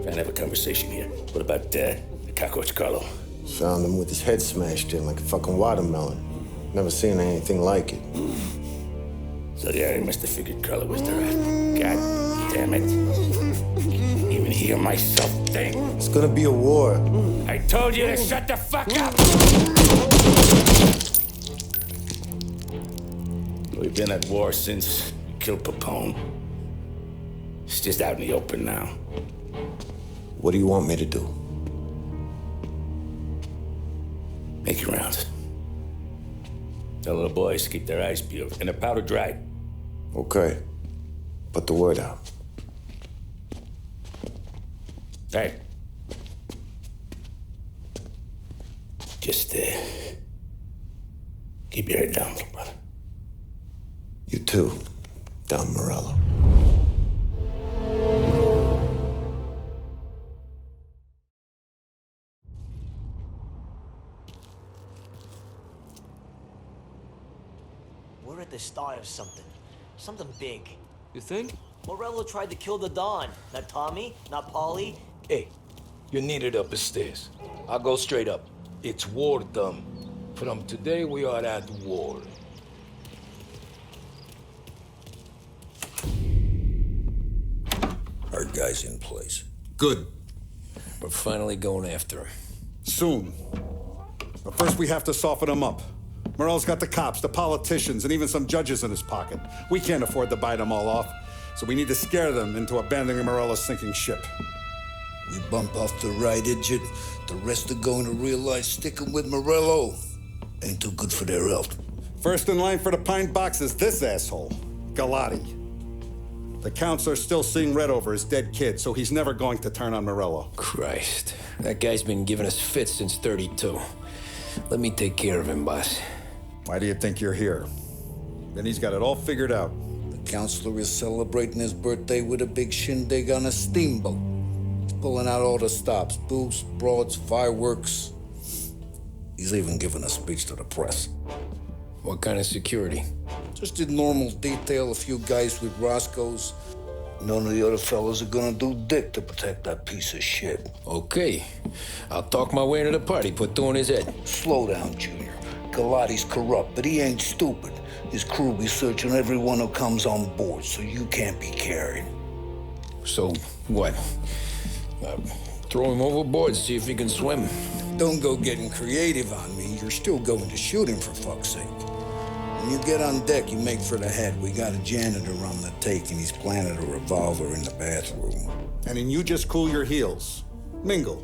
E: Trying to have a conversation here. What about the cockroach Carlo?
Q: Found him with his head smashed in like a fucking watermelon. Never seen anything like it.
E: So yeah, he must have figured Carlo was the rat. God damn it. Even hear myself think.
Q: It's gonna be a war.
E: I told you to shut the fuck up! We've been at war since we killed Papone. It's just out in the open now.
Q: What do you want me to do?
E: Make your rounds. Tell little boys to keep their eyes peeled and their powder dry.
Q: Okay. Put the word out.
E: Hey. Just, keep your head down, little brother.
Q: You too, Don Morello.
V: We're at the start of something. Something big.
W: You think?
V: Morello tried to kill the Don. Not Tommy, not Paulie.
L: Hey, you're needed up the stairs. I'll go straight up. It's war, dumb. From today, we are at war.
B: Our guy's in place.
G: Good.
B: We're finally going after him.
G: Soon. But first we have to soften him up. Morello's got the cops, the politicians, and even some judges in his pocket. We can't afford to bite them all off, so we need to scare them into abandoning Morello's sinking ship.
L: We bump off the right idiot, the rest are going to realize sticking with Morello ain't too good for their health.
G: First in line for the pine box is this asshole, Galati. The counselor's still seeing red over his dead kid, so he's never going to turn on Morello.
B: Christ. That guy's been giving us fits since 32. Let me take care of him, boss.
G: Why do you think you're here? Then he's got it all figured out.
F: The counselor is celebrating his birthday with a big shindig on a steamboat. He's pulling out all the stops, booze, broads, fireworks. He's even giving a speech to the press.
B: What kind of security?
F: Just the normal detail, a few guys with Roscoe's. None of the other fellas are gonna do dick to protect that piece of shit.
B: Okay. I'll talk my way into the party, put two in his head.
F: Slow down, Junior. Galati's corrupt, but he ain't stupid. His crew be searching everyone who comes on board, so you can't be carried.
B: So, what? Throw him overboard, see if he can swim.
F: Don't go getting creative on me. You're still going to shoot him, for fuck's sake. When you get on deck, you make for the head. We got a janitor on the take, and he's planted a revolver in the bathroom.
G: And then you just cool your heels. Mingle.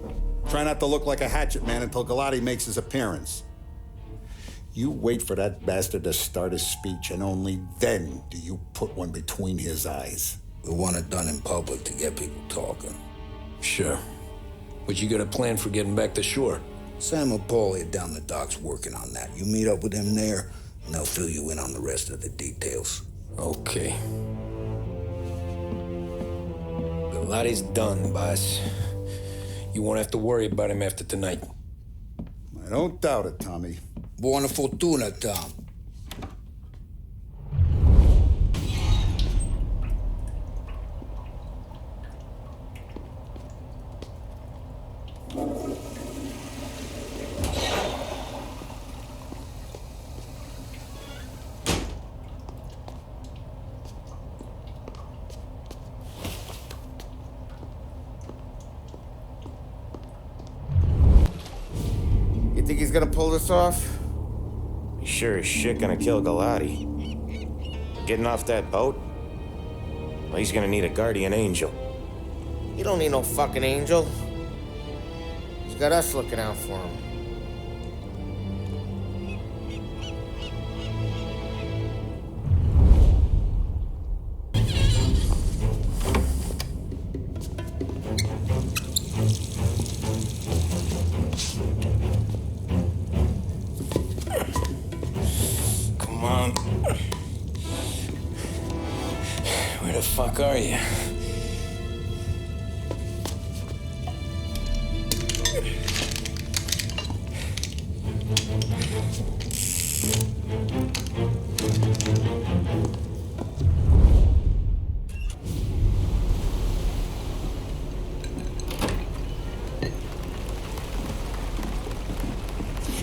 G: Try not to look like a hatchet man until Galati makes his appearance. You wait for that bastard to start his speech, and only then do you put one between his eyes.
F: We want it done in public to get people talking.
B: Sure. But you got a plan for getting back to shore?
F: Sam and Paulie are down the docks working on that. You meet up with them there, and they'll fill you in on the rest of the details.
B: Okay. Galati's done, boss. You won't have to worry about him after tonight.
G: I don't doubt it, Tommy.
F: Buona fortuna, Tom.
D: You think he's gonna pull this off?
J: He's sure as shit gonna kill Galati. Getting off that boat? Well, he's gonna need a guardian angel.
D: He don't need no fucking angel. He's got us looking out for him.
B: Come on. Where the fuck are you?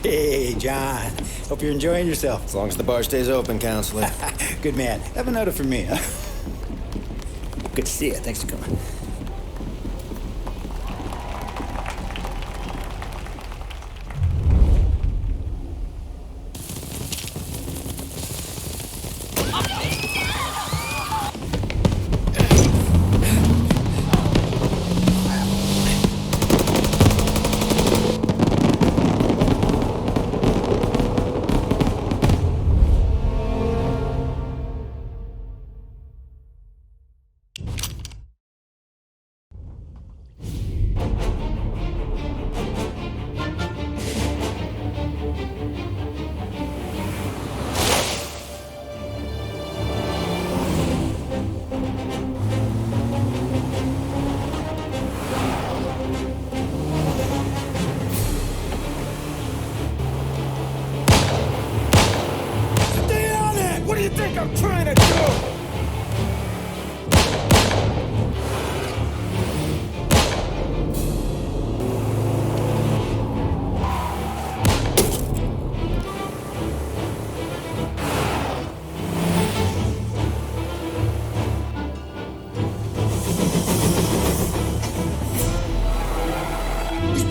W: Hey, John. Hope you're enjoying yourself.
U: As long as the bar stays open, counselor.
W: Good man. Have a note for me, huh? Good to see you. Thanks for coming.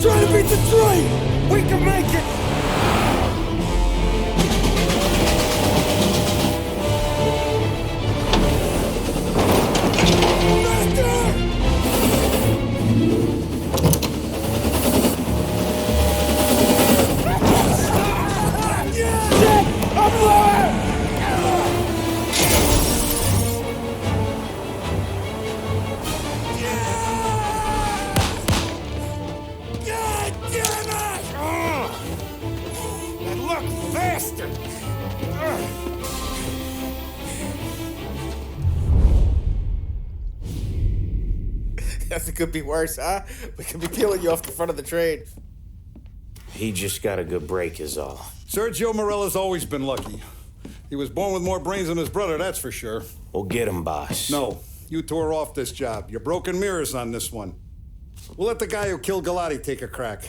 X: Trying to beat the train! We can make it!
D: bastard! That could be worse, huh? We could be peeling you off the front of the train.
J: He just got a good break is all.
G: Sergio Morella's always been lucky. He was born with more brains than his brother, that's for sure.
J: We'll get him, boss.
G: No, you tore off this job. You're broken mirrors on this one. We'll let the guy who killed Galati take a crack.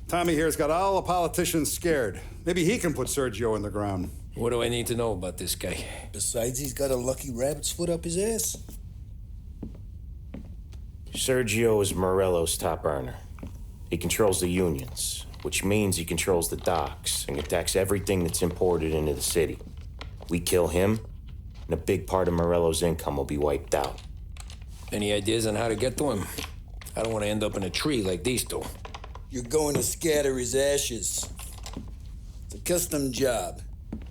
G: Tommy here's got all the politicians scared. Maybe he can put Sergio in the ground.
B: What do I need to know about this guy?
F: Besides, he's got a lucky rabbit's foot up his ass.
J: Sergio is Morello's top earner. He controls the unions, which means he controls the docks and attacks everything that's imported into the city. We kill him, and a big part of Morello's income will be wiped out.
B: Any ideas on how to get to him? I don't want to end up in a tree like these two.
F: You're going to scatter his ashes. It's a custom job.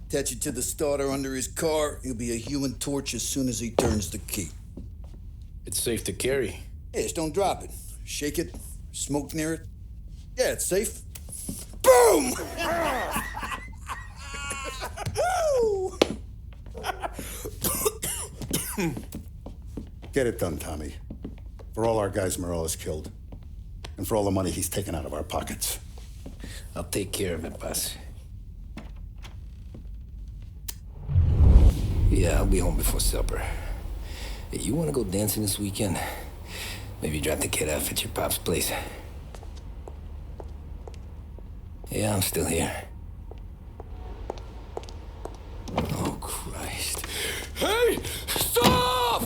F: Attach it to the starter under his car. He'll be a human torch as soon as he turns the key.
B: It's safe to carry.
F: Yeah, just don't drop it. Shake it, smoke near it. Yeah, it's safe. Boom!
G: Get it done, Tommy. For all our guys Morella's killed. And for all the money he's taken out of our pockets.
B: I'll take care of it, boss. Yeah, I'll be home before supper. Hey, you want to go dancing this weekend? Maybe drop the kid off at your pop's place. Yeah, I'm still here. Oh, Christ.
L: Hey! Stop!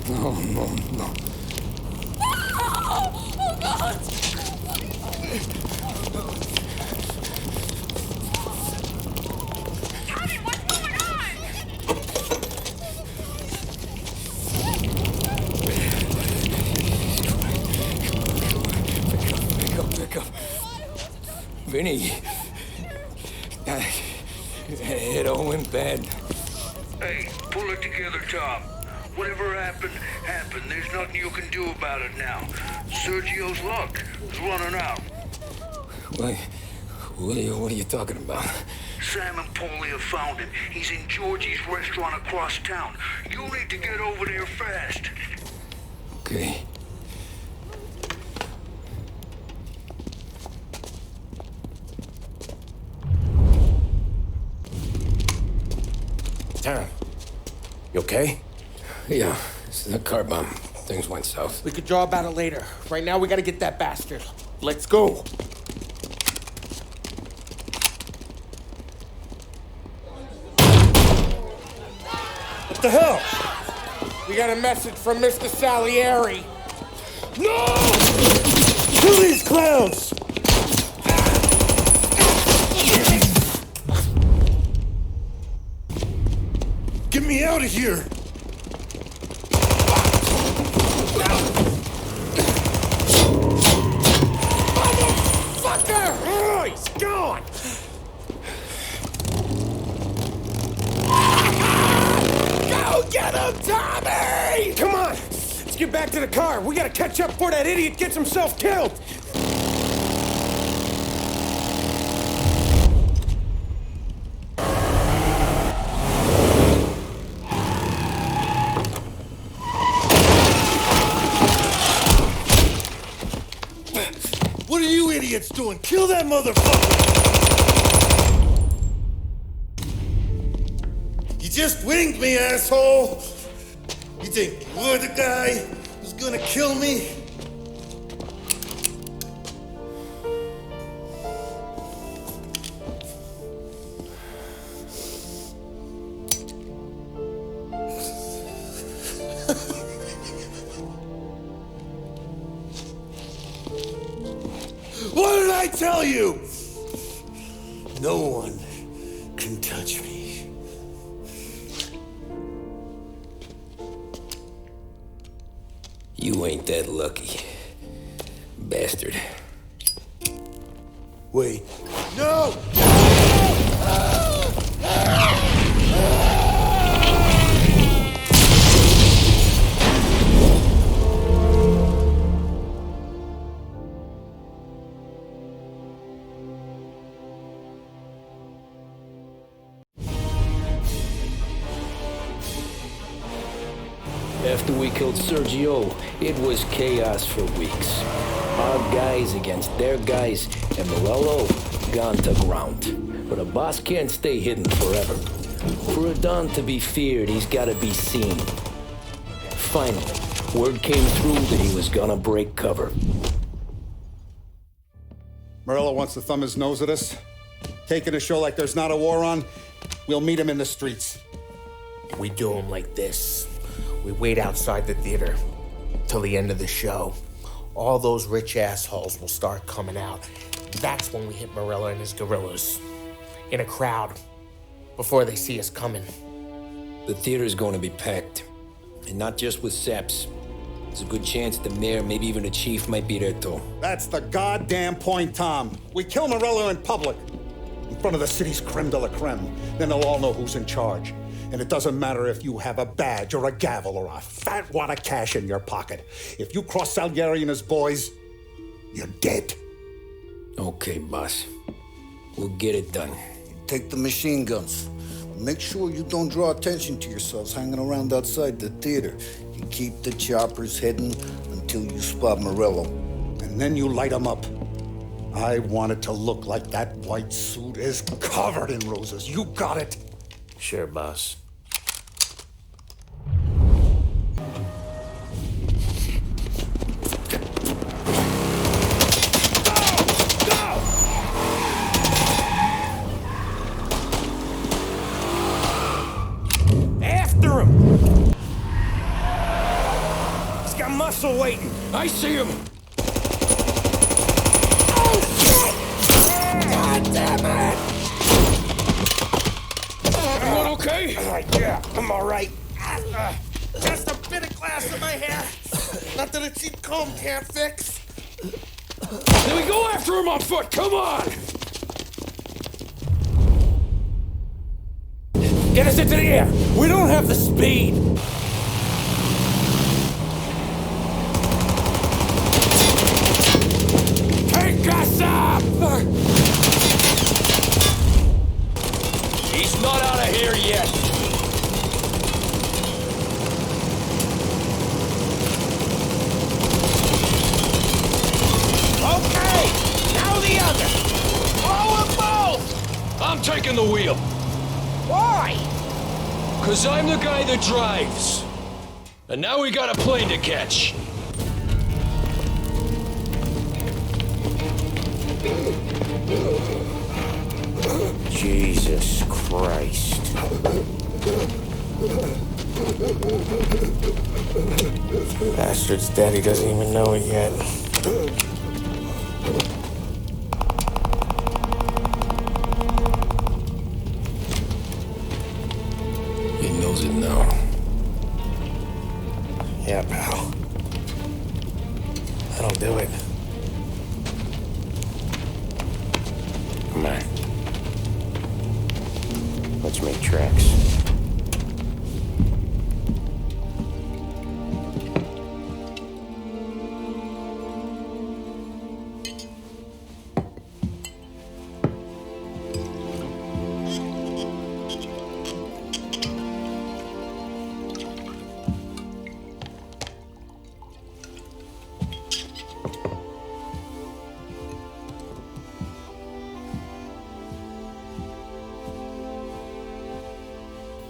B: No, no, no.
S: Oh, God!
B: Vinny, it all went bad.
C: Hey, pull it together, Tom. Whatever happened, happened. There's nothing you can do about it now. Sergio's luck is running out.
B: What are you talking about?
C: Sam and Paulie have found him. He's in Georgie's restaurant across town. You need to get over there fast.
B: Okay.
J: Tom, you okay?
B: Yeah, it's a car bomb. Things went south.
D: We could draw about it later. Right now, we gotta get that bastard. Let's go. What the hell? We got a message from Mr. Salieri.
L: No!
D: Kill these clowns!
L: Get me out of here!
D: Motherfucker! Oh, he's gone! Go get him, Tommy! Come on! Let's get back to the car. We gotta catch up before that idiot gets himself killed!
L: What are you idiots doing? Kill that motherfucker! You just winged me, asshole! You think you're the guy who's gonna kill me? What did I tell you? No one can touch me.
B: You ain't that lucky, bastard.
L: Wait. No!
B: After we killed Sergio, it was chaos for weeks. Our guys against their guys, and Morello gone to ground. But a boss can't stay hidden forever. For a Don to be feared, he's gotta be seen. Finally, word came through that he was gonna break cover.
G: Morello wants to thumb his nose at us. Taking a show like there's not a war on, we'll meet him in the streets.
D: We do him like this. We wait outside the theater till the end of the show. All those rich assholes will start coming out. That's when we hit Morello and his guerrillas. In a crowd. Before they see us coming.
B: The theater's going to be packed. And not just with saps. There's a good chance the mayor, maybe even the chief, might be there too.
G: That's the goddamn point, Tom. We kill Morello in public. In front of the city's creme de la creme. Then they'll all know who's in charge. And it doesn't matter if you have a badge or a gavel or a fat wad of cash in your pocket. If you cross Salieri and his boys, you're dead.
B: Okay, boss. We'll get it done.
F: Take the machine guns. Make sure you don't draw attention to yourselves hanging around outside the theater. You keep the choppers hidden until you spot Morello.
G: And then you light them up. I want it to look like that white suit is covered in roses. You got it?
J: Sure, boss.
N: After him! He's got muscle waiting.
B: I see him!
D: Oh, shit! God damn it!
B: Everyone okay?
D: Yeah, I'm all right. Just a bit of glass in my hair. Nothing a cheap comb can't fix.
B: Then we go after him on foot, come on!
N: Get us into the air! We don't have the speed! Take us up!
B: He's not out of here yet!
D: Okay, now the other. Blow them both!
B: I'm taking the wheel.
D: Why?
B: 'Cause I'm the guy that drives. And now we got a plane to catch.
J: Jesus Christ.
D: Bastard's daddy doesn't even know it yet.
B: He knows it now.
D: Yeah, pal. That'll do it.
J: Come on. Let's make tracks.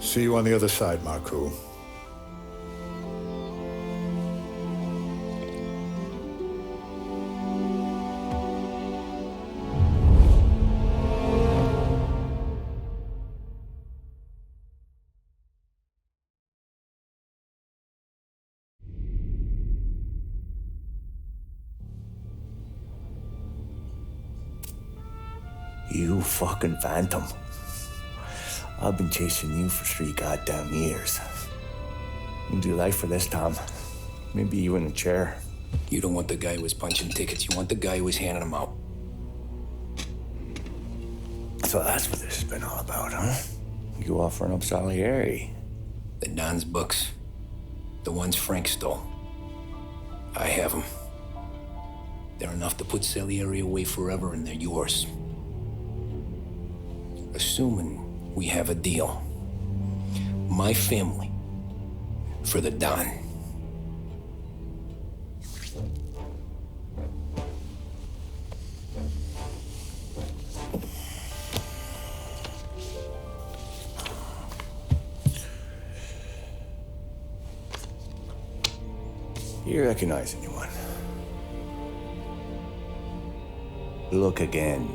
G: See you on the other side, Marku.
A: You fucking phantom. I've been chasing you for 3 goddamn years. You do life for this, Tom. Maybe you in a chair.
B: You don't want the guy who was punching tickets. You want the guy who was handing them out.
A: So that's what this has been all about, huh? You offering up Salieri.
B: The Don's books. The ones Frank stole. I have them. They're enough to put Salieri away forever, and they're yours. Assuming we have a deal. My family For the Don.
A: You recognize anyone? Look again.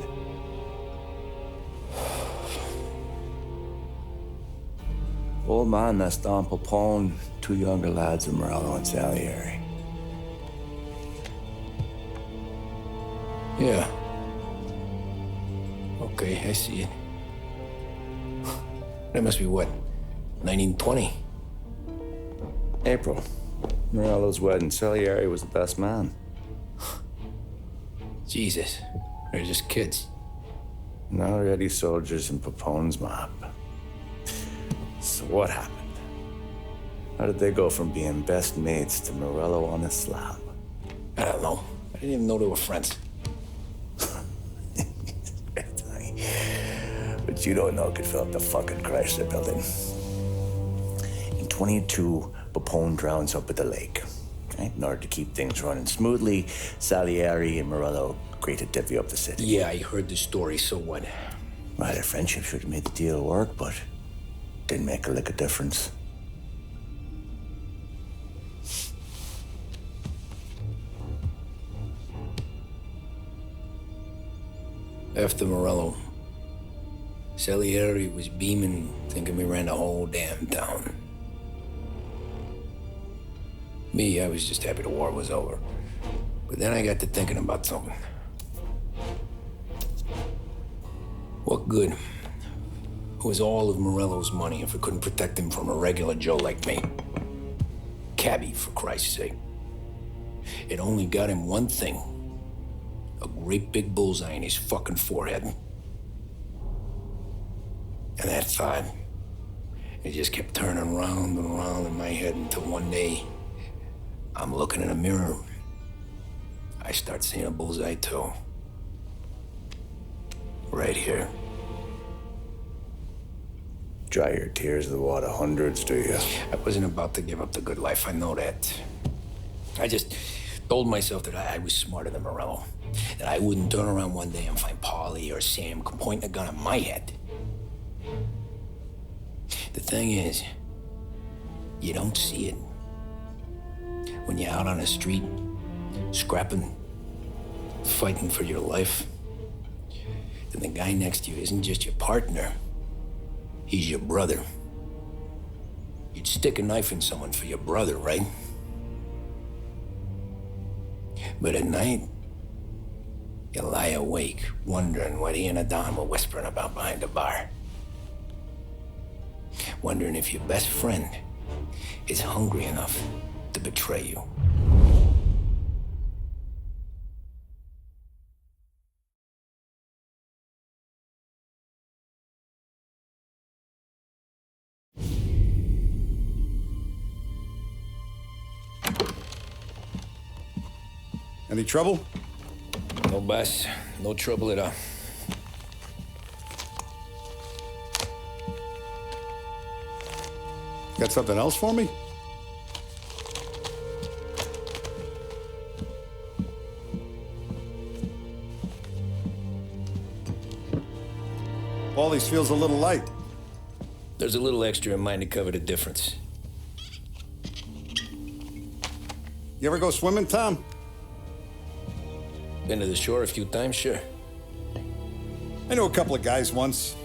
A: Old man, that's Don Popone, two younger lads of Morello and Salieri.
B: Yeah. Okay, I see it. That must be what, 1920?
A: April. Morello's wedding. Salieri was the best man.
B: Jesus, they're just kids.
A: Now already soldiers in Popone's mob. So what happened? How did they go from being best mates to Morello on a slab?
B: I don't know. I didn't even know they were friends.
A: But you don't know could fill up the fucking Chrysler building. In 22, Popone drowns up at the lake. Right? In order to keep things running smoothly, Salieri and Morello agreed to divvy up the city.
B: Yeah, I heard the story, so what?
A: Well, their friendship should have made the deal work, but didn't make a lick of difference.
B: After Morello, Salieri was beaming, thinking we ran the whole damn town. Me, I was just happy the war was over. But then I got to thinking about something. What good was all of Morello's money if it couldn't protect him from a regular Joe like me? Cabbie, for Christ's sake. It only got him one thing. A great big bullseye in his fucking forehead. And that thought, it just kept turning round and round in my head until one day, I'm looking in a mirror. I start seeing a bullseye too. Right here.
A: Dry your tears of the water hundreds, do you?
B: I wasn't about to give up the good life, I know that. I just told myself that I was smarter than Morello. That I wouldn't turn around one day and find Paulie or Sam pointing a gun at my head. The thing is, you don't see it. When you're out on the street, scrapping, fighting for your life, then the guy next to you isn't just your partner, he's your brother. You'd stick a knife in someone for your brother, right? But at night, you lie awake, wondering what he and Don were whispering about behind the bar. Wondering if your best friend is hungry enough to betray you.
G: Any trouble?
B: No, boss. No trouble at all.
G: Got something else for me? Paulie's feels a little light.
B: There's a little extra in mine to cover the difference.
G: You ever go swimming, Tom?
B: Been to the shore a few times, sure.
G: I knew a couple of guys once.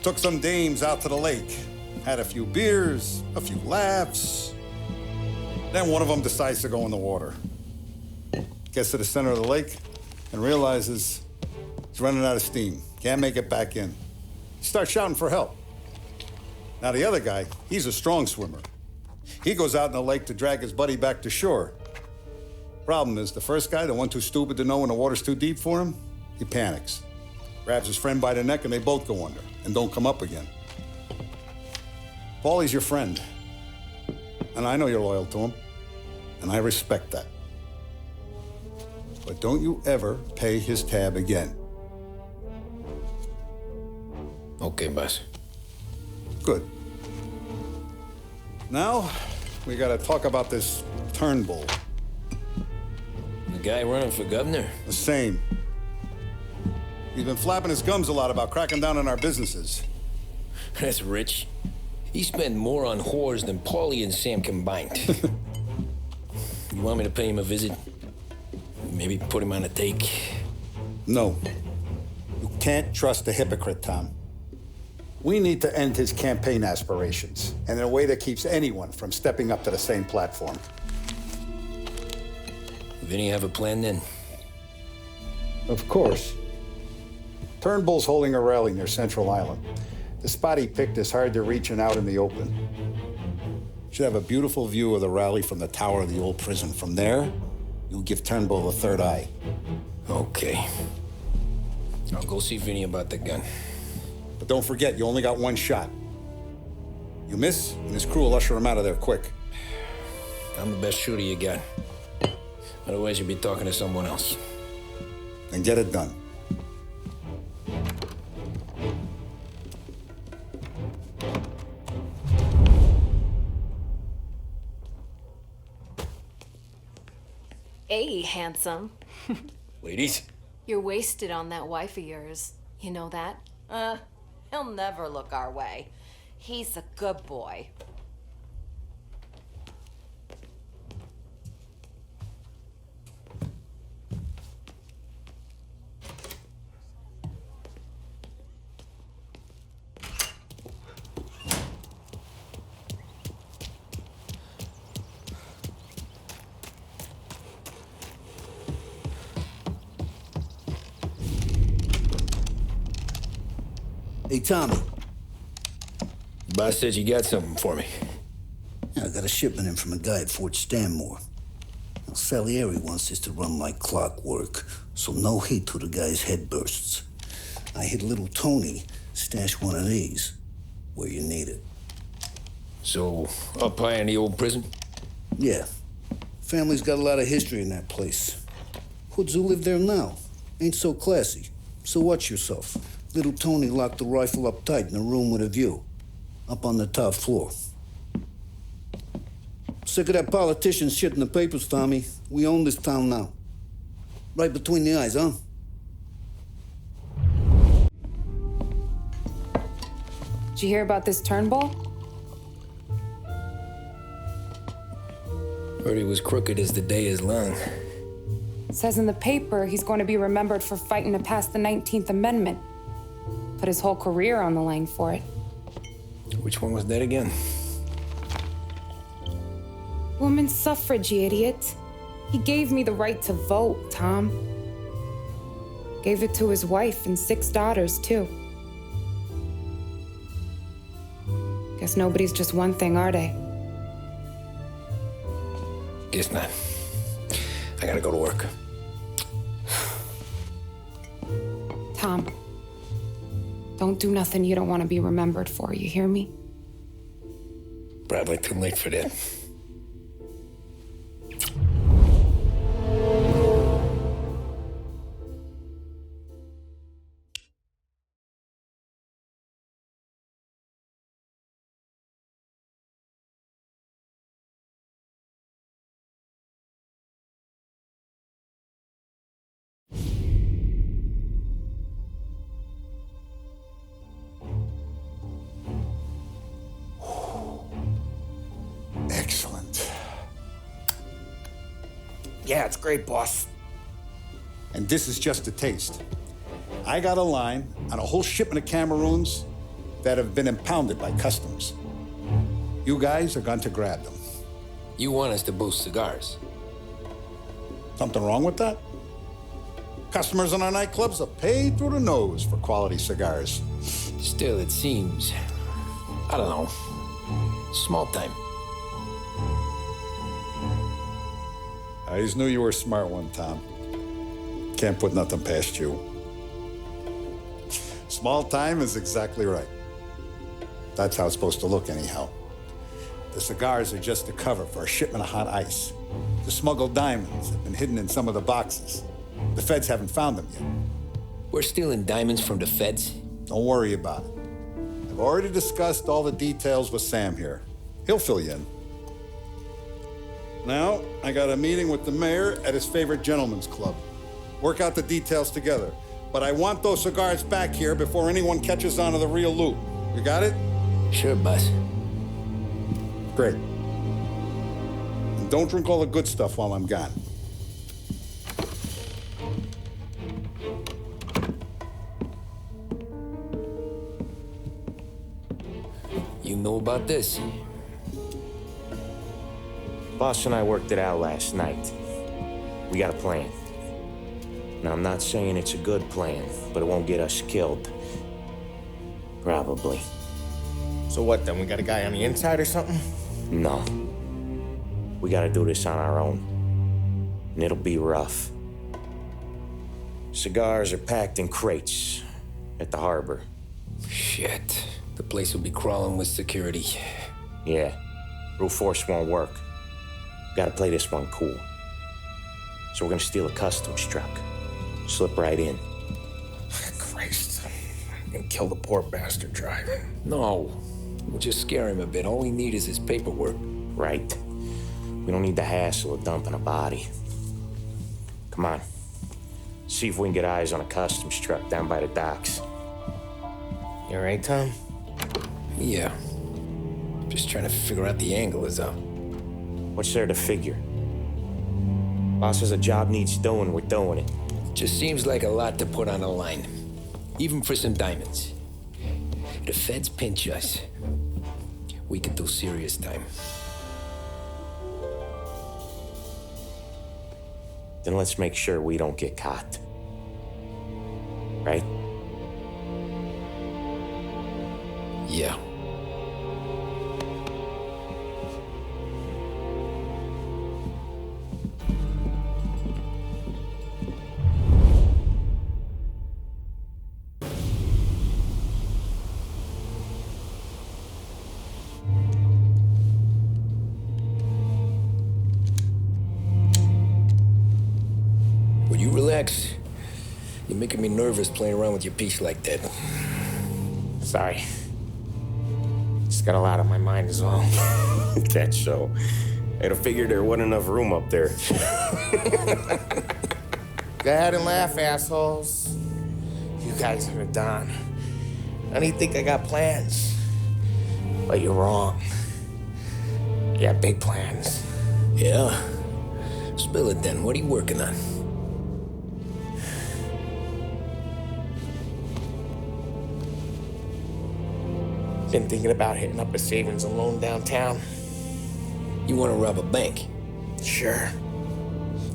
G: Took some dames out to the lake. Had a few beers, a few laughs. Then one of them decides to go in the water. Gets to the center of the lake and realizes he's running out of steam. Can't make it back in. He starts shouting for help. Now the other guy, he's a strong swimmer. He goes out in the lake to drag his buddy back to shore. Problem is, the first guy, the one too stupid to know when the water's too deep for him, he panics. Grabs his friend by the neck and they both go under and don't come up again. Paulie's your friend. And I know you're loyal to him. And I respect that. But don't you ever pay his tab again.
B: Okay, boss.
G: Good. Now, We gotta talk about this Turnbull.
B: The guy running for governor?
G: The same. He's been flapping his gums a lot about cracking down on our businesses.
B: That's rich. He spent more on whores than Paulie and Sam combined. You want me to pay him a visit? Maybe put him on a take?
G: No. You can't trust a hypocrite, Tom. We need to end his campaign aspirations, and in a way that keeps anyone from stepping up to the same platform.
B: Vinny have a plan then?
G: Of course. Turnbull's holding a rally near Central Island. The spot he picked is hard to reach and out in the open. Should have a beautiful view of the rally from the tower of the old prison. From there, you'll give Turnbull a third eye.
B: Okay. I'll go see Vinny about the gun.
G: But don't forget, you only got one shot. You miss, and his crew will usher him out of there quick.
B: I'm the best shooter you got. Otherwise, you'd be talking to someone else.
G: Then get it done.
H: Hey, handsome.
B: Ladies?
H: You're wasted on that wife of yours. You know that?
M: He'll never look our way. He's a good boy.
F: Hey, Tommy.
B: Boss said you got something for me.
F: Yeah, I got a shipment in from a guy at Fort Stanmore. Now, Salieri wants this to run like clockwork, so no heat till the guy's head bursts. I hit little Tony, stash one of these where you need it.
B: So, up high in the old prison?
F: Yeah. Family's got a lot of history in that place. Hoods who live there now ain't so classy. So watch yourself. Little Tony locked the rifle up tight in a room with a view, up on the top floor. Sick of that politician shit in the papers, Tommy. We own this town now. Right between the eyes, huh?
P: Did you hear about this Turnbull?
B: Heard he was crooked as the day is long.
P: Says in the paper he's going to be remembered for fighting to pass the 19th Amendment. Put his whole career on the line for it.
B: Which one was that again?
P: Women's suffrage, you idiot. He gave me the right to vote, Tom. Gave it to his wife and 6 daughters, too. Guess nobody's just one thing, are they?
B: Guess not. I gotta go to work.
P: Tom, don't do nothing you don't want to be remembered for, you hear me?
B: Probably too late for that.
G: Excellent.
D: Yeah, it's great, boss.
G: And this is just a taste. I got a line on a whole shipment of Cameroons that have been impounded by customs. You guys are going to grab them.
B: You want us to boost cigars?
G: Something wrong with that? Customers in our nightclubs are paid through the nose for quality cigars.
B: Still, it seems, I don't know, small time.
G: I always knew you were a smart one, Tom. Can't put nothing past you. Small time is exactly right. That's how it's supposed to look, anyhow. The cigars are just a cover for a shipment of hot ice. The smuggled diamonds have been hidden in some of the boxes. The feds haven't found them yet.
B: We're stealing diamonds from the feds?
G: Don't worry about it. I've already discussed all the details with Sam here. He'll fill you in. Now, I got a meeting with the mayor at his favorite gentleman's club. Work out the details together. But I want those cigars back here before anyone catches on to the real loot. You got it?
B: Sure, boss.
G: Great. And don't drink all the good stuff while I'm gone.
B: You know about this?
J: Boss and I worked it out last night. We got a plan. Now, I'm not saying it's a good plan, but it won't get us killed. Probably.
D: So what then? We got a guy on the inside or something?
J: No. We gotta do this on our own. And it'll be rough. Cigars are packed in crates at the harbor.
B: Shit. The place will be crawling with security.
J: Yeah. Brute force won't work. Gotta play this one cool. So we're gonna steal a customs truck. Slip right in.
D: Christ. And kill the poor bastard driver.
B: No. We'll just scare him a bit. All we need is his paperwork.
J: Right. We don't need the hassle of dumping a body. Come on. See if we can get eyes on a customs truck down by the docks.
D: You all right, Tom?
B: Yeah. Just trying to figure out the angle is up.
J: What's there to figure? Boss says a job needs doing, we're doing it.
B: Just seems like a lot to put on the line. Even for some diamonds. If the feds pinch us, we could do serious time.
J: Then let's make sure we don't get caught. Right?
B: Yeah. Would you relax? You're making me nervous playing around with your piece like that.
D: Sorry. Just got a lot on my mind as well.
J: That's so. I'd have figured there wasn't enough room up there.
D: Go ahead and laugh, assholes. You guys are done. I don't even think I got plans. But you're wrong. You got big plans.
B: Yeah? Spill it then. What are you working on?
D: Been thinking about hitting up a savings and loan downtown.
B: You want to rob a bank?
D: Sure.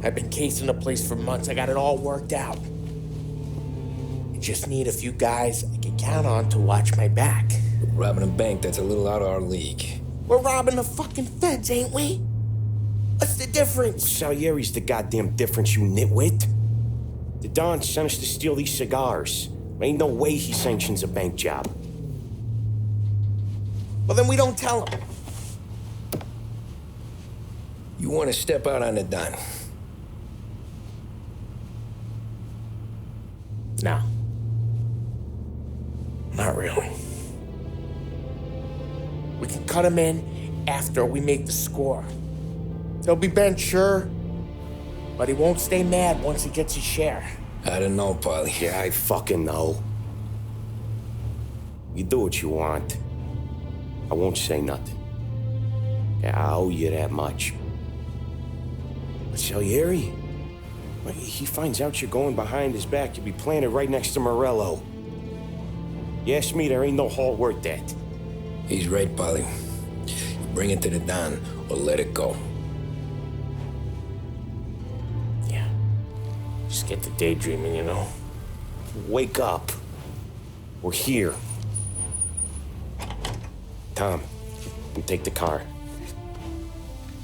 D: I've been casing the place for months. I got it all worked out. I just need a few guys I can count on to watch my back.
B: Robbing a bank, that's a little out of our league.
D: We're robbing the fucking feds, ain't we? What's the difference?
J: Salieri's the goddamn difference, you nitwit. The Don sent us to steal these cigars. There ain't no way he sanctions a bank job.
D: Well, then we don't tell him.
B: You want to step out on the Don?
D: No. Not really. We can cut him in after we make the score. He'll be bent, sure, but he won't stay mad once he gets his share.
B: I don't know, Polly.
J: Yeah, I fucking know. You do what you want. I won't say nothing. Yeah, I owe you that much. But Salieri, when he finds out you're going behind his back, you'll be planted right next to Morello. You ask me, there ain't no haul worth that.
B: He's right, Polly. Bring it to the Don or let it go.
D: Yeah. Just get to daydreaming, you know?
J: Wake up. We're here. Tom, you take the car.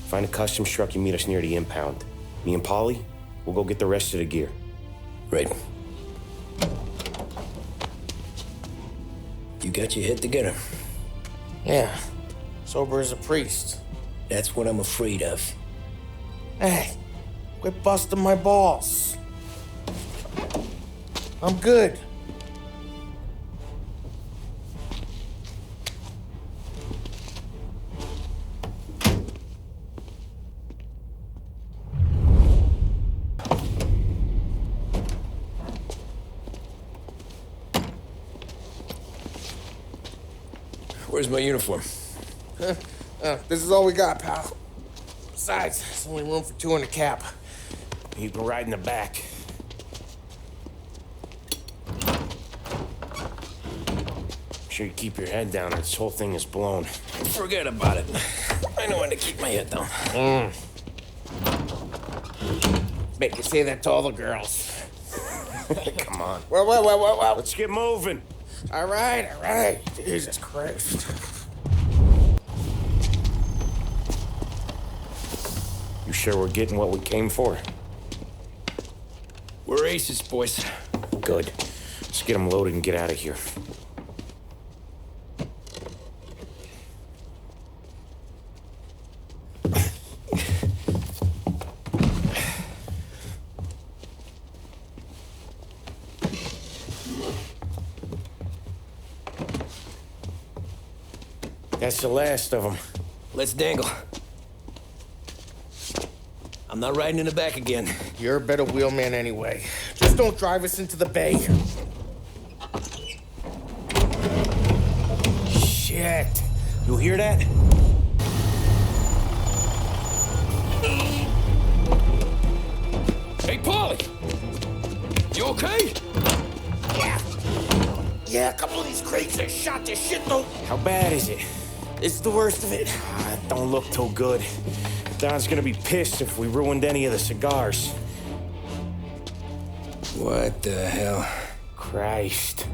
J: Find a customs truck and meet us near the impound. Me and Polly, we'll go get the rest of the gear.
B: Right. You got your head together?
D: Yeah. Sober as a priest.
B: That's what I'm afraid of.
D: Hey, quit busting my balls. I'm good.
B: Where's my uniform?
D: This is all we got, pal. Besides, there's only room for 2 in the cab.
J: You can ride in the back. Make sure you keep your head down or this whole thing is blown.
B: Forget about it. I know when to keep my head down.
D: Bet you say that to all the girls.
J: Come on.
D: Well.
J: Let's get moving.
D: All right. Jesus Christ.
J: You sure we're getting what we came for?
B: We're aces, boys.
J: Good. Let's get them loaded and get out of here. That's the last of them.
B: Let's dangle. I'm not riding in the back again.
D: You're a better wheelman anyway. Just don't drive us into the bay.
J: Shit. You hear that?
B: Hey, Paulie! You okay?
D: Yeah, a couple of these crates are shot to shit, though.
J: How bad is it?
D: It's the worst of it.
J: Don't look too good. Don's gonna be pissed if we ruined any of the cigars.
B: What the hell?
J: Christ.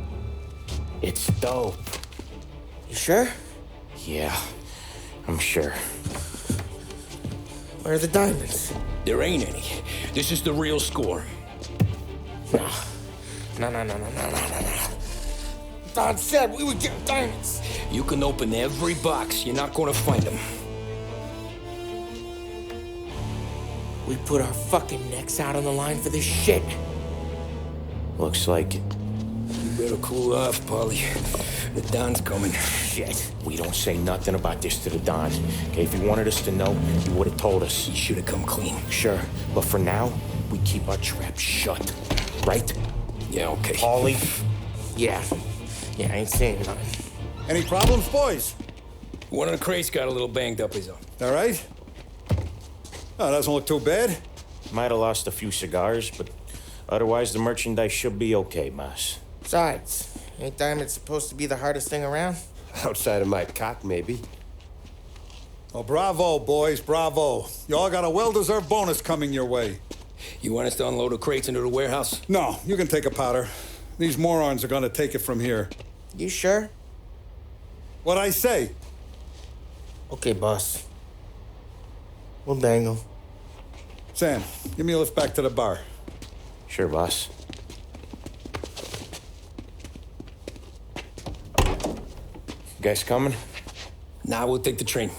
J: It's dope.
D: You sure?
J: Yeah, I'm sure.
D: Where are the diamonds?
B: There ain't any. This is the real score.
D: No. Don said we would get diamonds.
B: You can open every box. You're not gonna find them.
D: We put our fucking necks out on the line for this shit.
J: Looks like it.
B: You better cool off, Paulie. The Don's coming.
J: Shit. We don't say nothing about this to the Don. Okay, if he wanted us to know, he would have told us.
B: He should have come clean.
J: Sure, but for now, we keep our trap shut. Right?
B: Yeah, okay.
J: Paulie?
D: Yeah, I ain't saying nothing.
G: Any problems, boys?
B: One of the crates got a little banged up, his own.
G: All right? Oh, doesn't look too bad.
J: Might have lost a few cigars, but otherwise the merchandise should be okay, Mas.
D: Besides, ain't diamonds supposed to be the hardest thing around?
Q: Outside of my cock, maybe.
G: Well, bravo, boys, bravo. You all got a well-deserved bonus coming your way.
B: You want us to unload the crates into the warehouse?
G: No, you can take a powder. These morons are gonna take it from here.
D: You sure?
G: What'd I say?
D: Okay, boss. We'll dangle.
G: Sam, give me a lift back to the bar.
J: Sure, boss. You guys coming?
B: Nah, we'll take the train.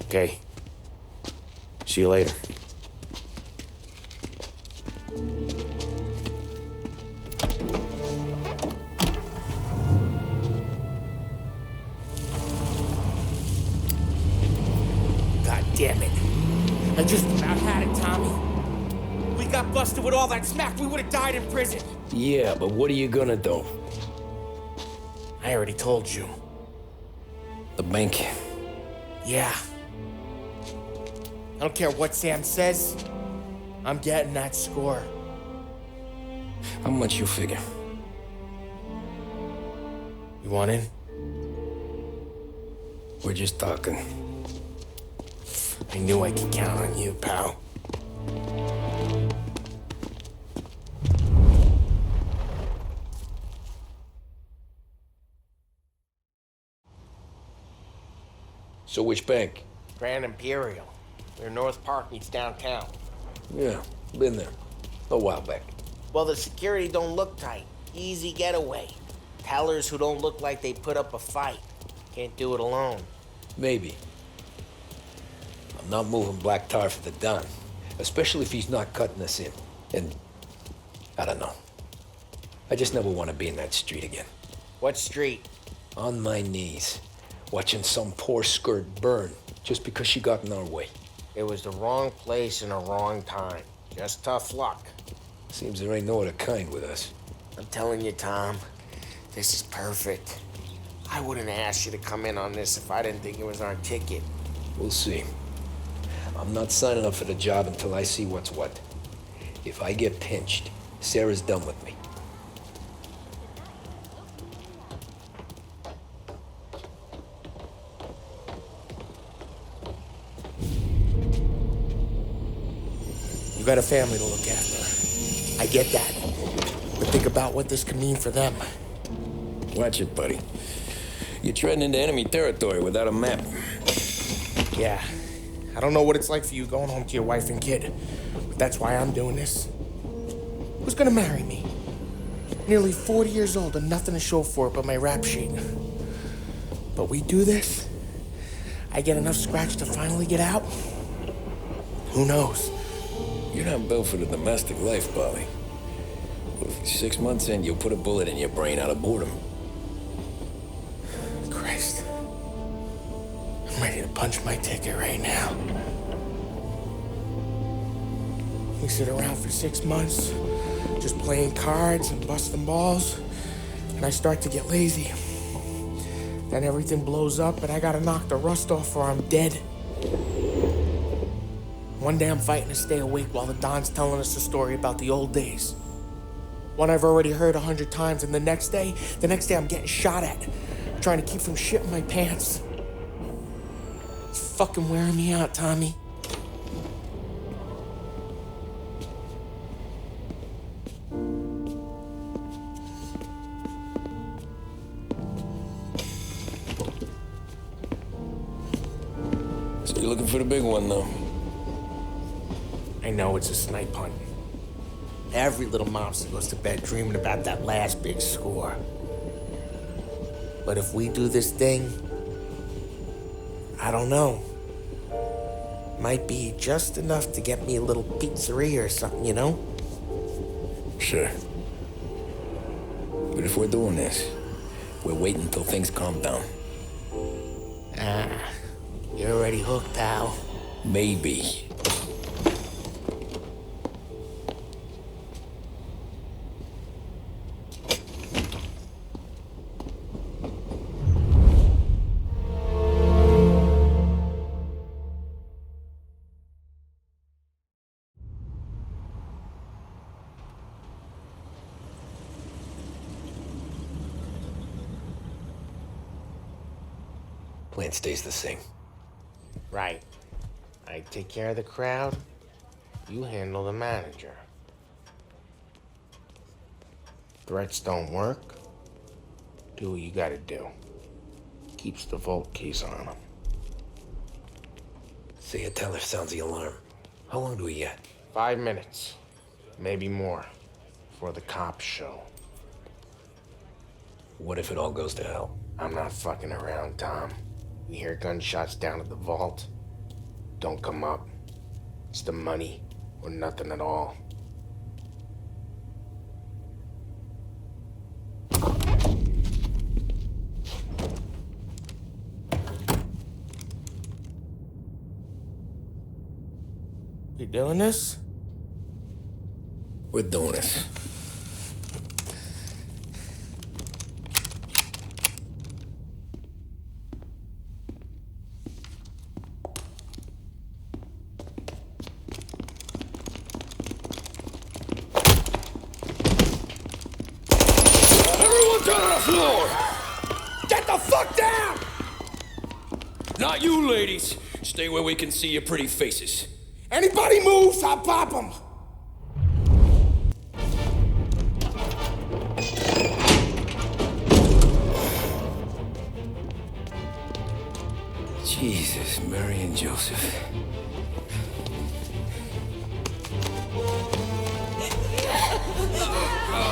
J: Okay. See you later.
D: God damn it. I just about had it, Tommy. We got busted with all that smack, we would have died in prison.
B: Yeah, but what are you gonna do?
D: I already told you.
B: The bank.
D: Yeah. I don't care what Sam says. I'm getting that score.
B: How much you figure?
D: You want in?
B: We're just talking.
D: I knew I could count on you, pal.
B: So which bank?
D: Grand Imperial. Where North Park meets downtown.
B: Yeah, been there. A while back.
D: Well, the security don't look tight. Easy getaway. Tellers who don't look like they put up a fight. Can't do it alone.
B: Maybe. I'm not moving black tar for the Don. Especially if he's not cutting us in. And I don't know. I just never want to be in that street again.
D: What street?
B: On my knees. Watching some poor skirt burn just because she got in our way.
D: It was the wrong place and the wrong time. Just tough luck.
B: Seems there ain't no other kind with us.
D: I'm telling you, Tom. This is perfect. I wouldn't ask you to come in on this if I didn't think it was our ticket.
B: We'll see. I'm not signing up for the job until I see what's what. If I get pinched, Sarah's done with me.
D: You got a family to look after. I get that. But think about what this could mean for them.
B: Watch it, buddy. You're treading into enemy territory without a map.
D: Yeah. I don't know what it's like for you going home to your wife and kid, but that's why I'm doing this. Who's gonna marry me? Nearly 40 years old and nothing to show for it but my rap sheet. But we do this, I get enough scratch to finally get out? Who knows?
B: You're not built for the domestic life, Polly. What if 6 months in, you'll put a bullet in your brain out of boredom?
D: Christ. I'm ready to punch my ticket right now. We sit around for 6 months, just playing cards and busting balls, and I start to get lazy. Then everything blows up, and I gotta knock the rust off or I'm dead. One day I'm fighting to stay awake while the Don's telling us a story about the old days. One I've already heard 100 times, and the next day I'm getting shot at, trying to keep from shitting my pants. It's fucking wearing me out, Tommy.
B: So you're looking for the big one, though?
D: I know it's a snipe hunt. Every little mobster goes to bed dreaming about that last big score. But if we do this thing, I don't know. Might be just enough to get me a little pizzeria or something, you know?
B: Sure. But if we're doing this, we're waiting until things calm down.
D: Ah, you're already hooked, pal.
B: Maybe. Plan stays the same.
D: Right. I take care of the crowd, you handle the manager. Threats don't work, do what you gotta do. Keeps the vault keys on him.
B: Say a teller sounds the alarm. How long do we get?
D: 5 minutes, maybe more, before the cops show.
B: What if it all goes to hell?
D: I'm not fucking around, Tom. You hear gunshots down at the vault? Don't come up. It's the money or nothing at all. You doing this?
B: We're doing this.
D: Get the fuck down!
B: Not you, ladies. Stay where we can see your pretty faces.
D: Anybody moves, I'll pop them!
B: Jesus, Mary and Joseph.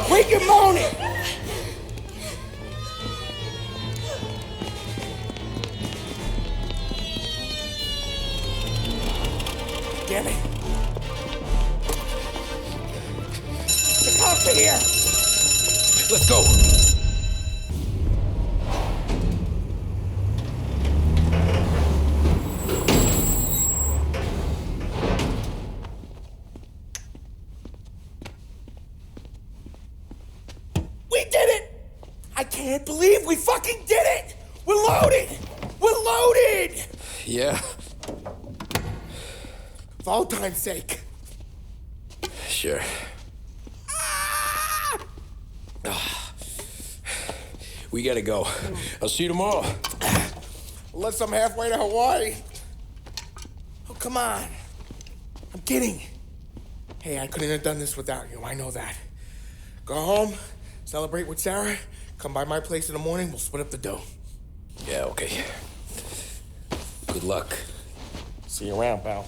D: Wake him moaning! Damn it. The cops are here!
B: Let's go!
D: We did it! I We fucking did it! We're loaded! We're loaded!
B: Yeah?
D: For all time's sake.
B: Sure. We gotta go. I'll see you tomorrow.
D: Unless I'm halfway to Hawaii. Oh, come on. I'm kidding. Hey, I couldn't have done this without you. I know that. Go home, celebrate with Sarah, come by my place in the morning, we'll split up the dough.
B: Yeah, okay. Good luck.
D: See you around, pal.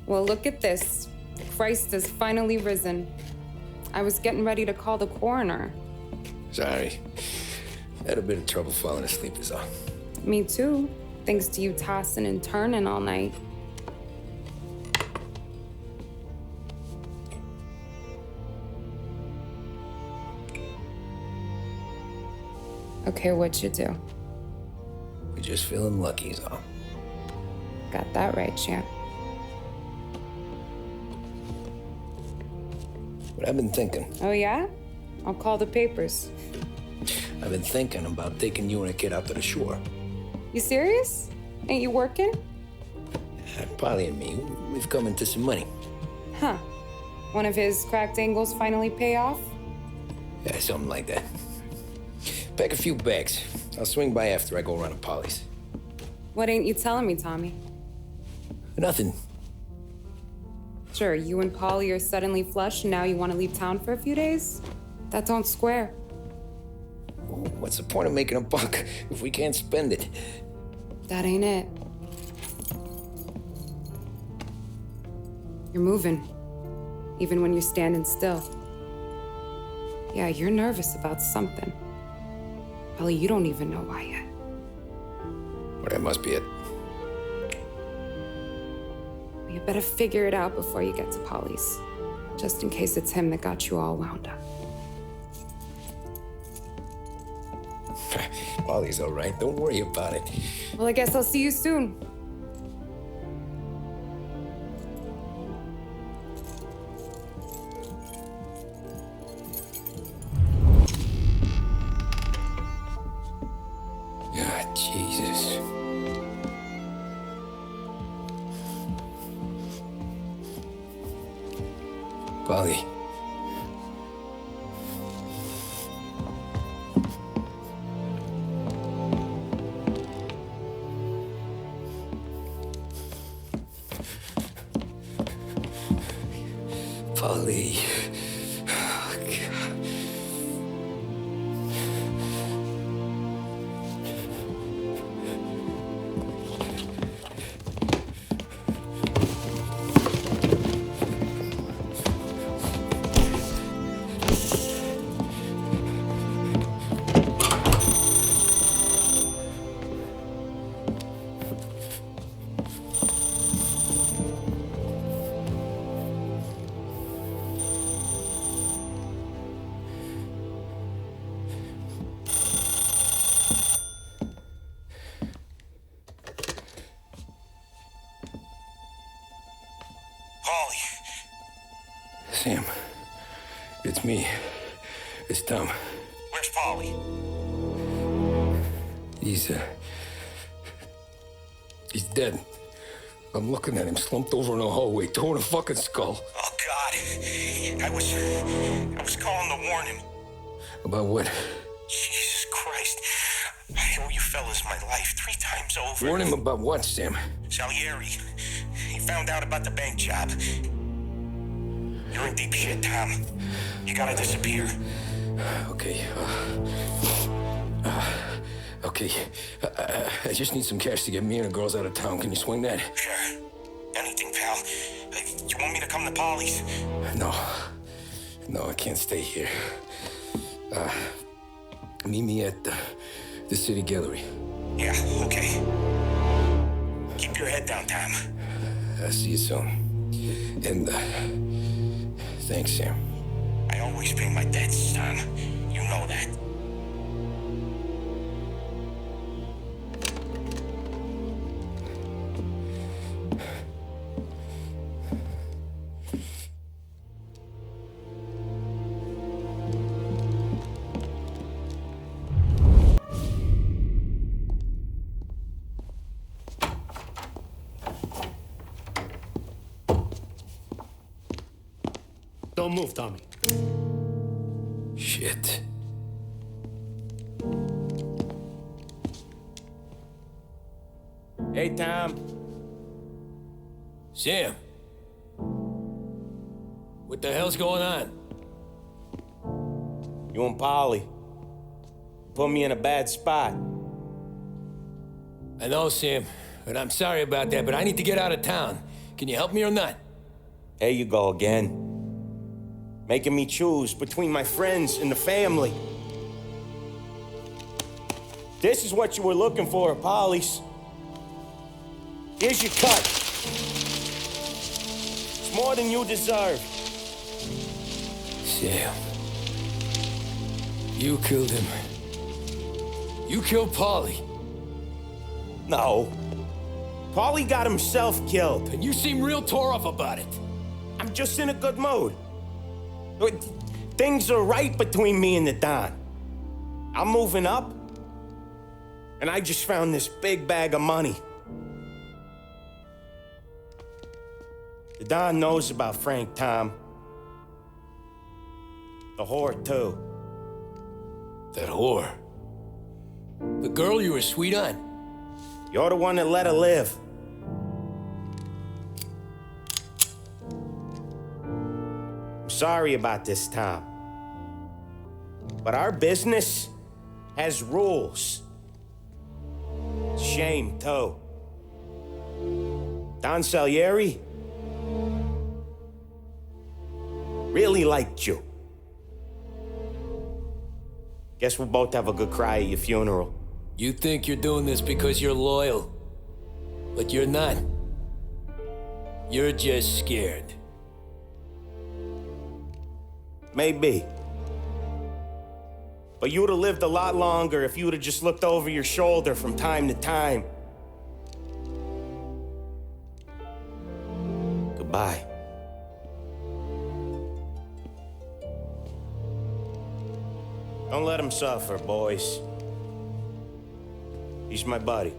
P: Well, look at this. Christ has finally risen. I was getting ready to call the coroner.
B: Sorry. Had a bit of trouble falling asleep is all.
P: Me too, thanks to you tossing and turning all night. Okay, what'd you do?
B: We're just feeling lucky is all.
P: Got that right, champ.
B: But I've been thinking.
P: Oh, yeah? I'll call the papers.
B: I've been thinking about taking you and a kid out to the shore.
P: You serious? Ain't you working?
B: Polly and me, we've come into some money.
P: Huh. One of his cracked angles finally pay off?
B: Yeah, something like that. Pack a few bags. I'll swing by after I go around to Polly's.
P: What ain't you telling me, Tommy?
B: Nothing.
P: Sure, you and Polly are suddenly flush and now you want to leave town for a few days? That don't square.
B: What's the point of making a buck if we can't spend it?
P: That ain't it. You're moving, even when you're standing still. Yeah, you're nervous about something. Probably you don't even know why yet.
B: Well, that must be it.
P: You better figure it out before you get to Polly's, just in case it's him that got you all wound up.
B: Polly's all right. Don't worry about it.
P: Well, I guess I'll see you soon.
B: God, Jesus. Polly. Polly. Oh, God. Sam, it's me. It's Tom.
U: Where's Polly?
B: He's dead. I'm looking at him slumped over in the hallway, torn a fucking skull.
U: Oh, God. I was calling to warn him.
B: About what?
U: Jesus Christ. I owe you fellas my life 3 times over.
B: Warn him about what, Sam?
U: Salieri. He found out about the bank job. You're in deep shit, Tom. You gotta disappear.
B: Okay. Okay. I just need some cash to get me and the girls out of town. Can you swing that?
U: Sure. Anything, pal. You want me to come to Polly's?
B: No. No, I can't stay here. Meet me at the city gallery.
U: Yeah, okay. Keep your head down, Tom.
B: I'll see you soon. And, thanks, Sam.
U: I always pay my debts, Tom. You know that.
I: Don't move, Tommy.
B: Shit.
J: Hey, Tom.
B: Sam. What the hell's going on?
J: You and Polly put me in a bad spot.
B: I know, Sam, and I'm sorry about that, but I need to get out of town. Can you help me or not?
J: There you go again. Making me choose between my friends and the family. This is what you were looking for, Polly's. Here's your cut. It's more than you deserve.
B: Sam. You killed him. You killed Polly.
J: No. Polly got himself killed.
B: And you seem real tore up about it.
J: I'm just in a good mood. Things are right between me and the Don. I'm moving up, and I just found this big bag of money. The Don knows about Frank, Tom. The whore, too.
B: That whore? The girl you were sweet on?
J: You're the one that let her live. I'm sorry about this, Tom. But our business has rules. Shame, too. Don Salieri really liked you. Guess we'll both have a good cry at your funeral.
B: You think you're doing this because you're loyal, but you're not. You're just scared.
J: Maybe. But you would have lived a lot longer if you would have just looked over your shoulder from time to time. Goodbye. Don't let him suffer, boys. He's my buddy.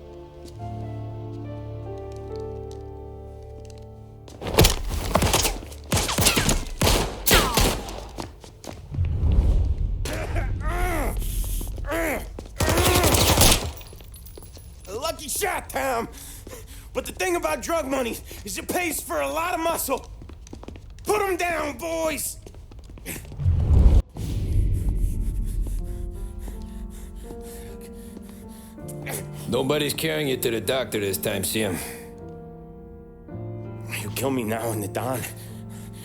J: A lucky shot, Tom. But the thing about drug money is it pays for a lot of muscle. Put him down, boys.
B: Nobody's carrying you to the doctor this time, Sam.
J: You kill me now and the Don.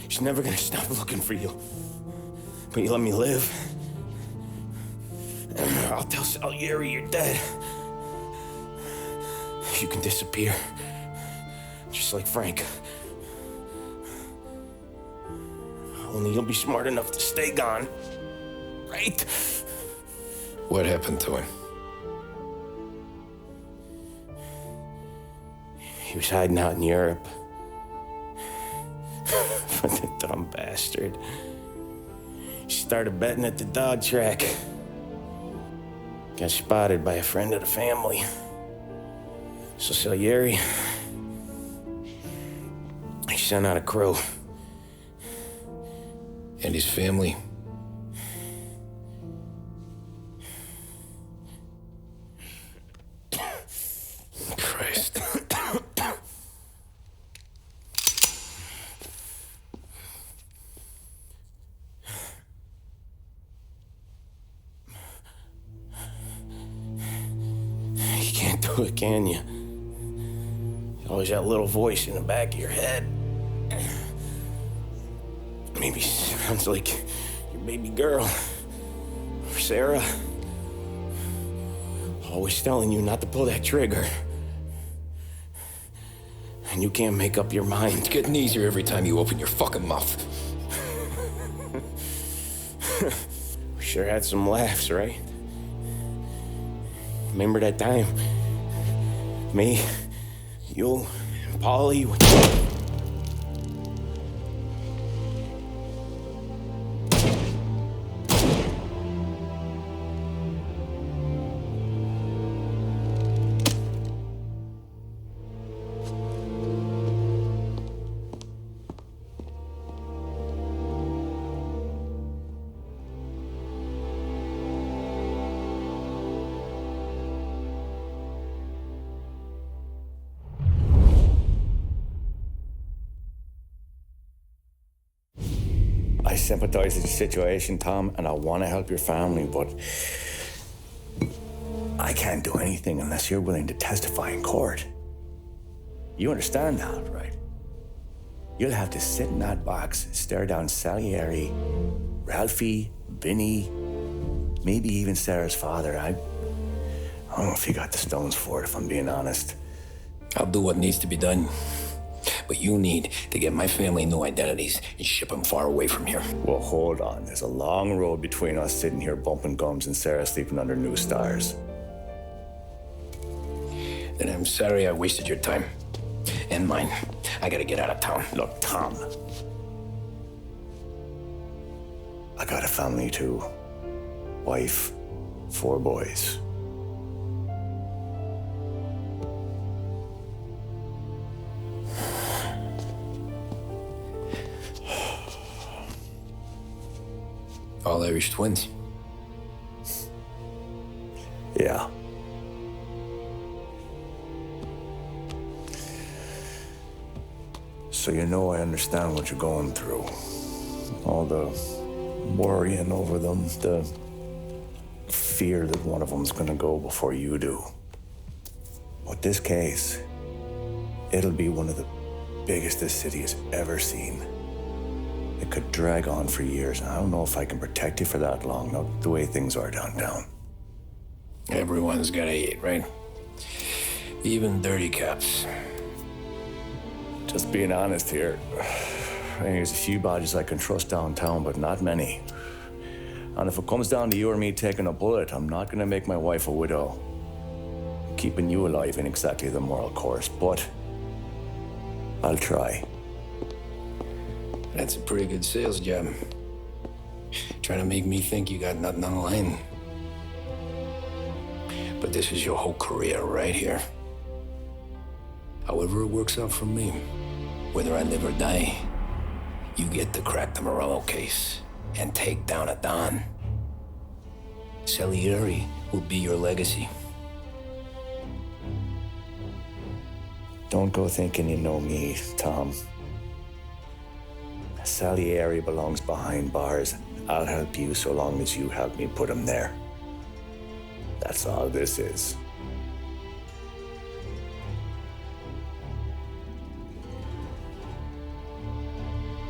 J: She's never gonna stop looking for you. But you let me live. I'll tell Salieri you're dead. You can disappear. Just like Frank. Only you'll be smart enough to stay gone. Right?
B: What happened to him?
J: He was hiding out in Europe. But the dumb bastard. He started betting at the dog track. Got spotted by a friend of the family. So Salieri, he sent out a crew.
B: And his family? Christ.
J: You can't do it, can you? Always that little voice in the back of your head. Maybe sounds like your baby girl. Or Sarah. Always telling you not to pull that trigger. And you can't make up your mind.
B: It's getting easier every time you open your fucking mouth.
J: We sure had some laughs, right? Remember that time? Me, you, and Polly.
A: sympathize with your situation, Tom, and I want to help your family, but I can't do anything unless you're willing to testify in court. You understand that, right? You'll have to sit in that box, stare down Salieri, Ralphie, Vinny, maybe even Sarah's father. I don't know if you got the stones for it, if I'm being honest.
B: I'll do what needs to be done. But you need to get my family new identities and ship them far away from here.
A: Well, hold on. There's a long road between us sitting here bumping gums and Sarah sleeping under new stars.
B: Then I'm sorry I wasted your time. And mine. I gotta get out of town.
A: Look, Tom. I got a family too. Wife, 4 boys.
B: All Irish twins.
A: Yeah. So you know I understand what you're going through. All the worrying over them, the fear that one of them's gonna go before you do. But this case, it'll be one of the biggest this city has ever seen. It could drag on for years. I don't know if I can protect you for that long, not the way things are downtown.
B: Everyone's gotta eat, right? Even dirty cops.
A: Just being honest here. There's a few bodies I can trust downtown, but not many. And if it comes down to you or me taking a bullet, I'm not gonna make my wife a widow. Keeping you alive ain't exactly the moral course, but I'll try.
B: That's a pretty good sales job. Trying to make me think you got nothing on the line. But this is your whole career right here. However it works out for me, whether I live or die, you get to crack the Morello case and take down a Don. Salieri will be your legacy.
A: Don't go thinking you know me, Tom. Salieri belongs behind bars. I'll help you so long as you help me put him there. That's all this is.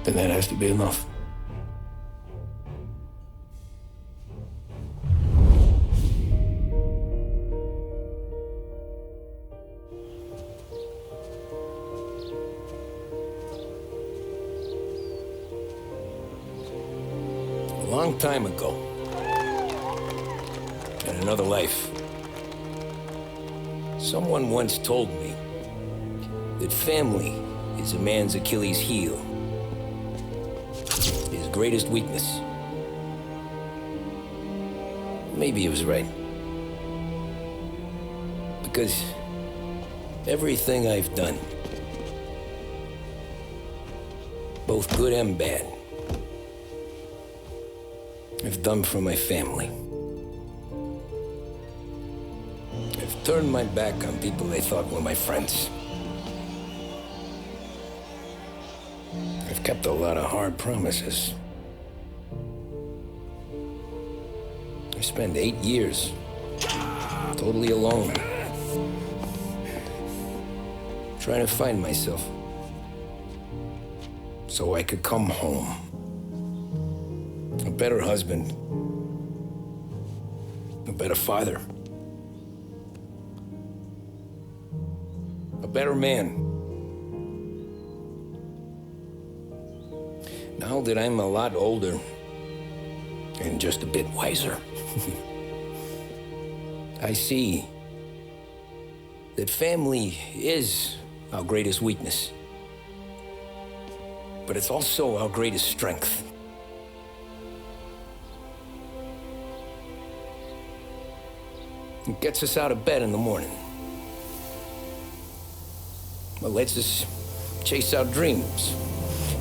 B: Then that has to be enough. A long time ago, in another life, someone once told me that family is a man's Achilles heel, his greatest weakness. Maybe he was right. Because everything I've done, both good and bad, I've done for my family. I've turned my back on people they thought were my friends. I've kept a lot of hard promises. I spent 8 years totally alone, trying to find myself so I could come home. A better husband, a better father, a better man. Now that I'm a lot older and just a bit wiser, I see that family is our greatest weakness, but it's also our greatest strength. It gets us out of bed in the morning. It lets us chase our dreams,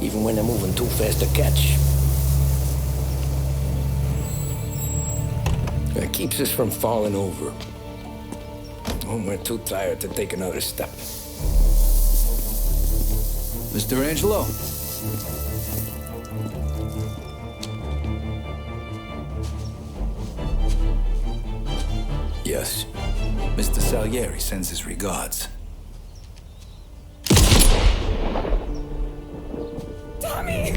B: even when they're moving too fast to catch. It keeps us from falling over when we're too tired to take another step.
W: Mr. Angelo. Yes. Mr. Salieri sends his regards.
S: Tommy!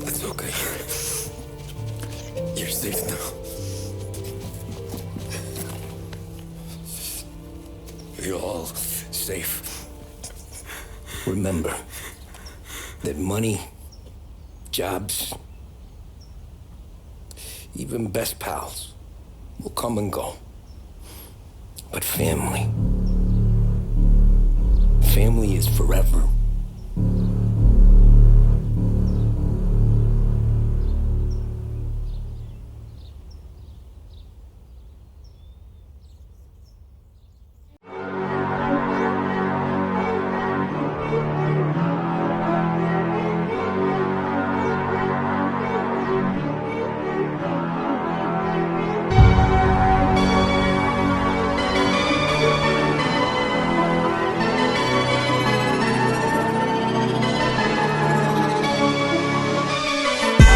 B: That's okay. You're safe now. You're all safe. Remember that money, jobs, even best pals will come and go. But family is forever.